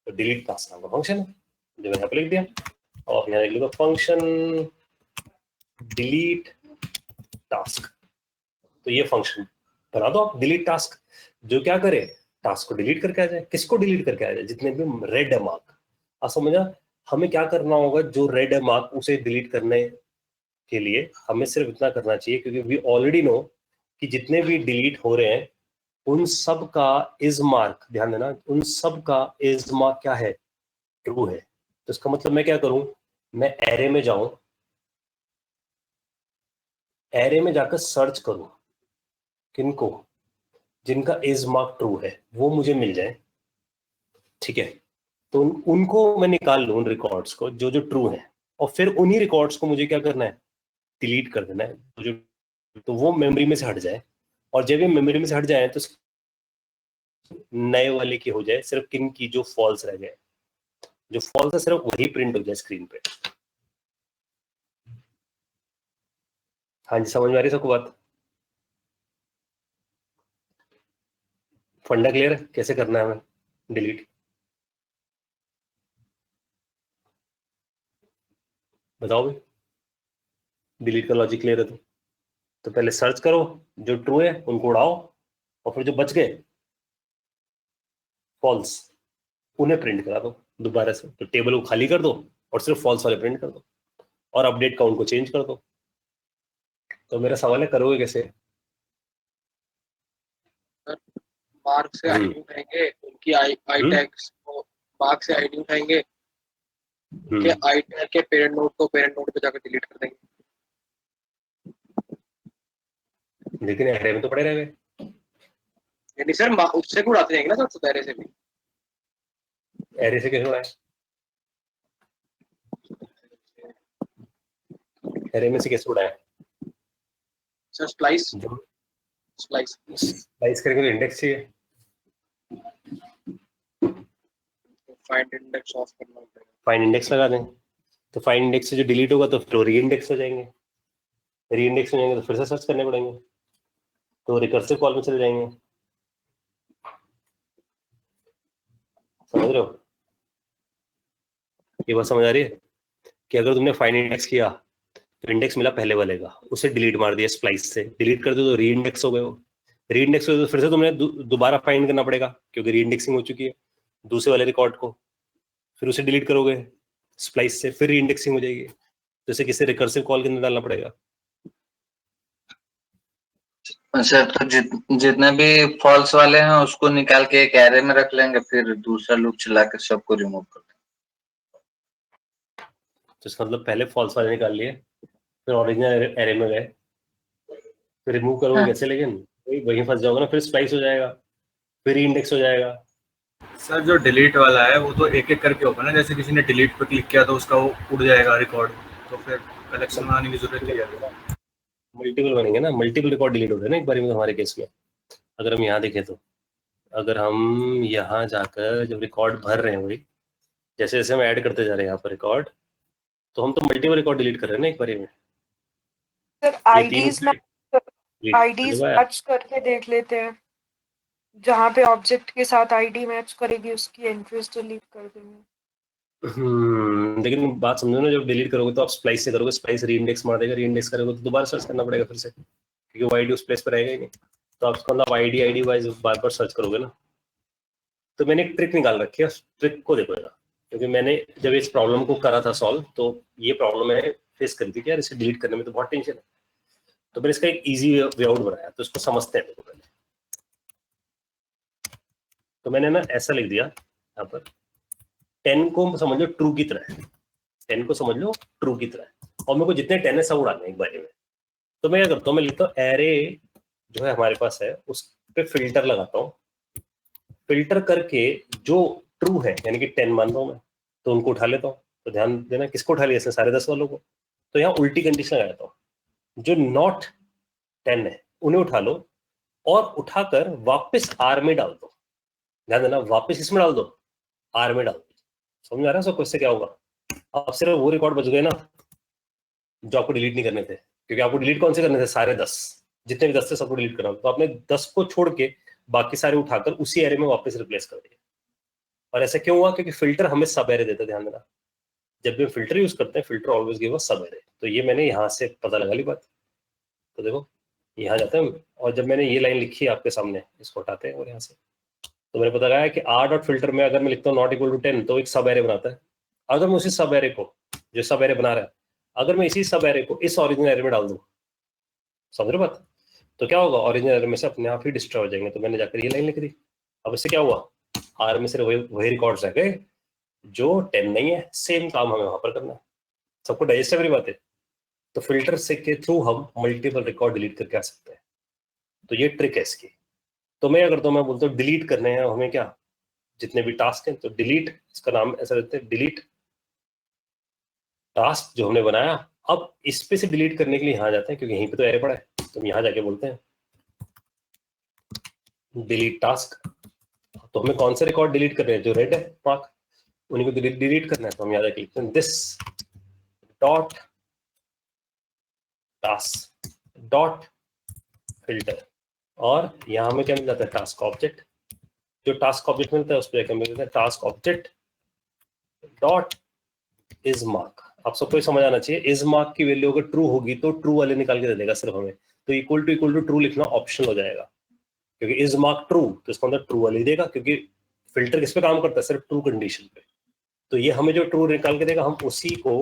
तो डिलीट टास्क नाम का फंक्शन है जो मैंने यहाँ पे लिख दिया। और यहाँ लिख लिया फंक्शन डिलीट टास्क। तो ये फंक्शन बना दो आप, डिलीट टास्क, जो क्या करे, टास्क को डिलीट करके आ जाए। किसको डिलीट करके आ जाए, जितने भी रेड है मार्क। आप समझा, हमें क्या करना होगा, जो रेड है मार्क उसे डिलीट करने के लिए हमें सिर्फ इतना करना चाहिए, क्योंकि वी ऑलरेडी नो कि जितने भी डिलीट हो रहे हैं उन सब का इज मार्क, ध्यान देना, उन सब का इज मार्क क्या है, ट्रू है। तो इसका मतलब मैं क्या करूं, मैं एरे में जाऊं, एरे में जाकर सर्च करूं किनको, जिनका इज मार्क ट्रू है वो मुझे मिल जाए, ठीक है। तो उनको मैं निकाल लूं, उन रिकॉर्ड्स को जो जो ट्रू है, और फिर उन्हीं रिकॉर्ड्स को मुझे क्या करना है, डिलीट कर देना है। तो वो मेमोरी में से हट जाए, और जब ये मेमोरी में से हट जाए तो नए वाले की हो जाए, सिर्फ किन की, जो फॉल्स रह गए, जो फॉल्स है सिर्फ वही प्रिंट हो जाए स्क्रीन पे। हाँ जी, समझ में आ रही है सबको बात? फंडा क्लियर है, कैसे करना है हमें डिलीट? बताओ भाई, डिलीट का लॉजिक क्लियर है तो पहले सर्च करो, जो ट्रू है उनको उड़ाओ, और फिर जो बच गए फॉल्स उन्हें प्रिंट करा दो दोबारा से। तो टेबल को खाली कर दो और सिर्फ फॉल्स वाले प्रिंट कर दो, और अपडेट काउंट को चेंज कर दो। तो मेरा सवाल है, करोगे कैसे?
मार्क से आईडी उठाएंगे, उनकी आई टैग्स को, मार्क से आईडी उठाएंगे, उनके आई टैग के पेरेंट नोड को पेरेंट नोड पे जाकर डिलीट कर देंगे।
लेकिन एरे में तो पड़े रह गए।
यानी सर उससे भी उड़ाते जाएंगे ना सर, एरे से भी।
एरे से कैसे उड़ाए? एरे में से कैसे उड़ाए
सर? स्प्लाइस
करेंगे तो इंडेक्स चाहिए,
फाइंड इंडेक्स ऑफ करना होगा।
फाइंड इंडेक्स लगा दें, तो फाइंड इंडेक्स से जो डिलीट होगा तो फिर री इंडेक्स हो जाएंगे, री इंडेक्स हो जाएंगे तो फिर से सर्च करने पड़ेंगे, तो रिकर्सिव कॉल में चले जाएंगे। समझ रहे हो? ये बात समझ आ रही है कि अगर तुमने फाइंड इंडेक्स किया तो इंडेक्स मिला पहले वाले का, उसे डिलीट मार दिया स्प्लाइस से, डिलीट कर दो तो री इंडेक्स हो गए वो, री इंडेक्स हो गए तो फिर से तुमने दोबारा फाइंड करना पड़ेगा क्योंकि री इंडेक्सिंग हो चुकी है दूसरे वाले रिकॉर्ड को, फिर उसे डिलीट करोगे स्प्लाइस से, फिर री इंडेक्सिंग हो जाएगी, तो इसे किसी रिकर्सिव कॉल के अंदर डालना पड़ेगा।
सर तो जितने भी फॉल्स वाले हैं उसको निकाल के एक एरे में रख लेंगे, फिर दूसरा लूप चला के सबको रिमूव कर देंगे।
तो इसका मतलब पहले फॉल्स वाले निकाल लिए, फिर ओरिजिनल एरे में गए, फिर रिमूव करोगे कैसे, लेकिन वहीं फंस जाओगे ना, फिर स्प्लाइस हो जाएगा, फिर इंडेक्स हो जाएगा।
सर जो डिलीट वाला है वो तो एक एक करके होगा ना, जैसे किसी ने डिलीट पे क्लिक किया तो उसका वो उड़ जाएगा रिकॉर्ड, तो फिर कलेक्शन बनाने की जरूरत नहीं है।
मल्टीपल बनेंगे ना, मल्टीपल रिकॉर्ड डिलीट होते हैं ना एक बार में हमारे केस में। अगर हम यहाँ देखें तो अगर हम यहाँ जाकर जब रिकॉर्ड भर रहे हैं वही जैसे जैसे हम ऐड करते जा रहे हैं यहाँ पर रिकॉर्ड, तो हम तो मल्टीपल रिकॉर्ड डिलीट कर रहे हैं ना एक बार में।
सर आईडीज मैच करके देख लेते हैं, जहाँ पे ऑब्जेक्ट के साथ आईडी मैच करेगी उसकी एंट्रीज डिलीट कर देंगे।
लेकिन बात समझो ना, जब डिलीट करोगे तो आप स्प्लाइस से करोगे, स्प्लाइस री इंडेक्स मार देगा, री इंडेक्स करोगे तो दोबारा सर्च करना पड़ेगा फिर से, क्योंकि वो आईडी उस प्लेस पर रहेगा ही नहीं, तो आप उसका मतलब आईडी वाइज बार बार सर्च करोगे ना। तो मैंने एक ट्रिक निकाल रखी है, ट्रिक को देखो जरा, क्योंकि मैंने जब इस प्रॉब्लम को करा था सॉल्व तो ये प्रॉब्लम मैंने फेस करी थी कि यार इसे डिलीट करने में तो बहुत टेंशन है, तो मैंने इसका एक इजी वे आउट बनाया, तो इसको समझते हैं पहले। तो मैंने ना ऐसा लिख दिया यहाँ पर, 10 को समझ लो ट्रू की तरह, 10 को समझ लो ट्रू की तरह, और मेरे को जितने 10 है सब उड़ाने एक बारे में। तो मैं क्या करता हूँ, मैं लिखता हूँ एरे जो है हमारे पास है उस पर फिल्टर लगाता हूँ, फिल्टर करके जो ट्रू है यानी कि 10 मान रहा हूँ मैं, तो उनको उठा लेता हूँ। तो ध्यान देना किसको उठा लिया इसने, सारे 10 वालों को। तो यहाँ उल्टी कंडीशन लगाता हूँ, जो नॉट 10 है उन्हें उठा लो और उठाकर वापस आर में डाल दो। ध्यान देना वापस इसमें डाल दो, आर में डाल दो। समझ आ रहा है सबको इससे क्या होगा? अब सिर्फ वो रिकॉर्ड बच गए ना जो आपको डिलीट नहीं करने थे, क्योंकि आपको डिलीट कौन से करने थे, सारे 10 जितने भी 10 थे सबको डिलीट करना, तो आपने 10 को छोड़ के बाकी सारे उठाकर उसी एरे में वापस रिप्लेस कर दिया। और ऐसा क्यों हुआ? क्योंकि फिल्टर हमें सब एरे देता है। ध्यान देना जब भी फिल्टर यूज करते हैं फिल्टर ऑलवेज गिव अस सब एरे, तो ये मैंने यहाँ से पता लगा ली बात। तो देखो यहाँ जाते हैं और जब मैंने ये लाइन लिखी है आपके सामने, इसको हटाते हैं और यहाँ से, तो मैंने पता लगाया कि आर डॉट फिल्टर में अगर मैं लिखता हूँ नॉट इक्वल टू 10 तो एक सब एरे बनाता है। अगर मैं उसी सब एरे को, जो सब एरे बना रहा है, अगर मैं इसी सब एरे को इस ओरिजिनल एरे में डाल दूं, समझ रहे बात, तो क्या होगा, ओरिजिनल एरे में से अपने आप ही डिस्ट्रॉय हो जाएंगे। तो मैंने जाकर ये लाइन लिख दी। अब इससे क्या हुआ, आर में सिर्फ वही रिकॉर्ड्स रह गए जो 10 नहीं है, सेम काम हमें वहां पर करना है। सबको डाइजेस्ट है मेरी बातें? तो फिल्टर से के थ्रू हम मल्टीपल रिकॉर्ड डिलीट करके आ सकते हैं। तो ये ट्रिक है इसकी। तो मैं अगर तो मैं बोलता हूँ डिलीट करने हैं हमें क्या, जितने भी टास्क हैं, तो डिलीट, इसका नाम ऐसा रहता है डिलीट टास्क जो हमने बनाया। अब इस पे से डिलीट करने के लिए यहाँ जाते हैं क्योंकि यहीं पे तो एरे पड़ा है, तो हम यहाँ जाके बोलते हैं डिलीट टास्क। तो हमें कौन से रिकॉर्ड डिलीट करने हैं, जो रेड है मार्क, उन्हीं को डिलीट करना है। तो हम यहाँ जाके लिखते हैं this dot task dot filter, और यहाँ हमें क्या मिल जाता है, टास्क ऑब्जेक्ट। जो टास्क ऑब्जेक्ट मिलता है उस पर मिल जाता है task object dot is mark. आप सबको समझ आना चाहिए, इज मार्क की वैल्यू अगर ट्रू होगी तो ट्रू वाले निकाल के दे देगा सिर्फ हमें, तो इक्वल टू ट्रू लिखना ऑप्शन हो जाएगा, क्योंकि इज मार्क ट्रू तो इसका मतलब ट्रू वाले देगा, क्योंकि फिल्टर किस पे काम करता है, सिर्फ ट्रू कंडीशन पे। तो ये हमें जो ट्रू निकाल के देगा हम उसी को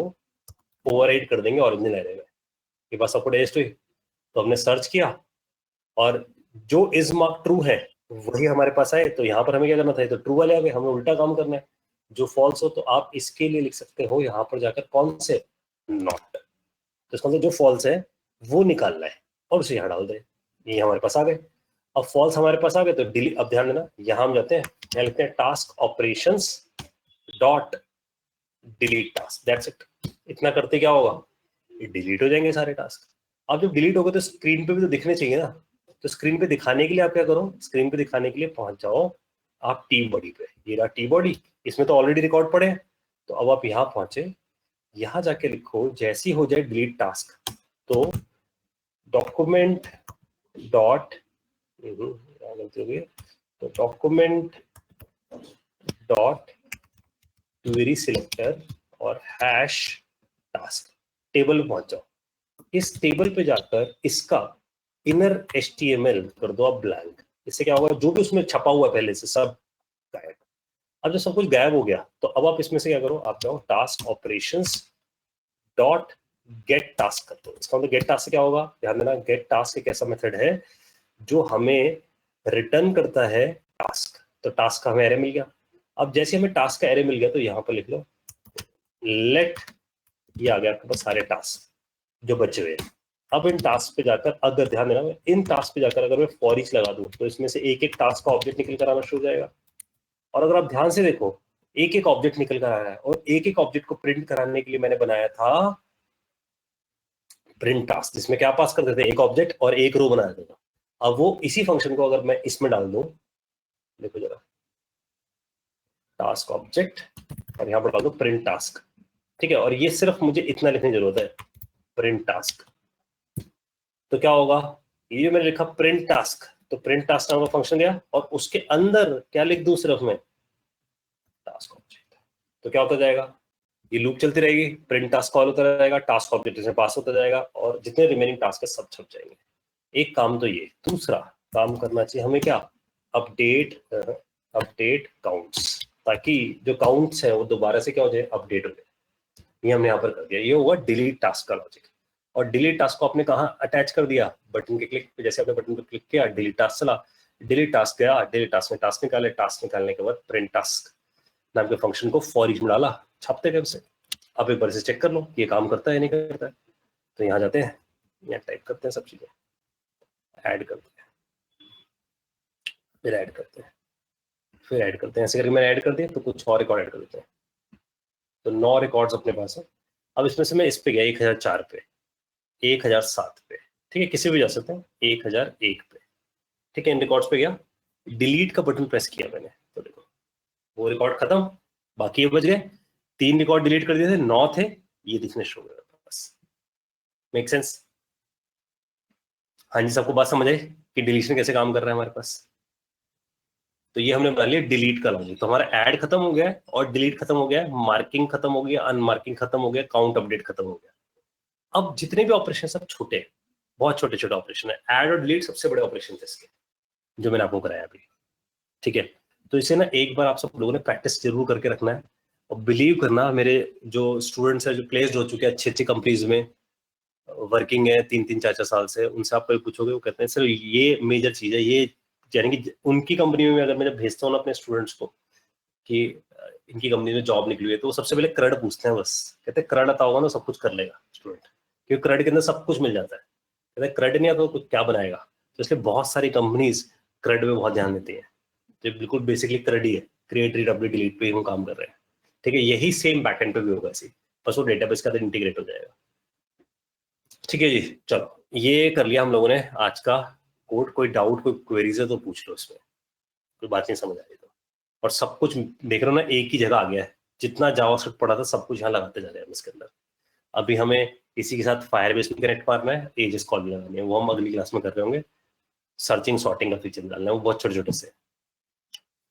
ओवरराइड कर देंगे ओरिजिनल एरे में। ये बात सबको डाइजेस्ट हुई? तो हमने सर्च किया और जो इज मार्क ट्रू है वही हमारे पास आए, तो यहाँ पर हमें क्या करना था, तो ट्रू वाले आ गए, हमें उल्टा काम करना है। जो फॉल्स हो तो आप इसके लिए लिख सकते हो यहाँ पर जाकर कौन से, नॉट। तो इसका मतलब जो फॉल्स है वो निकालना है और उसे यहाँ डाल दे। ये हमारे पास आ गए। अब फॉल्स हमारे पास आ गए तो डिलीट। अब ध्यान देना यहाँ हम जाते हैं, यहाँ लिखते हैं task operations dot delete task, that's it. इतना करते क्या होगा, ये डिलीट हो जाएंगे सारे टास्क। अब जब डिलीट हो गए तो स्क्रीन पे भी तो दिखने चाहिए ना, तो स्क्रीन पे दिखाने के लिए आप क्या करो, स्क्रीन पे दिखाने के लिए पहुंच जाओ आप टी बॉडी पे। ये रहा टी बॉडी, इसमें तो ऑलरेडी रिकॉर्ड पड़े हैं। तो अब आप यहाँ पहुंचे, यहाँ जाके लिखो जैसी हो जाए डिलीट टास्क, तो डॉक्यूमेंट डॉट, गलती हो गई, तो डॉक्यूमेंट डॉट क्वेरी सिलेक्टर और हैश टास्क, टेबल में पहुंच जाओ। इस टेबल पे जाकर इसका इनर HTML कर दो आप ब्लैंक। इससे क्या होगा, जो भी उसमें छपा हुआ है पहले से सब गायब। अब जब सब कुछ गायब हो गया तो अब आप इसमें से क्या करो, आप जाओ task operations dot get task कर दो। इसका मतलब गेट टास्क से क्या होगा, ध्यान देना, गेट टास्क एक ऐसा मेथड है जो हमें रिटर्न करता है टास्क। तो टास्क का हमें एरे मिल गया। अब जैसे हमें टास्क का एरे मिल गया तो यहाँ पर लिख लो लेट, ये आ गया आपके पास सारे टास्क जो बचे हुए हैं। अब इन टास्क पे जाकर, अगर ध्यान देना, इन टास्क पे जाकर अगर मैं फॉर ईच लगा दूं तो इसमें से एक एक टास्क का ऑब्जेक्ट निकल कर आना शुरू हो जाएगा। और अगर आप ध्यान से देखो, एक एक ऑब्जेक्ट निकल कर आ रहा है, और एक एक ऑब्जेक्ट को प्रिंट कराने के लिए मैंने बनाया था प्रिंट टास्क, जिसमें क्या पास करते थे, एक ऑब्जेक्ट और एक रो बनाया था। अब वो इसी फंक्शन को अगर मैं इसमें डाल दूं, देखो जरा, टास्क ऑब्जेक्ट और यहाँ पर डाल दो प्रिंट टास्क, ठीक है, और ये सिर्फ मुझे इतना लिखने की जरूरत है, प्रिंट टास्क। तो क्या होगा, ये जो मैंने लिखा प्रिंट टास्क, तो प्रिंट टास्क नाम का फंक्शन गया और उसके अंदर क्या लिख दूं सिर्फ मैं, टास्क ऑब्जेक्ट। तो क्या होता जाएगा, ये लूप चलती रहेगी, प्रिंट टास्क कॉल होता रहेगा, टास्क ऑब्जेक्ट इसमें पास होता जाएगा और जितने रिमेनिंग टास्क है सब छप जाएंगे। एक काम तो ये, दूसरा काम करना चाहिए हमें क्या, अपडेट काउंट्स, ताकि जो काउंट्स है वो दोबारा से क्या हो जाए, अपडेट हो जाए। ये हमने यहाँ पर कर दिया, ये होगा डिलीट टास्क का लॉजिक। और डिलीट टास्क को आपने कहाँ अटैच कर दिया, बटन के क्लिक पे, जैसे आपने बटन पर क्लिक किया डिलीट टास्क चला, डिलीट टास्क गया, डिलीट टास्क में टास्क निकाले, टास्क निकालने के बाद प्रिंट टास्क नाम के फंक्शन को फॉर ईच में डाला, छापते गए उसे। अब एक बार से चेक कर लो कि ये काम करता है नहीं करता है। तो यहाँ जाते हैं, यहाँ टाइप करते हैं सब चीजें, ऐड करते हैं, फिर ऐड करते हैं, फिर ऐड करते हैं। ऐसे करके मैंने ऐड कर दिया तो कुछ और रिकॉर्ड ऐड कर देते हैं। तो 9 रिकॉर्ड्स अपने पास है। अब इसमें से मैं इस पे गया 1004 पे, 1007 पे, ठीक है, किसी भी जा सकते हैं, 1001 पे, ठीक है, इन रिकॉर्ड्स पे गया, डिलीट का बटन प्रेस किया मैंने, तो देखो वो रिकॉर्ड खत्म, बाकी ये बच गए। 3 रिकॉर्ड डिलीट कर दिए थे, 9 थे, ये दिखने शुरू हो गया बस। Make sense? हाँ जी, सबको बात समझ आई कि डिलीशन कैसे काम कर रहा है हमारे पास? तो ये हमने बना लिया डिलीट का लॉजिक। तो हमारा ऐड खत्म हो गया है और डिलीट खत्म हो गया है, मार्किंग खत्म हो गया, अनमार्किंग खत्म हो गया, काउंट अपडेट खत्म हो गया। अब जितने भी ऑपरेशन सब छोटे, बहुत छोटे छोटे ऑपरेशन है, ऐड और डिलीट सबसे बड़े ऑपरेशन थे इसके, जो मैंने आपको कराया अभी, ठीक है। तो इसे ना एक बार आप सब लोगों ने प्रैक्टिस जरूर करके रखना है। और बिलीव करना, मेरे जो स्टूडेंट्स हैं जो प्लेस्ड हो चुके हैं अच्छी अच्छी कंपनीज में वर्किंग है 3-3, 4-4 साल से, उनसे आप कोई पूछोगे वो कहते हैं सर ये मेजर चीज है, ये यानी कि उनकी कंपनी में अगर मैं जब भेजता हूँ ना अपने स्टूडेंट्स को कि इनकी कंपनी में जॉब निकली है, तो वो सबसे पहले क्रड पूछते हैं, बस कहते हैं क्रड आता होगा ना सब कुछ कर लेगा स्टूडेंट, क्योंकि क्रड के अंदर सब कुछ मिल जाता है। कहते हैं क्रड नहीं आता तो कुछ क्या बनाएगा। तो इसलिए बहुत सारी कंपनीज क्रड में बहुत ध्यान देती है, जो बिल्कुल बेसिकली क्रड ही है, क्रिएट, रीड, अपडेट, डिलीट पे हम काम कर रहे हैं, ठीक है। यही सेम बैकएंड पे भी होगा ऐसे, बस वो डेटाबेस के अंदर इंटीग्रेट हो जाएगा, ठीक है जी। चलो ये कर लिया हम लोगों ने आज का कोड। कोई डाउट, कोई क्वेरीज है तो पूछ लो, इसमें कोई बात नहीं समझ आ रही तो। और सब कुछ देख रहे हो ना, एक ही जगह आ गया है, जितना जावास्क्रिप्ट पढ़ा था सब कुछ यहाँ लगाते जा रहे हैं इसके अंदर। अभी हमें इसी के साथ फायरबेस में कनेक्ट मारना है, एजेस कॉल भी लगानी है, वो हम अगली क्लास में कर रहे होंगे। सर्चिंग सॉर्टिंग का फीचर डालना है, वो बहुत छोटे छोटे से,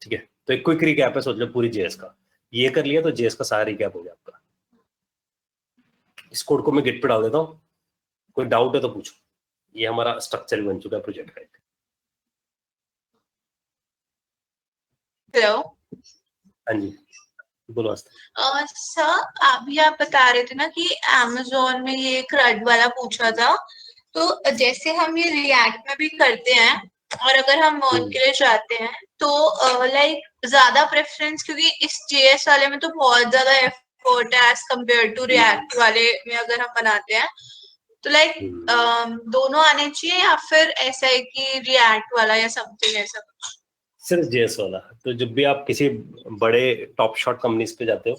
ठीक है। तो एक क्विक रिकैप है, सोच लो पूरी जेएस का, ये कर लिया तो जेएस का सारा रिकैप हो गया आपका। इस कोड को मैं गिट पे डाल देता हूँ, कोई डाउट है तो पूछो। ये हमारा स्ट्रक्चर बन चुका है प्रोजेक्ट का।
हेलो,
हाँ जी बोलो।
सर अभी आप बता रहे थे ना कि अमेज़न में ये क्रड वाला पूछा था, तो जैसे हम ये रिएक्ट में भी करते हैं और अगर हम मॉन के लिए जाते हैं तो लाइक ज्यादा प्रेफरेंस, क्योंकि इस जेएस वाले में तो बहुत ज्यादा एफर्ट है एज कम्पेयर टू रिएक्ट वाले में अगर हम बनाते हैं, तो लाइक दोनों आने चाहिए या फिर ऐसा है कि रिएक्ट वाला या समथिंग ऐसा कुछ?
सिर्फ जेएस वाला। तो जब भी आप किसी बड़े टॉप शॉट कंपनीज पे जाते हो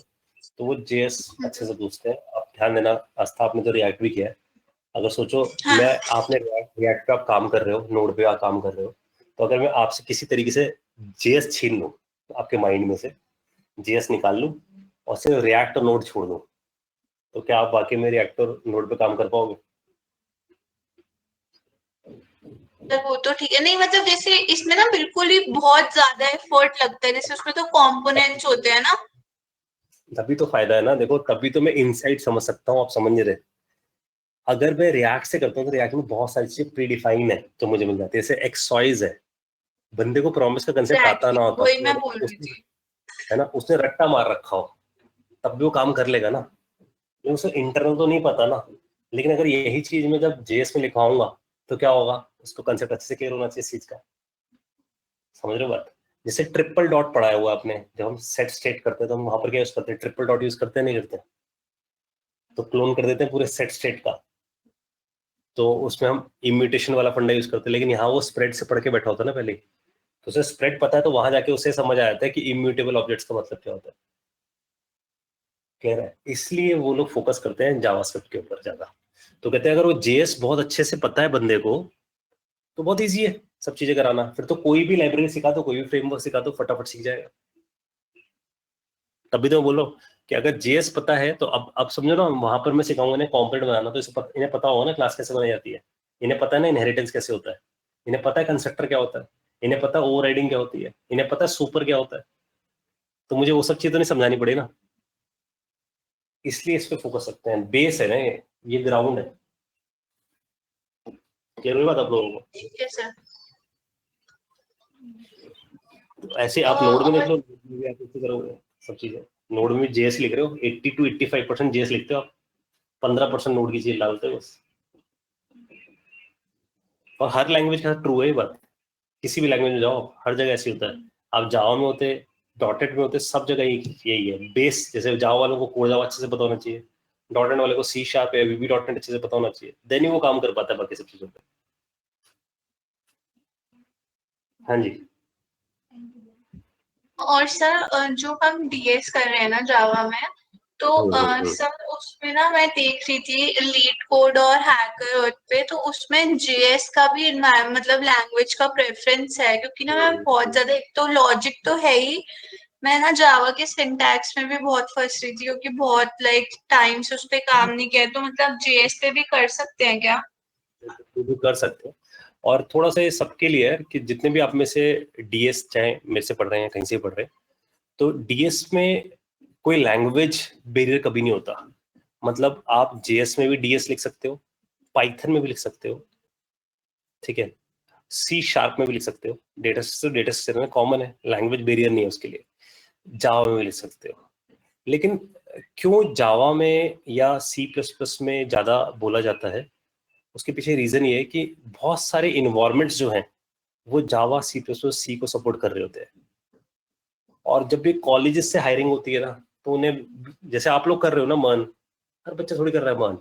तो वो जेएस अच्छे से पूछते हैं। आप ध्यान देना, आस्था आपने तो रिएक्ट भी किया है, अगर सोचो मैं आपने रिएक्ट पे आप काम कर रहे हो, नोड पे आप काम कर रहे हो, तो अगर मैं आपसे किसी तरीके से जेएस छीन लूं, आपके माइंड में से जेएस निकाल लूं और सिर्फ रिएक्ट और नोड छोड़ दूं, तो क्या आप वाकई में रिएक्ट और नोड पे काम कर पाओगे?
वो तो ठीक है, नहीं मतलब जैसे इसमें ना बिल्कुल ही बहुत ज्यादा एफर्ट लगता है, जैसे उसमें तो कंपोनेंट्स होते हैं ना,
तभी तो फायदा है ना। देखो तभी तो मैं इनसाइट समझ सकता हूँ, आप समझ नहीं रहे। अगर मैं रिएक्ट से करता हूँ तो रिएक्ट में बहुत सारी चीजें प्री डिफाइन है जो मुझे मिल जाती है, जैसे एक्सॉइज है, बंदे को प्रॉमिस का कंसेप्ट आता ना होता,
वही मैं बोल रही थी,
है ना, उसने रट्टा मार रखा हो तब भी वो काम कर लेगा ना, लेकिन उसे इंटरनल तो नहीं पता ना। लेकिन अगर यही चीज मैं जब जेएस में लिखवाऊंगा तो क्या होगा, उसको कंसेप्ट अच्छे से क्लियर होना चाहिए इस चीज का, समझ रहे हो बात। जैसे ट्रिपल डॉट पढ़ाया हुआ आपने, जब हम सेट स्टेट करते हैं तो हम वहां पर क्या यूज करते हैं, ट्रिपल डॉट यूज करते हैं नहीं करते, तो क्लोन कर देते हैं पूरे सेट स्टेट का, तो उसमें हम इम्यूटेशन वाला फंडा यूज करते हैं। लेकिन यहाँ वो स्प्रेड से पढ़ के बैठा होता है ना पहले, तो उसे स्प्रेड पता है, तो वहां जाके उसे समझ आ जाता है कि इम्यूटेबल ऑब्जेक्ट्स का मतलब क्या होता है, क्लियर है। इसलिए वो लोग फोकस करते हैं जावास्क्रिप्ट के ऊपर ज्यादा। तो कहते हैं अगर वो जेएस बहुत अच्छे से पता है बंदे को तो बहुत ईजी है सब चीजें कराना, फिर तो कोई भी लाइब्रेरी सिखा दो, कोई भी फ्रेमवर्क सिखा दो, फटाफट सीख जाएगा। तभी तो बोलो कि अगर जेएस पता है तो अब समझो ना, वहां पर मैं सिखाऊंगा इन्हें कॉम्पोनेंट बनाना, तो इन्हें पता होगा ना क्लास कैसे बनाई जाती है, इन्हें पता है ना इनहेरिटेंस कैसे होता है, इन्हें पता है कंस्ट्रक्टर क्या होता है, इन्हें पता है ओवरराइडिंग क्या होती है, इन्हें पता है सुपर क्या होता है, तो मुझे वो सब चीजें तो नहीं समझानी पड़े ना। इसलिए इस पे फोकस रखते हैं, बेस है ना ये ग्राउंड है। क्लियर हुई बात आप लोगों को?
ठीक है सर।
तो ऐसे आप नोड में देख लो, आप इसी करोगे सब चीजें। नोड में जेएस लिख रहे हो, 80 to 85% जेएस लिखते हो आप, 15% नोड की चीज डालते हो बस। और हर लैंग्वेज का ट्रू है ये बात, किसी भी लैंग्वेज में जाओ हर जगह ऐसे होता है। आप जावा में होते, डॉटेड में होते, सब जगह यही है बेस। जैसे जावा वालों को कोड जावा अच्छे से पता होना चाहिए, डॉटेड वाले को सी शार्प है, वीबी डॉटनेट अच्छे से पता होना चाहिए, देन ही वो काम कर पाता है बाकी सब चीजों पे। हाँ जी।
और सर जो हम डीएस कर रहे हैं ना जावा में, तो सर उसमें ना मैं देख रही थी लीड कोड और हैकर पे, तो उसमें जेएस का भी मतलब लैंग्वेज का प्रेफरेंस है, क्योंकि ना मैं बहुत ज्यादा, एक तो लॉजिक तो है ही, मैं ना जावा के सिंटैक्स में भी बहुत फंस रही थी, क्योंकि बहुत टाइम से उस पे काम नहीं किया, तो मतलब जेएस पे भी कर सकते हैं क्या?
भी कर सकते हैं। और थोड़ा सा ये सबके लिए है कि जितने भी आप में से डीएस चाहे मेरे से पढ़ रहे हैं कहीं से पढ़ रहे हैं, तो डीएस में कोई लैंग्वेज बैरियर कभी नहीं होता। मतलब आप जेएस में भी डीएस लिख सकते हो, पाइथन में भी लिख सकते हो, ठीक है, सी शार्प में भी लिख सकते हो, डेटा स्ट्रक्चर में कॉमन है, लैंग्वेज बैरियर नहीं है उसके लिए। जावा में भी लिख सकते हो। लेकिन क्यों जावा में या सी प्लस प्लस में ज्यादा बोला जाता है, उसके पीछे रीजन ये है कि बहुत सारे इन्वायरमेंट्स जो हैं वो जावा सी प्लस प्लस सी को सपोर्ट कर रहे होते हैं। और जब भी कॉलेजेस से हायरिंग होती है ना, तो उन्हें, जैसे आप लोग कर रहे हो ना मन, हर बच्चा थोड़ी कर रहा है मन।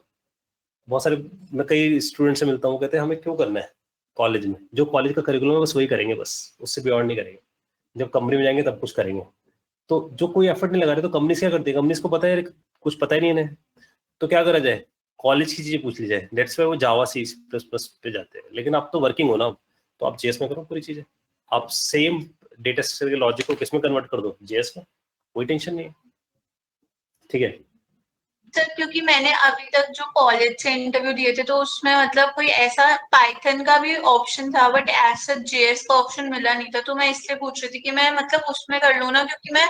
बहुत सारे, मैं कई स्टूडेंट से मिलता हूँ, कहते हैं हमें क्यों करना है कॉलेज में, जो कॉलेज का करिकुलम है बस वही करेंगे, बस उससे बियॉन्ड नहीं करेंगे, जब कंपनी में जाएंगे तब कुछ करेंगे। तो जो कोई एफर्ट नहीं लगा रहे तो कंपनी क्या करती है, कंपनी को पता है कुछ पता ही नहीं है, तो क्या करा जाए, कॉलेज की चीजें पूछ ली जाए, डेट्स पे वो जावा सी प्लस प्लस पे जाते हैं। लेकिन आप तो वर्किंग हो ना, तो आप जेएस में करो पूरी चीजें, आप सेम डेटा स्ट्रक्चर के लॉजिक को किसमें कन्वर्ट कर दो, जेएस में, कोई टेंशन नहीं है, ठीक है।
सर क्योंकि मैंने अभी तक जो कॉलेज से इंटरव्यू दिए थे तो उसमें मतलब कोई ऐसा पाइथन का भी ऑप्शन था, बट ऐसा जेएस का ऑप्शन मिला नहीं था, तो मैं इसलिए पूछ रही थी कि मैं मतलब उसमें कर लूँ ना, क्योंकि मैं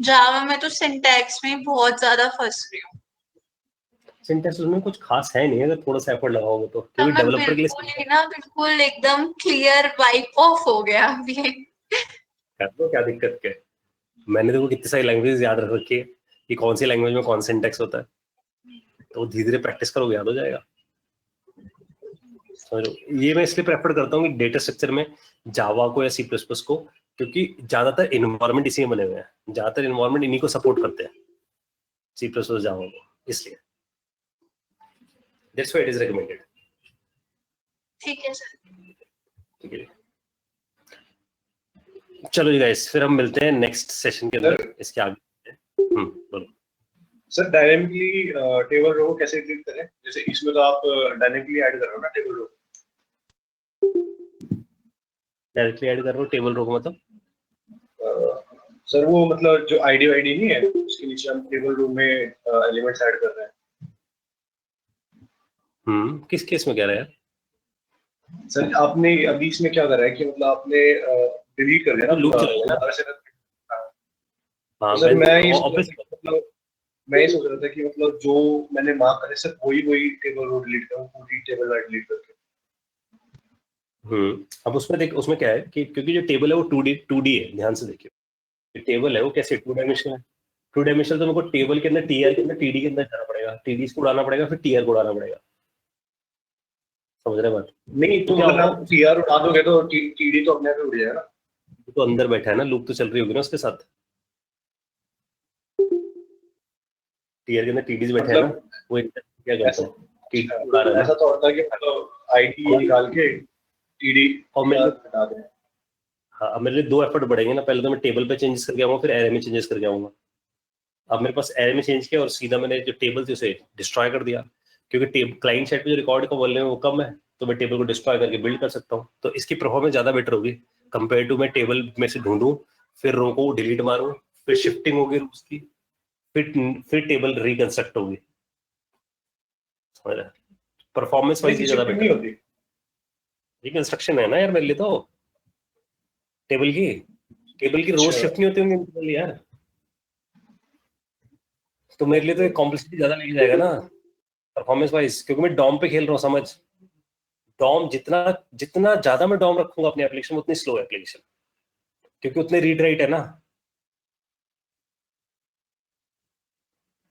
जावा में तो सिंटैक्स में बहुत ज्यादा फंस रही हूँ।
सिंटैक्स में कुछ खास है नहीं, अगर थोड़ा सा एफर्ट लगाओगे तो, क्योंकि डेवलपर के लिए
ना बिल्कुल एकदम क्लियर वाइप ऑफ हो गया अभी।
क्या दिक्कत क्या है, मैंने देखो कितनी सारी लैंग्वेज याद रख रखी है कि कौन सी लैंग्वेज में कौन सा सिंटैक्स होता है, तो धीरे धीरे प्रैक्टिस करोगे याद हो जाएगा। ये मैं इसलिए प्रेफर करता हूँ कि डेटा स्ट्रक्चर में जावा को या सी प्लस प्लस को, क्योंकि ज्यादातर इन्वायरमेंट इसी में बने हुए हैं, ज्यादातर इन्वायरमेंट इन्हीं को सपोर्ट करते हैं, सी प्लस प्लस जावा को, इसलिए that's why it is recommended.
ठीक है सर।
ठीक है, चलो जी गाइस, फिर हम मिलते हैं नेक्स्ट सेशन के अंदर, इसके आगे। बोलो
सर। डायनेमिकली टेबल रो कैसे क्लिक करें, जैसे इसमें तो आप डायनेमिकली ऐड कर रहे हो ना टेबल रो,
डायरेक्टली ऐड कर रहे हो टेबल रो को, मतलब
सर वो मतलब जो आईडी नहीं है उसके नीचे हम टेबल रो में एलिमेंट्स ऐड कर रहे हैं।
किस केस में कह रहे हैं
सर? आपने अभी इसमें क्या करा है कि मतलब आपने डिलीट कर दिया ना लूप चलेगा ना। हाँ सर, मैं मैं ये सोच रहा था कि मतलब जो मैंने मार्क करे सिर्फ वही टेबल रो डिलीट करूं, पूरी टेबल रो डिलीट करके।
अब उसमें देख, उसमें क्या है कि क्योंकि जो टेबल है वो 2D है, ध्यान से देखिए टेबल है वो कैसे 2 डायमेंशनल है। 2 डायमेंशनल तो मेरे को टेबल के अंदर टीआर के अंदर टीडी के अंदर जाना पड़ेगा, टीडी को उड़ाना पड़ेगा, फिर टीआर को उड़ाना पड़ेगा। समझ रहे बात?
नहीं तो
क्या
अगर
होगा?
आप टीआर उड़ा दोगे तो टीडी तो अपने आप ही उड़ जाएगा ना।
तो अंदर बैठा है ना, लूप तो चल रही होगी ना उसके साथ। टीआर के अंदर टीडीज बैठे हैं ना, वो क्या करता है, टीडी उड़ा रहा है
ऐसा तो होता है कि मतलब आईडी निकाल के टीडी
और मेरे
हटा दें।
हाँ, अब मेरे लिए 2 एफर्ट बढ़ेंगे ना, पहले तो मैं टेबल पे चेंजेस करके आऊंगा, फिर एरे में चेंजेस करके आऊंगा। अब मेरे पास एरे में चेंज किया और सीधा मैंने जो टेबल थी उसे डिस्ट्रॉय कर दिया, क्योंकि क्लाइंट साइड पे जो रिकॉर्ड का वॉल्यूम है वो कम है, तो मैं टेबल को डिस्ट्रॉय करके बिल्ड कर सकता हूँ। तो इसकी परफॉर्मेंस ज्यादा बेटर होगी कंपेयर टू मैं टेबल में से ढूंढूं, फिर रो को डिलीट मारूं, फिर शिफ्टिंग होगी उसकी, फिर टेबल रिकंस्ट्रक्ट होगी। परफॉर्मेंस वाइज ज्यादा बेटर
नहीं होती।
रिकंस्ट्रक्शन है ना यार मेरे लिए, तो टेबल की रोज शिफ्ट नहीं होती होंगी यार, तो मेरे लिए तो कॉम्प्लेक्सिटी ज्यादा लेके जाएगा ना परफॉर्मेंस वाइज, क्योंकि मैं डॉम पे खेल रहा हूँ। समझ, डॉम जितना ज्यादा मैं डॉम रखूंगा अपनी एप्लीकेशन में, उतनी स्लो एप्लीकेशन, क्योंकि उतने रीड राइट है ना।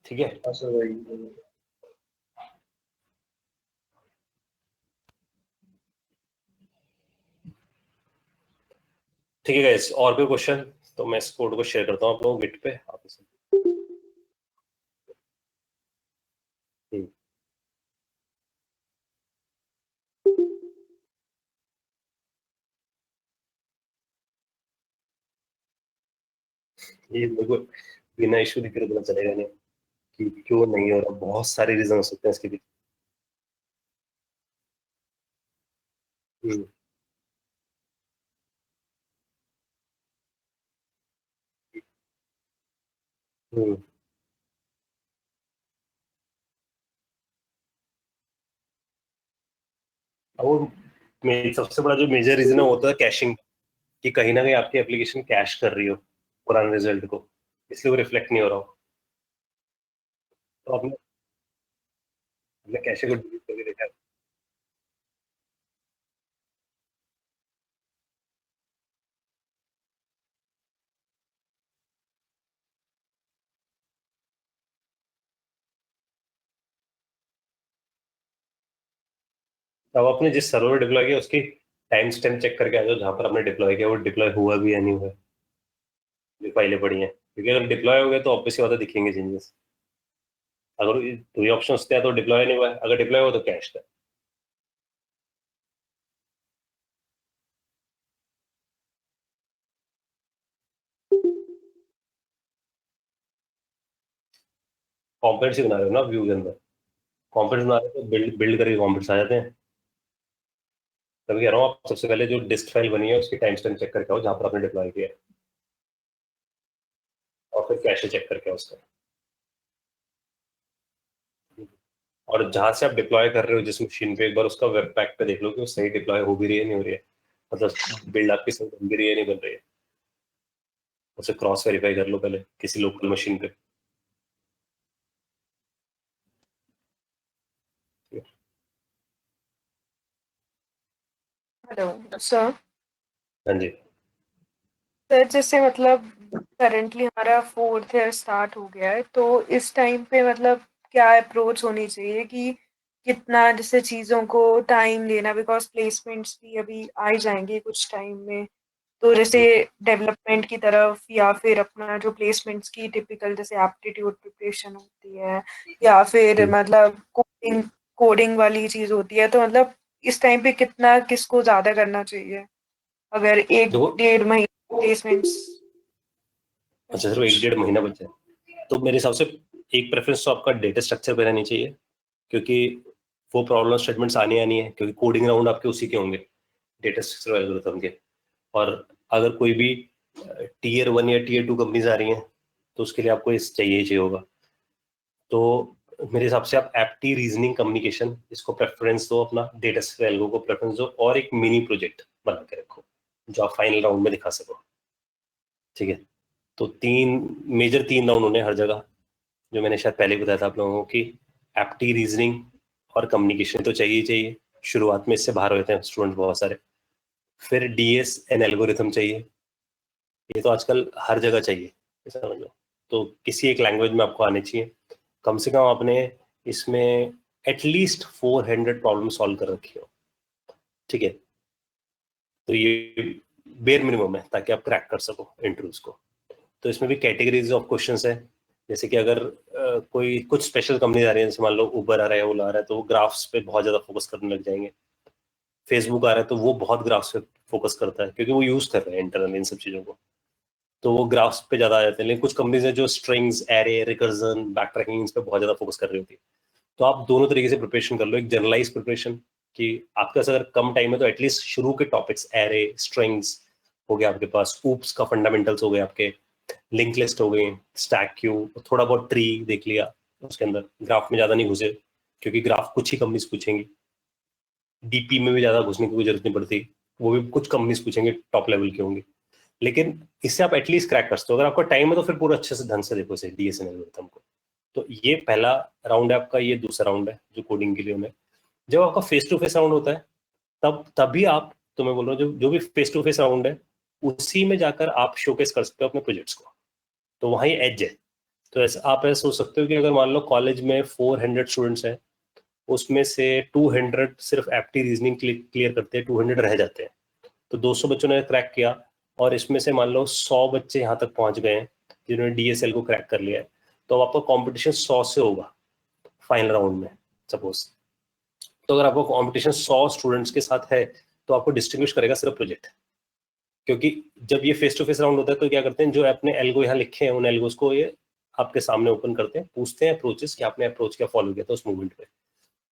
ठीक है, ठीक है गाइस, और कोई क्वेश्चन? तो मैं इस कोड को शेयर करता हूँ आप लोगों गिट पे, आप इसे ये मेरे को बिना इशू दिख रहा, पता चलेगा नहीं कि क्यों नहीं हो रहा। बहुत सारे रीजन हो सकते हैं इसके पीछे। और सबसे बड़ा जो मेजर रीजन है वो होता है कैशिंग, कि कहीं ना कहीं आपकी एप्लीकेशन कैश कर रही हो पुराने रिजल्ट को, इसलिए वो रिफ्लेक्ट नहीं हो रहा हो। तो हमने कैशे को डिलीट करके देखा। अब आपने जिस सर्वर डिप्लॉय किया उसकी टाइम स्टैम्प चेक करके आ जाओ, जहां पर आपने डिप्लॉय किया वो डिप्लॉय हुआ भी या नहीं हुआ, जो फाइलें पड़ी हैं, क्योंकि अगर डिप्लॉय हो गए तो ऑब्वियसली बात है दिखेंगे चेंजेस। अगर दो ही ऑप्शन होते हैं तो डिप्लॉय नहीं हुआ है, अगर डिप्लॉय हुआ तो कैश है। कॉम्पोनेंट्स ही बना रहे हो ना व्यू के अंदर, कॉम्पोनेंट्स बना रहे हो तो बिल्ड करके कॉम्पोनेंट्स आ जाते हैं। तभी कह रहा हूँ आप सबसे पहले जो डिस्क फाइल बनी है उसकी टाइम स्टैम्प चेक करके आओ जहां पर आपने डिप्लॉय किया है, और फिर कैशे चेक करके आओ उसका। और जहां से आप डिप्लॉय कर रहे हो जिस मशीन पे, एक बार उसका वेब पैक पे देख लो कि वो सही डिप्लॉय हो भी रही है नहीं हो रही है, मतलब बिल्ड आपकी सही बन भी रही है नहीं बन रही है, उसे क्रॉस वेरीफाई कर लो पहले किसी लोकल मशीन पे।
Hello sir.
हाँ जी,
सर जैसे मतलब करंटली हमारा 4th ईयर स्टार्ट हो गया है, तो इस टाइम पे मतलब क्या अप्रोच होनी चाहिए कि कितना जैसे चीज़ों को टाइम लेना, बिकॉज प्लेसमेंट्स भी अभी आ ही जाएंगे कुछ टाइम में, तो जैसे डेवलपमेंट की तरफ या फिर अपना जो प्लेसमेंट्स की टिपिकल जैसे एप्टीट्यूड प्रिपरेशन होती है या फिर मतलब कोडिंग वाली चीज़ होती है, तो मतलब इस टाइम पे कितना किसको ज़्यादा करना चाहिए अगर एक
देखो
1.5 महीने प्लेसमेंट्स?
अच्छा सिर्फ 1-1.5 महीना बचा है, तो मेरे हिसाब से एक प्रेफरेंस तो आपका डेटा स्ट्रक्चर पे रहनी चाहिए, क्योंकि वो प्रॉब्लम स्टेटमेंट्स आनी है, क्योंकि कोडिंग राउंड आपके उसी के होंगे डेटा स्ट्रक्चर एल्गोरिथम के। और अगर कोई भी Tier 1 या Tier 2 कंपनीज आ रही हैं तो उसके लिए आपको इस चाहिए होगा। तो मेरे हिसाब से आप एप्टी रीजनिंग कम्युनिकेशन इसको प्रेफरेंस दो, अपना डेटा स्ट्रक्चर एल्गो को प्रेफरेंस दो, और एक मिनी प्रोजेक्ट बना के रखो जो आप फाइनल राउंड में दिखा सको। ठीक है, तो 3 राउंड होने हर जगह, जो मैंने शायद पहले बताया था आप लोगों को कि एप्टी रीजनिंग और कम्युनिकेशन तो चाहिए ही चाहिए, शुरुआत में इससे बाहर होते हैं स्टूडेंट बहुत सारे। फिर डीएस एंड एल्गोरिथम चाहिए, ये तो आजकल हर जगह चाहिए, समझ लो। तो किसी एक लैंग्वेज में आपको आने चाहिए, कम से कम आपने इसमें एटलीस्ट 400 प्रॉब्लम सॉल्व कर रखी हो, ठीक है। तो ये बेयर मिनिमम है ताकि आप क्रैक कर सको इंटरव्यूज को। तो इसमें भी कैटेगरीज ऑफ क्वेश्चंस है, जैसे कि अगर कोई कुछ स्पेशल कंपनी आ रही है, जैसे मान लो उबर आ रहा है, ओला आ रहा है, तो वो ग्राफ्स पे बहुत ज्यादा फोकस करने लग जाएंगे। फेसबुक आ रहा है तो वो बहुत ग्राफ्स पे फोकस करता है क्योंकि वो यूज कर रहे हैं इंटरनल इन सब चीजों को, तो वो ग्राफ्स पे ज्यादा आ जाते हैं। लेकिन कुछ कंपनीज है जो strings, array, recursion, back tracking, इस पे बहुत ज्यादा फोकस कर रही होती है। तो आप दोनों तरीके से प्रिपरेशन कर लो, एक जनरलाइज प्रिपरेशन कि आपके पास अगर कम टाइम है तो एटलीस्ट शुरू के टॉपिक्स, एरे, स्ट्रिंग्स हो गया आपके पास, ऊप्स का फंडामेंटल्स हो गए आपके, लिंक लिस्ट हो गई, स्टैक क्यू, थोड़ा बहुत ट्री देख लिया उसके अंदर। ग्राफ में ज्यादा नहीं घुसे क्योंकि ग्राफ कुछ ही कंपनीज पूछेंगी, डीपी में भी ज्यादा घुसने की कोई जरूरत नहीं पड़ती, वो भी कुछ कंपनीज पूछेंगे, टॉप लेवल की होंगी। लेकिन इससे आप एटलीस्ट क्रैक कर सकते हो। अगर आपका टाइम है तो फिर पूरा अच्छे से ढंग से देखो इसे, डीएसएन एल्गोरिथम को। तो ये पहला राउंड है आपका, ये दूसरा राउंड है जो कोडिंग के लिए होना है। जब आपका फेस टू फेस राउंड होता है तभी आप, तो मैं बोल रहा हूँ जो भी फेस टू फेस राउंड है उसी में जाकर आप शोकेस कर सकते हो अपने प्रोजेक्ट्स को, तो वहाँ ही एज है। तो ऐसे आप ऐसा सोच सकते हो कि अगर मान लो कॉलेज में 400 स्टूडेंट्स हैं, उसमें से 200 सिर्फ एप्टी रीजनिंग क्लियर करते हैं, 200 रह जाते हैं, तो 200 बच्चों ने क्रैक किया, और इसमें से मान लो 100 बच्चे यहाँ तक पहुंच गए हैं जिन्होंने डीएसएल को क्रैक कर लिया है, तो अब आपका कॉम्पिटिशन 100 से होगा फाइनल राउंड में सपोज। तो अगर आपको कॉम्पिटिशन 100 स्टूडेंट्स के साथ है तो आपको डिस्टिंग्विश करेगा सिर्फ प्रोजेक्ट, क्योंकि जब ये फेस टू फेस राउंड होता है तो क्या करते हैं, जो अपने एल्गो यहाँ लिखे हैं उन एल्गोस को ये आपके सामने ओपन करते हैं, पूछते हैं अप्रोचेस कि आपने अप्रोच क्या फॉलो किया था उस मूवमेंट पे।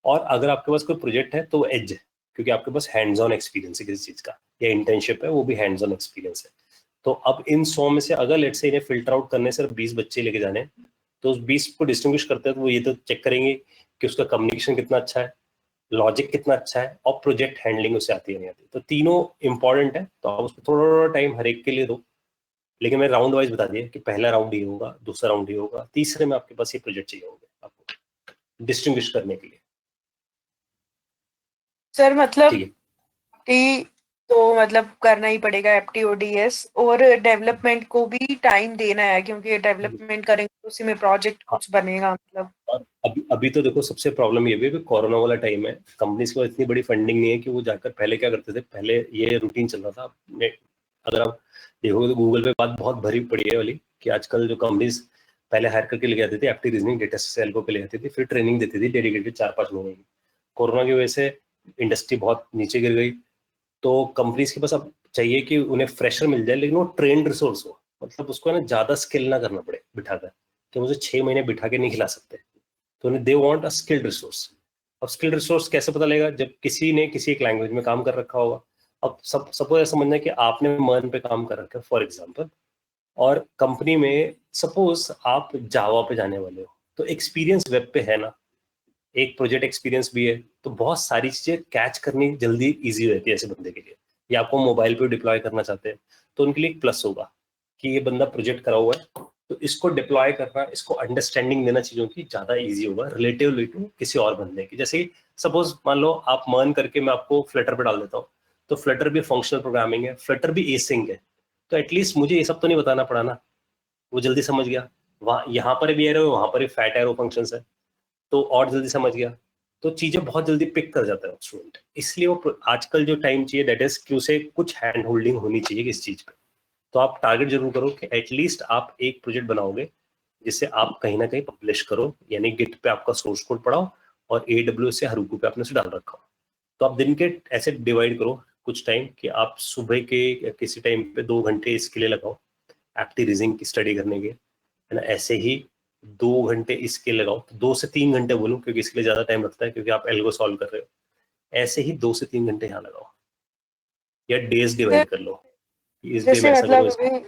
और अगर आपके पास कोई प्रोजेक्ट है तो वो एज है, क्योंकि आपके पास हैंड्स ऑन एक्सपीरियंस है किसी चीज का, या इंटर्नशिप है वो भी हैंड्स ऑन एक्सपीरियंस है। तो अब इन 100 में से अगर लेट से इन्हें फिल्टर आउट करने सिर्फ 20 बच्चे लेके जाने हैं, तो उस 20 को डिस्टिंग्विश करते हैं तो वो ये तो चेक करेंगे कि उसका कम्युनिकेशन कितना अच्छा है, लॉजिक कितना अच्छा है, और प्रोजेक्ट हैंडलिंग उससे आती है नहीं आती। तो तीनों इंपॉर्टेंट है, तो आप उसको थोड़ा टाइम हर एक के लिए दो। लेकिन मैं राउंड वाइज बता दिया कि पहला राउंड ये होगा, दूसरा राउंड ये होगा, तीसरे में आपके पास ये प्रोजेक्ट चाहिए होंगे आपको डिस्टिंग्विश करने के लिए।
सर मतलब
ठीक है,
कि तो मतलब करना ही पड़ेगा एफटीओडीएस, और डेवलपमेंट को भी टाइम देना है, क्योंकि डेवलपमेंट करेंगे तो उसी में प्रोजेक्ट कुछ बनेगा मतलब।
और अभी तो देखो सबसे प्रॉब्लम ये भी है कि कोरोना वाला टाइम है, कंपनीज को इतनी बड़ी फंडिंग नहीं है कि वो जाकर, पहले क्या करते थे, पहले ये रूटीन चल रहा था। अगर आप देखोगे तो गूगल पे बात बहुत भरी पड़ी है वाली कि आजकल जो कंपनीज पहले हायर करके लेके आती थी एप्टी रीजनिंग डेटा सेल को ले आती थी, फिर ट्रेनिंग देती थी डेडिकेटेड 4-5 महीने की। कोरोना की वजह से इंडस्ट्री बहुत नीचे गिर गई, तो कंपनीज के पास अब चाहिए कि उन्हें फ्रेशर मिल जाए लेकिन वो ट्रेंड रिसोर्स हो, मतलब उसको है ना ज्यादा स्किल ना करना पड़े बिठाकर, कि मुझे 6 महीने बिठा के नहीं खिला सकते, तो उन्हें they want a skilled resource. अब स्किल्ड रिसोर्स कैसे पता लगेगा, जब किसी ने किसी एक लैंग्वेज में काम कर रखा होगा। अब सपोज ऐसा समझना है कि आपने मर्न पे काम कर रखा है फॉर एग्जांपल, और कंपनी में सपोज आप जावा पे जाने वाले हो, तो एक्सपीरियंस वेब पे है ना, एक प्रोजेक्ट एक्सपीरियंस भी है, तो बहुत सारी चीजें कैच करनी जल्दी इजी रहती है ऐसे बंदे के लिए। या आपको मोबाइल पे डिप्लॉय करना चाहते हैं तो उनके लिए एक प्लस होगा कि ये बंदा प्रोजेक्ट करा हुआ है, तो इसको डिप्लॉय करना, इसको अंडरस्टैंडिंग देना चीजों की ज्यादा इजी होगा रिलेटिवली टू किसी और बंदे की। जैसे सपोज मान लो आप मर्न करके मैं आपको फ्लटर पे डाल देता हूँ, तो फ्लटर भी फंक्शनल प्रोग्रामिंग है, फ्लटर भी एसिंग है, तो एटलीस्ट मुझे ये सब तो नहीं बताना पड़ा ना, वो जल्दी समझ गया। वहाँ यहाँ पर भी एरो, वहाँ पर भी फैट एरो फंक्शंस है, तो और जल्दी समझ गया, तो चीजें बहुत जल्दी पिक कर जाता है स्टूडेंट। इसलिए वो आजकल जो टाइम चाहिए दैट इज कि उसे कुछ हैंड होल्डिंग होनी चाहिए इस चीज पे। तो आप टारगेट जरूर करो कि एटलीस्ट आप एक प्रोजेक्ट बनाओगे जिसे आप कहीं ना कहीं पब्लिश करो, यानी गिट पे आपका सोर्स कोड पढ़ाओ और AWS से हरूकू पे आपने उसे डाल रखा हो। तो आप दिन के ऐसे डिवाइड करो कुछ टाइम कि आप सुबह के किसी टाइम पे 2 घंटे इसके लिए लगाओ एप्टी रीजनिंग की स्टडी करने के, है ना। ऐसे ही 2 घंटे इसके लगाओ, तो 2 से 3 घंटे बोलूं क्योंकि इसके लिए ज्यादा टाइम लगता है क्योंकि आप एल्गो सॉल्व कर रहे हो। ऐसे ही 2 से 3 घंटे यहाँ लगाओ, या डेज डिवाइड कर लो, इस डे में
जैसे
ऐसा करो।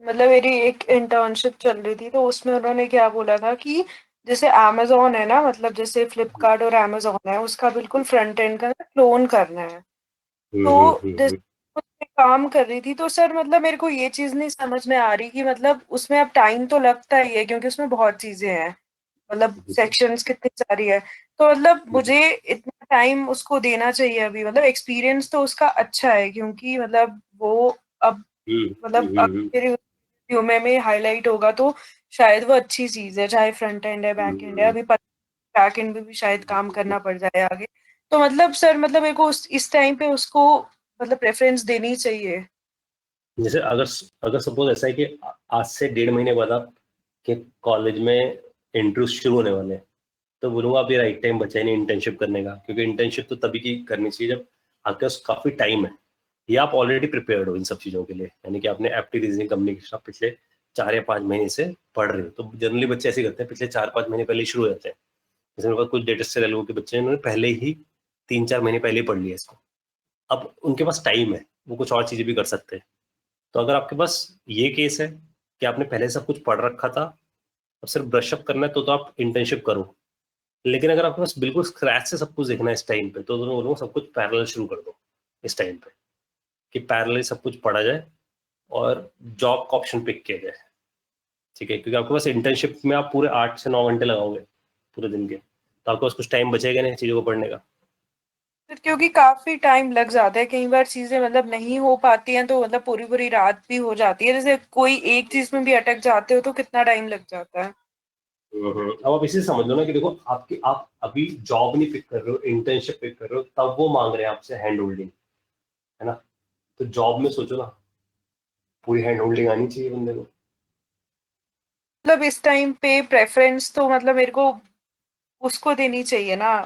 मतलब मेरी एक इंटर्नशिप चल रही थी, तो उसमें उन्होंने क्या बोला था कि जैसे अमेजोन है ना, मतलब जैसे फ्लिपकार्ट और अमेजोन है, उसका बिल्कुल फ्रंट एंड का क्लोन करना है। तो जैसे काम कर रही थी, तो सर मतलब मेरे को ये चीज नहीं समझ में आ रही कि मतलब उसमें अब टाइम तो लगता ही है क्योंकि उसमें बहुत चीजें हैं, मतलब सेक्शंस कितनी सारी है, तो मतलब मुझे इतना टाइम उसको देना चाहिए अभी, मतलब एक्सपीरियंस तो उसका अच्छा है क्योंकि मतलब वो अब मतलब अब मेरे रिज्यूमे में हाईलाइट होगा तो शायद वो अच्छी चीज है, चाहे फ्रंट एंड है बैक एंड है, अभी बैक एंड में भी शायद काम करना पड़ जाए आगे, तो मतलब सर मतलब मेरे को इस टाइम पे उसको मतलब प्रेफरेंस देनी चाहिए।
जैसे अगर अगर सपोज ऐसा है कि आज से 1.5 महीने बाद आप के कॉलेज में इंटरव्यू शुरू होने वाले हैं, तो बोलूंगा अभी राइट टाइम बचा ही नहीं इंटर्नशिप करने का, क्योंकि इंटर्नशिप तो तभी की करनी चाहिए जब आपके पास काफी टाइम है, या आप ऑलरेडी प्रिपेयर्ड हो इन सब चीजों के लिए, यानी कि आपने एप्टी रीजनिंग कम्युनिकेशन पिछले 4 या 5 महीने से पढ़ रहे हो। तो जनरली बच्चे ऐसे करते हैं, पिछले 4-5 महीने पहले ही शुरू हो जाते हैं। जैसे मेरे पास कुछ डेटा से लोगों के बच्चे उन्होंने पहले ही 3-4 महीने पहले ही पढ़ लिया इसको, अब उनके पास टाइम है, वो कुछ और चीजें भी कर सकते हैं। तो अगर आपके पास ये केस है कि आपने पहले सब कुछ पढ़ रखा था, अब सिर्फ ब्रशअप करना है, तो आप इंटर्नशिप करो। लेकिन अगर आपके पास बिल्कुल स्क्रैच से सब कुछ देखना है इस टाइम पे, तो मैं बोलूँगा सब कुछ पैरेलल शुरू कर दो इस टाइम पे, कि पैरेलल सब कुछ पढ़ा जाए और जॉब का ऑप्शन पिक किया जाए, ठीक है? क्योंकि आपके पास इंटर्नशिप में आप पूरे 8 से 9 घंटे लगाओगे पूरे दिन के, तो आपके पास कुछ टाइम बचेगा नहीं चीज़ों को पढ़ने का।
क्योंकि काफी टाइम लग जाता है, कई बार चीजें मतलब नहीं हो पाती हैं तो मतलब पूरी पूरी रात भी हो जाती है, जैसे कोई एक चीज में भी अटक जाते हो तो कितना टाइम लग जाता है।
अब आप इसे समझ लो ना कि देखो आप अभी जॉब नहीं पिक कर रहे हो, इंटर्नशिप पिक कर रहे हो, तब वो मांग रहे हैं आपसे हैंड होल्डिंग, है ना? तो जॉब में सोचो ना, पूरी हैंड होल्डिंग आनी चाहिए बंदे को।
मतलब इस टाइम पे प्रेफरेंस तो मतलब मेरे को उसको देनी चाहिए ना।